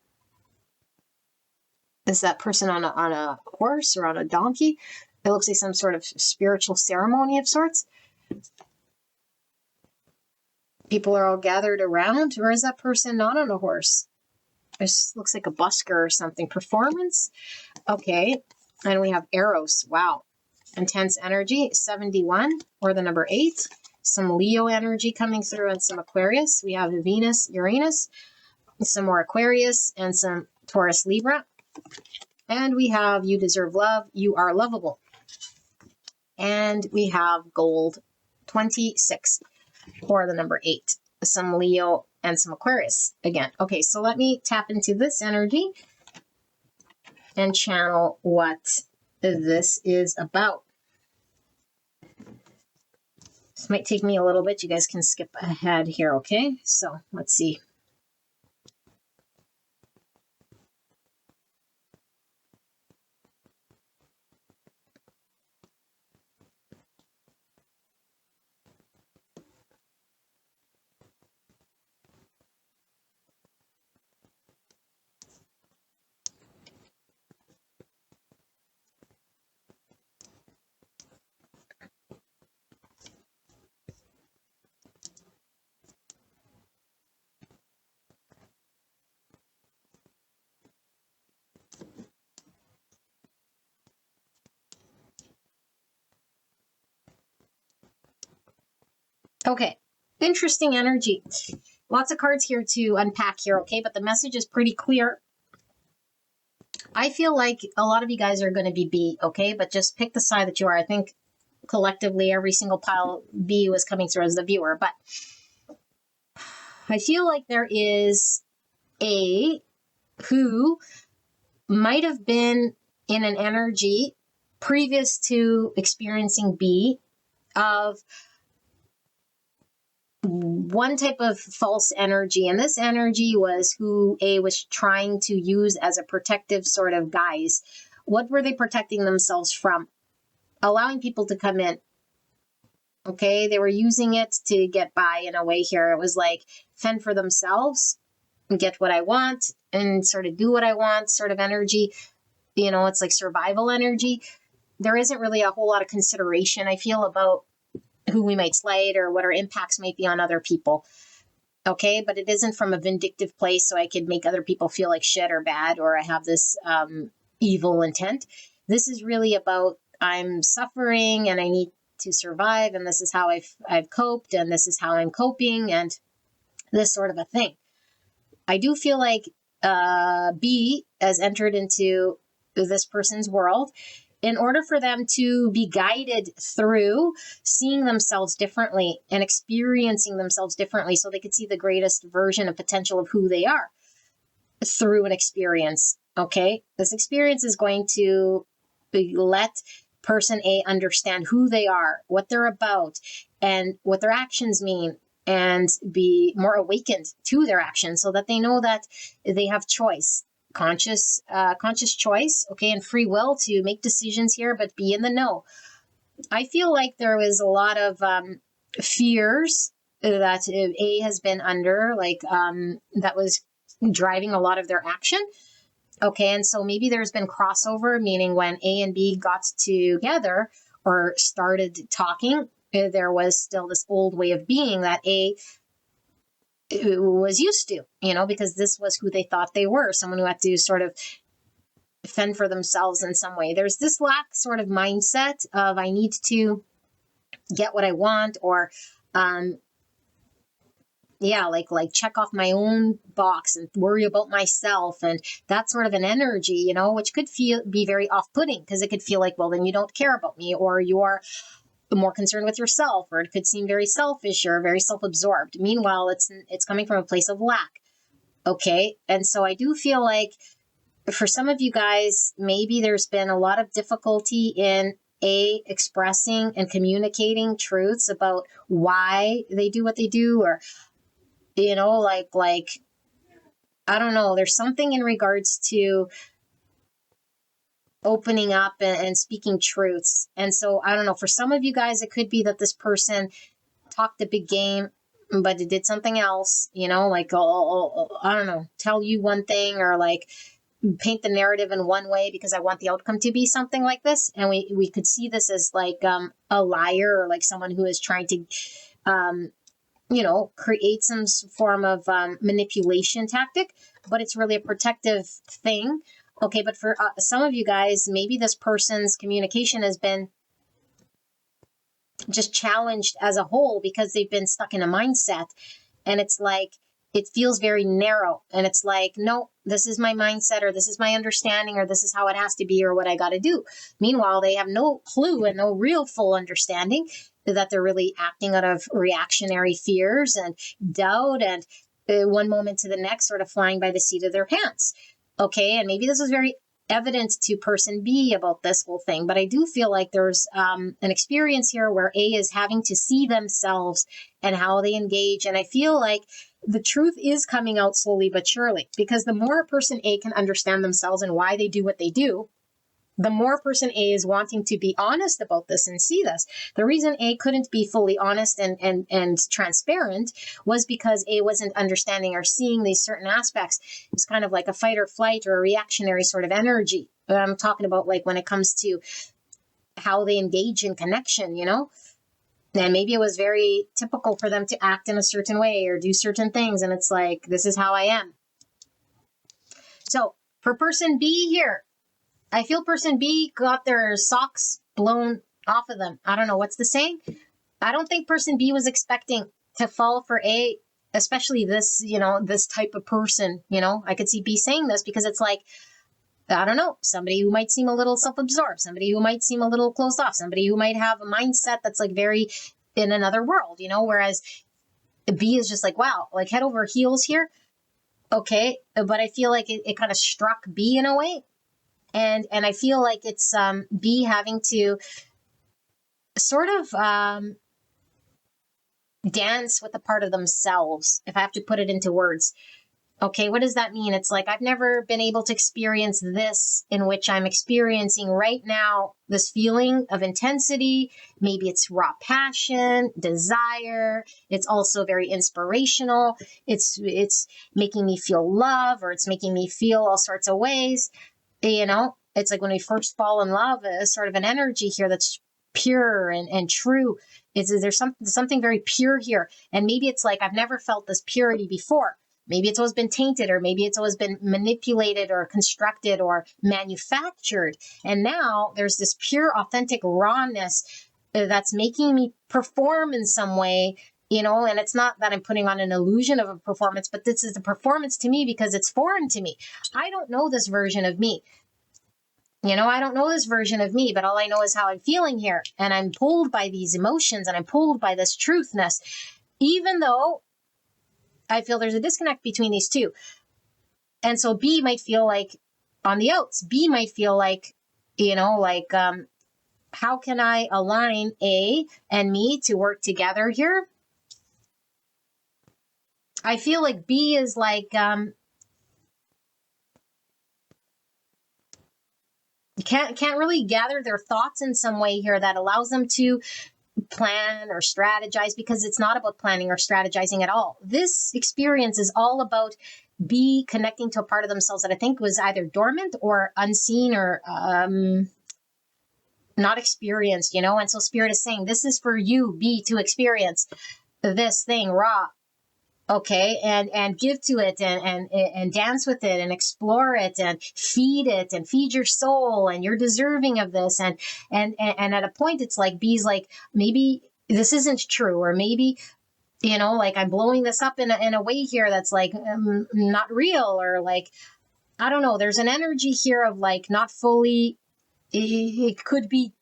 Is that person on a horse or on a donkey? It looks like some sort of spiritual ceremony of sorts. People are all gathered around. Or is that person not on a horse? This looks like a busker or something. Performance? Okay. And we have Eros. Wow. Intense energy. 71, or the number 8. Some Leo energy coming through and some Aquarius. We have Venus, Uranus, some more Aquarius, and some Taurus, Libra. And we have You Deserve Love. You Are Lovable. And we have Gold 26, or the number 8. Some Leo and some Aquarius again. Okay, so let me tap into this energy and channel what this is about. This might take me a little bit. You guys can skip ahead here, okay? So let's see. Okay, interesting energy. Lots of cards here to unpack here, okay? But the message is pretty clear. I feel like a lot of you guys are going to be B, okay? But just pick the side that you are. I think collectively every single pile B was coming through as the viewer. But I feel like there is A who might have been in an energy previous to experiencing B of one type of false energy, and this energy was who A was trying to use as a protective sort of guise. What were they protecting themselves from? Allowing people to come in. Okay, they were using it to get by in a way here. It was like fend for themselves and get what I want and sort of do what I want sort of energy. You know, it's like survival energy. There isn't really a whole lot of consideration, I feel, about who we might slight or what our impacts might be on other people. Okay, but it isn't from a vindictive place so I could make other people feel like shit or bad or I have this evil intent. This is really about I'm suffering and I need to survive and this is how I've coped and this is how I'm coping and this sort of a thing. I do feel like B has entered into this person's world in order for them to be guided through seeing themselves differently and experiencing themselves differently so they could see the greatest version and potential of who they are through an experience, okay? This experience is going to let person A understand who they are, what they're about, and what their actions mean, and be more awakened to their actions so that they know that they have choice. Conscious choice, okay, and free will to make decisions here, but be in the know. I feel like there was a lot of fears that A has been under, like that was driving a lot of their action. Okay, and so maybe there's been crossover, meaning when A and B got together or started talking, there was still this old way of being that A was used to, you know, because this was who they thought they were, someone who had to sort of fend for themselves in some way. There's this lack sort of mindset of I need to get what I want, or like check off my own box and worry about myself, and that sort of an energy, which could be very off-putting, because it could feel like, well, then you don't care about me, or you're more concerned with yourself, or it could seem very selfish or very self-absorbed. Meanwhile, it's coming from a place of lack. Okay. And so I do feel like for some of you guys, maybe there's been a lot of difficulty in expressing and communicating truths about why they do what they do, or, like, I don't know, there's something in regards to opening up and speaking truths. And so I don't know, for some of you guys, it could be that this person talked a big game, but it did something else, like, I don't know, tell you one thing, or like paint the narrative in one way because I want the outcome to be something like this. And we could see this as like a liar, or like someone who is trying to, create some form of manipulation tactic, but it's really a protective thing. Okay, but for some of you guys, maybe this person's communication has been just challenged as a whole because they've been stuck in a mindset, and it's like, it feels very narrow, and it's like, no, this is my mindset, or this is my understanding, or this is how it has to be, or what I got to do. Meanwhile, they have no clue and no real full understanding that they're really acting out of reactionary fears and doubt, and one moment to the next sort of flying by the seat of their pants. Okay, and maybe this is very evident to person B about this whole thing, but I do feel like there's an experience here where A is having to see themselves and how they engage. And I feel like the truth is coming out slowly but surely, because the more person A can understand themselves and why they do what they do, the more person A is wanting to be honest about this and see this. The reason A couldn't be fully honest and transparent was because A wasn't understanding or seeing these certain aspects. It's kind of like a fight or flight or a reactionary sort of energy. I'm talking about like when it comes to how they engage in connection, And maybe it was very typical for them to act in a certain way or do certain things. And it's like, this is how I am. So for person B here, I feel person B got their socks blown off of them. I don't know. What's the saying? I don't think person B was expecting to fall for A, especially this, this type of person. I could see B saying this because it's like, I don't know, somebody who might seem a little self-absorbed, somebody who might seem a little closed off, somebody who might have a mindset that's like very in another world, whereas B is just like, wow, like head over heels here. Okay. But I feel like it kind of struck B in a way. And I feel like it's B having to sort of dance with a part of themselves, if I have to put it into words. Okay, what does that mean? It's like, I've never been able to experience this in which I'm experiencing right now, this feeling of intensity. Maybe it's raw passion, desire. It's also very inspirational. It's making me feel love, or it's making me feel all sorts of ways. It's like when we first fall in love, sort of an energy here that's pure and true. There's something very pure here. And maybe it's like, I've never felt this purity before. Maybe it's always been tainted, or maybe it's always been manipulated or constructed or manufactured. And now there's this pure, authentic rawness that's making me perform in some way, and it's not that I'm putting on an illusion of a performance, but this is a performance to me because it's foreign to me. I don't know this version of me. I don't know this version of me, but all I know is how I'm feeling here. And I'm pulled by these emotions, and I'm pulled by this truthness, even though I feel there's a disconnect between these two. And so B might feel like on the outs. B might feel like, how can I align A and me to work together here? I feel like B is like, can't really gather their thoughts in some way here that allows them to plan or strategize, because it's not about planning or strategizing at all. This experience is all about B connecting to a part of themselves that I think was either dormant or unseen or not experienced, And so Spirit is saying, this is for you, B, to experience this thing raw, okay, and give to it and dance with it and explore it and feed your soul, and you're deserving of this. And at a point, it's like B's like, maybe this isn't true, or maybe, like I'm blowing this up in a way here that's like not real, or like, I don't know. There's an energy here of like not fully, it could be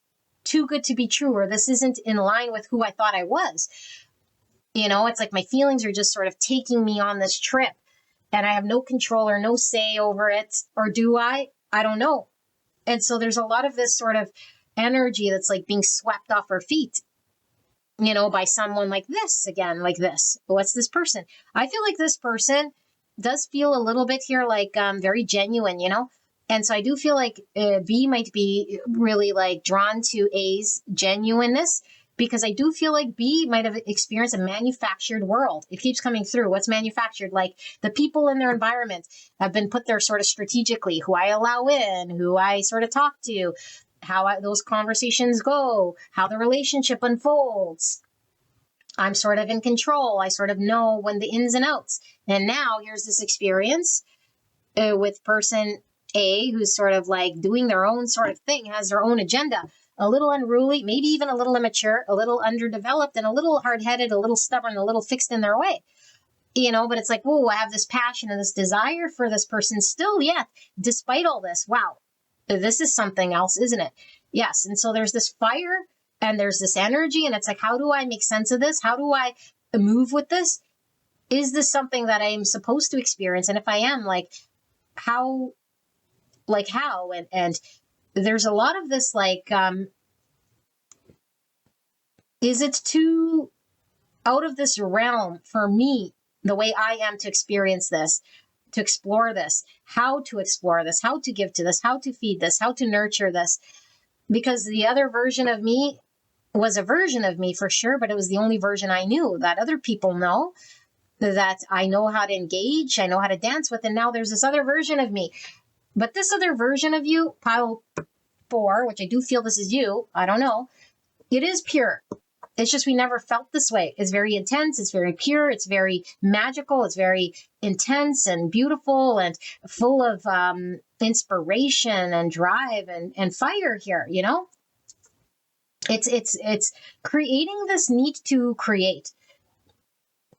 too good to be true, or this isn't in line with who I thought I was. It's like my feelings are just sort of taking me on this trip, and I have no control or no say over it. Or do I? I don't know. And so there's a lot of this sort of energy that's like being swept off our feet, by someone like this, again, like this. What's this person? I feel like this person does feel a little bit here like very genuine, And so I do feel like B might be really like drawn to A's genuineness, because I do feel like B might have experienced a manufactured world. It keeps coming through. What's manufactured? Like the people in their environment have been put there sort of strategically, who I allow in, who I sort of talk to, how those conversations go, how the relationship unfolds. I'm sort of in control. I sort of know when the ins and outs. And now here's this experience with person A, who's sort of like doing their own sort of thing, has their own agenda, a little unruly, maybe even a little immature, a little underdeveloped, and a little hard-headed, a little stubborn, a little fixed in their way. But it's like, oh, I have this passion and this desire for this person still yet, despite all this. Wow, this is something else, isn't it? Yes. And so there's this fire and there's this energy, and it's like, how do I make sense of this? How do I move with this? Is this something that I'm supposed to experience? And if I am, like, how? And there's a lot of this, like, is it too out of this realm for me, the way I am to experience this, to explore this, how to explore this, how to give to this, how to feed this, how to nurture this? Because the other version of me was a version of me for sure, but it was the only version I knew. That other people know, that I know how to engage, I know how to dance with, and now there's this other version of me. But this other version of you, pile 4, which I do feel this is you, I don't know, it is pure. It's just we never felt this way. It's very intense, it's very pure, it's very magical, it's very intense and beautiful and full of inspiration and drive and fire here, It's creating this need to create.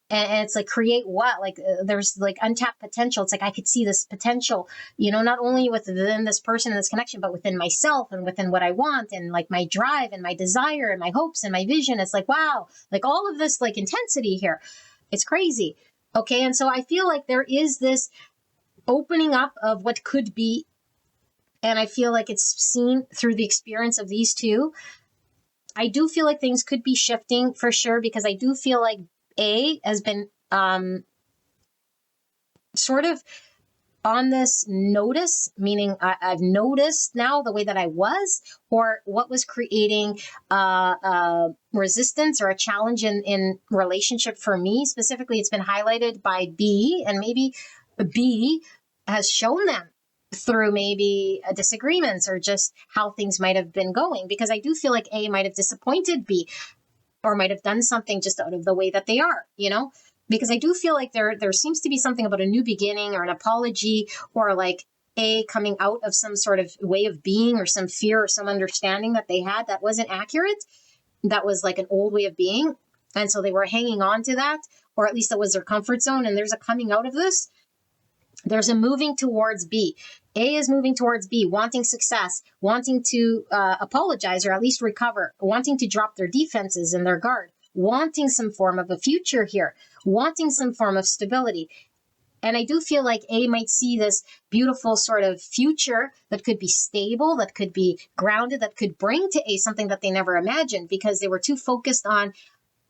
And it's like, create what? Like there's like untapped potential. It's like I could see this potential, not only within this person and this connection, but within myself and within what I want, and like my drive and my desire and my hopes and my vision. It's like, wow, like all of this like intensity here. It's crazy. Okay. And so I feel like there is this opening up of what could be. And I feel like it's seen through the experience of these two. I do feel like things could be shifting for sure, because I do feel like A has been sort of on this notice, meaning I've noticed now the way that I was, or what was creating resistance or a challenge in relationship for me. Specifically, it's been highlighted by B, and maybe B has shown them through maybe disagreements or just how things might have been going, because I do feel like A might have disappointed B, or might have done something just out of the way that they are, because I do feel like there seems to be something about a new beginning or an apology, or like A coming out of some sort of way of being, or some fear or some understanding that they had that wasn't accurate, that was like an old way of being. And so they were hanging on to that, or at least that was their comfort zone. And there's a coming out of this. There's a moving towards B. A is moving towards B, wanting success, wanting to apologize or at least recover, wanting to drop their defenses and their guard, wanting some form of a future here, wanting some form of stability. And I do feel like A might see this beautiful sort of future that could be stable, that could be grounded, that could bring to A something that they never imagined, because they were too focused on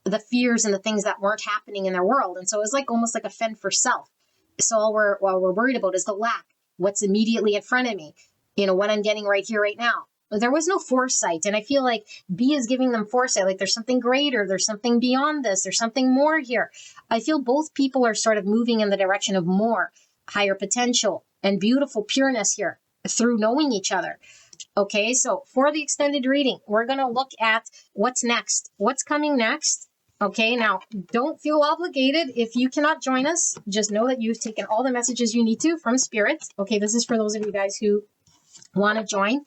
the fears and the things that weren't happening in their world. And so it was like almost like a fend for self. So all we're worried about is the lack, what's immediately in front of me, what I'm getting right here, right now. There was no foresight. And I feel like B is giving them foresight. Like there's something greater. There's something beyond this. There's something more here. I feel both people are sort of moving in the direction of more, higher potential and beautiful pureness here through knowing each other. Okay, so for the extended reading, we're going to look at what's next. What's coming next Okay, now don't feel obligated if you cannot join us. Just know that you've taken all the messages you need to from Spirit. Okay, this is for those of you guys who want to join.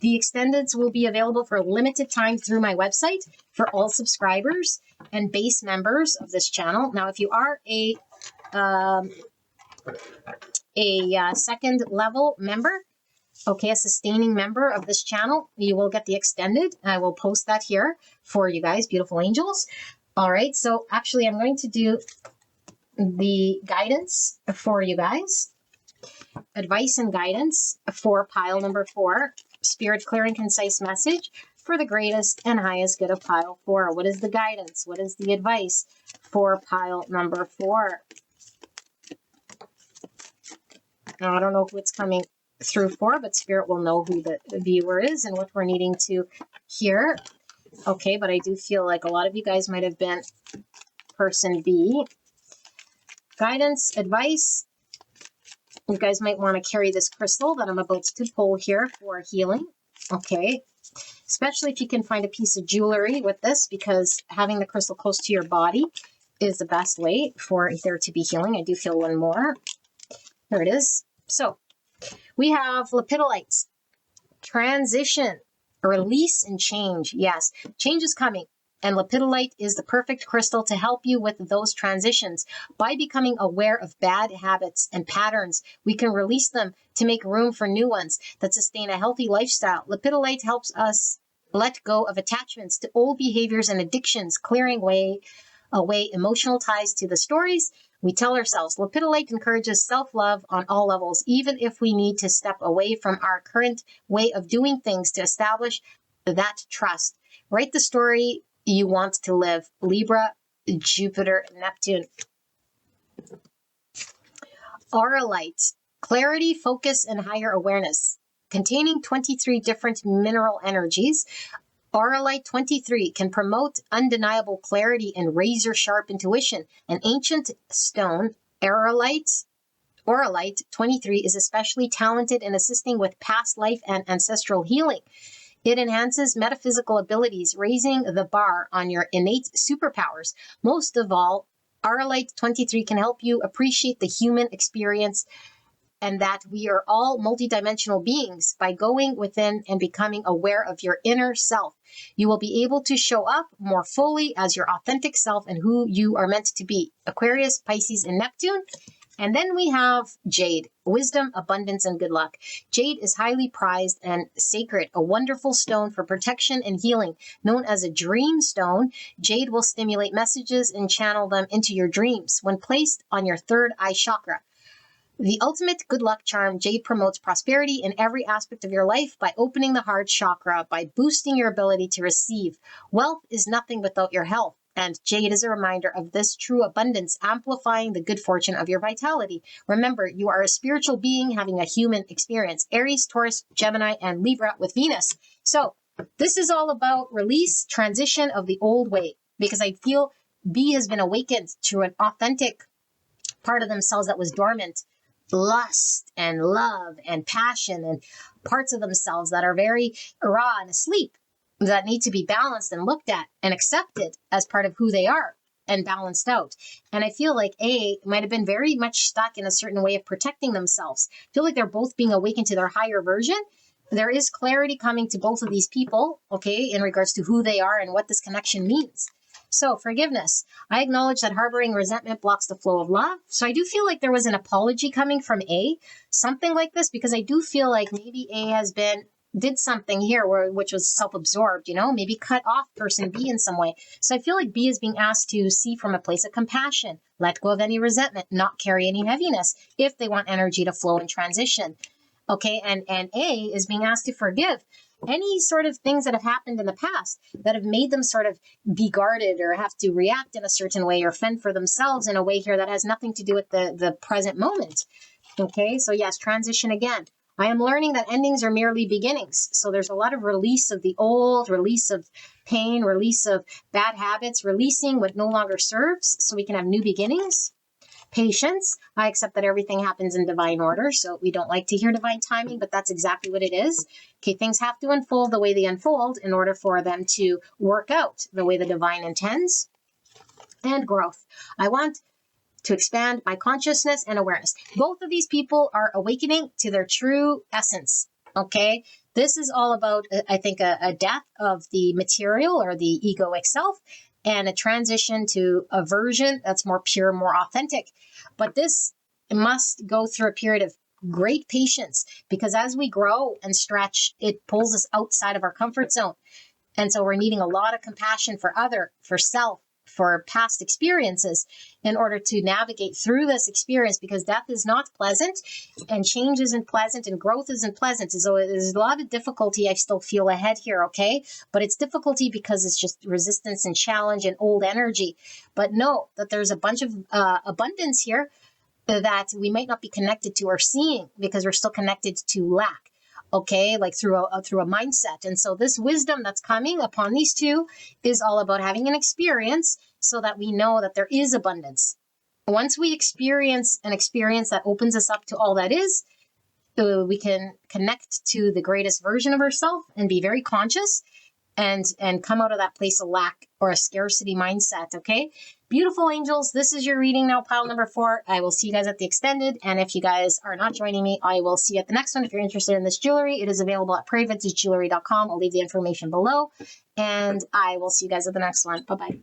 The extendeds will be available for a limited time through my website for all subscribers and base members of this channel. Now, if you are a second level member, okay, a sustaining member of this channel, you will get the extended. I will post that here for you guys, beautiful angels. All right, so actually I'm going to do the guidance for you guys. Advice and guidance for pile number 4. Spirit clear and concise message for the greatest and highest good of pile 4. What is the guidance? What is the advice for pile number 4? Now, I don't know who it's coming through for, but Spirit will know who the viewer is and what we're needing to hear. Okay, but I do feel like a lot of you guys might have been person B. Guidance, advice. You guys might want to carry this crystal that I'm about to pull here for healing. Okay, especially if you can find a piece of jewelry with this, because having the crystal close to your body is the best way for there to be healing. I do feel one more. There it is. So we have lepidolite, transition, release and change. Yes, change is coming. And lepidolite is the perfect crystal to help you with those transitions. By becoming aware of bad habits and patterns, we can release them to make room for new ones that sustain a healthy lifestyle. Lepidolite helps us let go of attachments to old behaviors and addictions, clearing away emotional ties to the stories we tell ourselves. Lepidolite encourages self-love on all levels, even if we need to step away from our current way of doing things to establish that trust. Write the story you want to live. Libra, Jupiter, Neptune. Auralite, clarity, focus, and higher awareness. Containing 23 different mineral energies, Auralite 23 can promote undeniable clarity and razor-sharp intuition. An ancient stone, Auralite 23 is especially talented in assisting with past life and ancestral healing. It enhances metaphysical abilities, raising the bar on your innate superpowers. Most of all, Auralite 23 can help you appreciate the human experience and that we are all multidimensional beings. By going within and becoming aware of your inner self, you will be able to show up more fully as your authentic self and who you are meant to be. Aquarius, Pisces, and Neptune. And then we have jade, wisdom, abundance, and good luck. Jade is highly prized and sacred, a wonderful stone for protection and healing. Known as a dream stone, jade will stimulate messages and channel them into your dreams when placed on your third eye chakra. The ultimate good luck charm, jade promotes prosperity in every aspect of your life by opening the heart chakra, by boosting your ability to receive. Wealth is nothing without your health. And jade is a reminder of this true abundance, amplifying the good fortune of your vitality. Remember, you are a spiritual being having a human experience. Aries, Taurus, Gemini, and Libra with Venus. So this is all about release, transition of the old way, because I feel B has been awakened to an authentic part of themselves that was dormant. Lust and love and passion and parts of themselves that are very raw and asleep, that need to be balanced and looked at and accepted as part of who they are and balanced out. And I feel like A might have been very much stuck in a certain way of protecting themselves. I feel like they're both being awakened to their higher version. There is clarity coming to both of these people, okay, in regards to who they are and what this connection means. So forgiveness. I acknowledge that harboring resentment blocks the flow of love. So I do feel like there was an apology coming from A, something like this, because I do feel like maybe A did something here which was self-absorbed, maybe cut off person B in some way. So I feel like B is being asked to see from a place of compassion, let go of any resentment, not carry any heaviness if they want energy to flow and transition. Okay, and A is being asked to forgive any sort of things that have happened in the past that have made them sort of be guarded or have to react in a certain way or fend for themselves in a way here that has nothing to do with the present moment. Okay, so yes, transition again. I am learning that endings are merely beginnings. So there's a lot of release of the old, release of pain, release of bad habits, releasing what no longer serves so we can have new beginnings. Patience. I accept that everything happens in divine order, so we don't like to hear divine timing, but that's exactly what it is. Okay, things have to unfold the way they unfold in order for them to work out the way the divine intends. and growth. I want to expand my consciousness and awareness. Both of these people are awakening to their true essence. Okay. This is all about, I think, a death of the material or the egoic self and a transition to a version that's more pure, more authentic. But this must go through a period of great patience, because as we grow and stretch, it pulls us outside of our comfort zone. And so we're needing a lot of compassion for other, for self, for past experiences in order to navigate through this experience, because death is not pleasant and change isn't pleasant and growth isn't pleasant. So there's a lot of difficulty I still feel ahead here, okay? But it's difficulty because it's just resistance and challenge and old energy. But know that there's a bunch of abundance here that we might not be connected to or seeing because we're still connected to lack. Okay, like through a mindset. And so this wisdom that's coming upon these two is all about having an experience so that we know that there is abundance. Once we experience an experience that opens us up to all that is, we can connect to the greatest version of ourselves and be very conscious and come out of that place of lack or a scarcity mindset. Okay, beautiful angels, this is your reading now, pile number 4. I will see you guys at the extended, and if you guys are not joining me, I will see you at the next one. If you're interested in this jewelry, it is available at prairvintagejewelry.com. I'll leave the information below, and I will see you guys at the next one. Bye bye.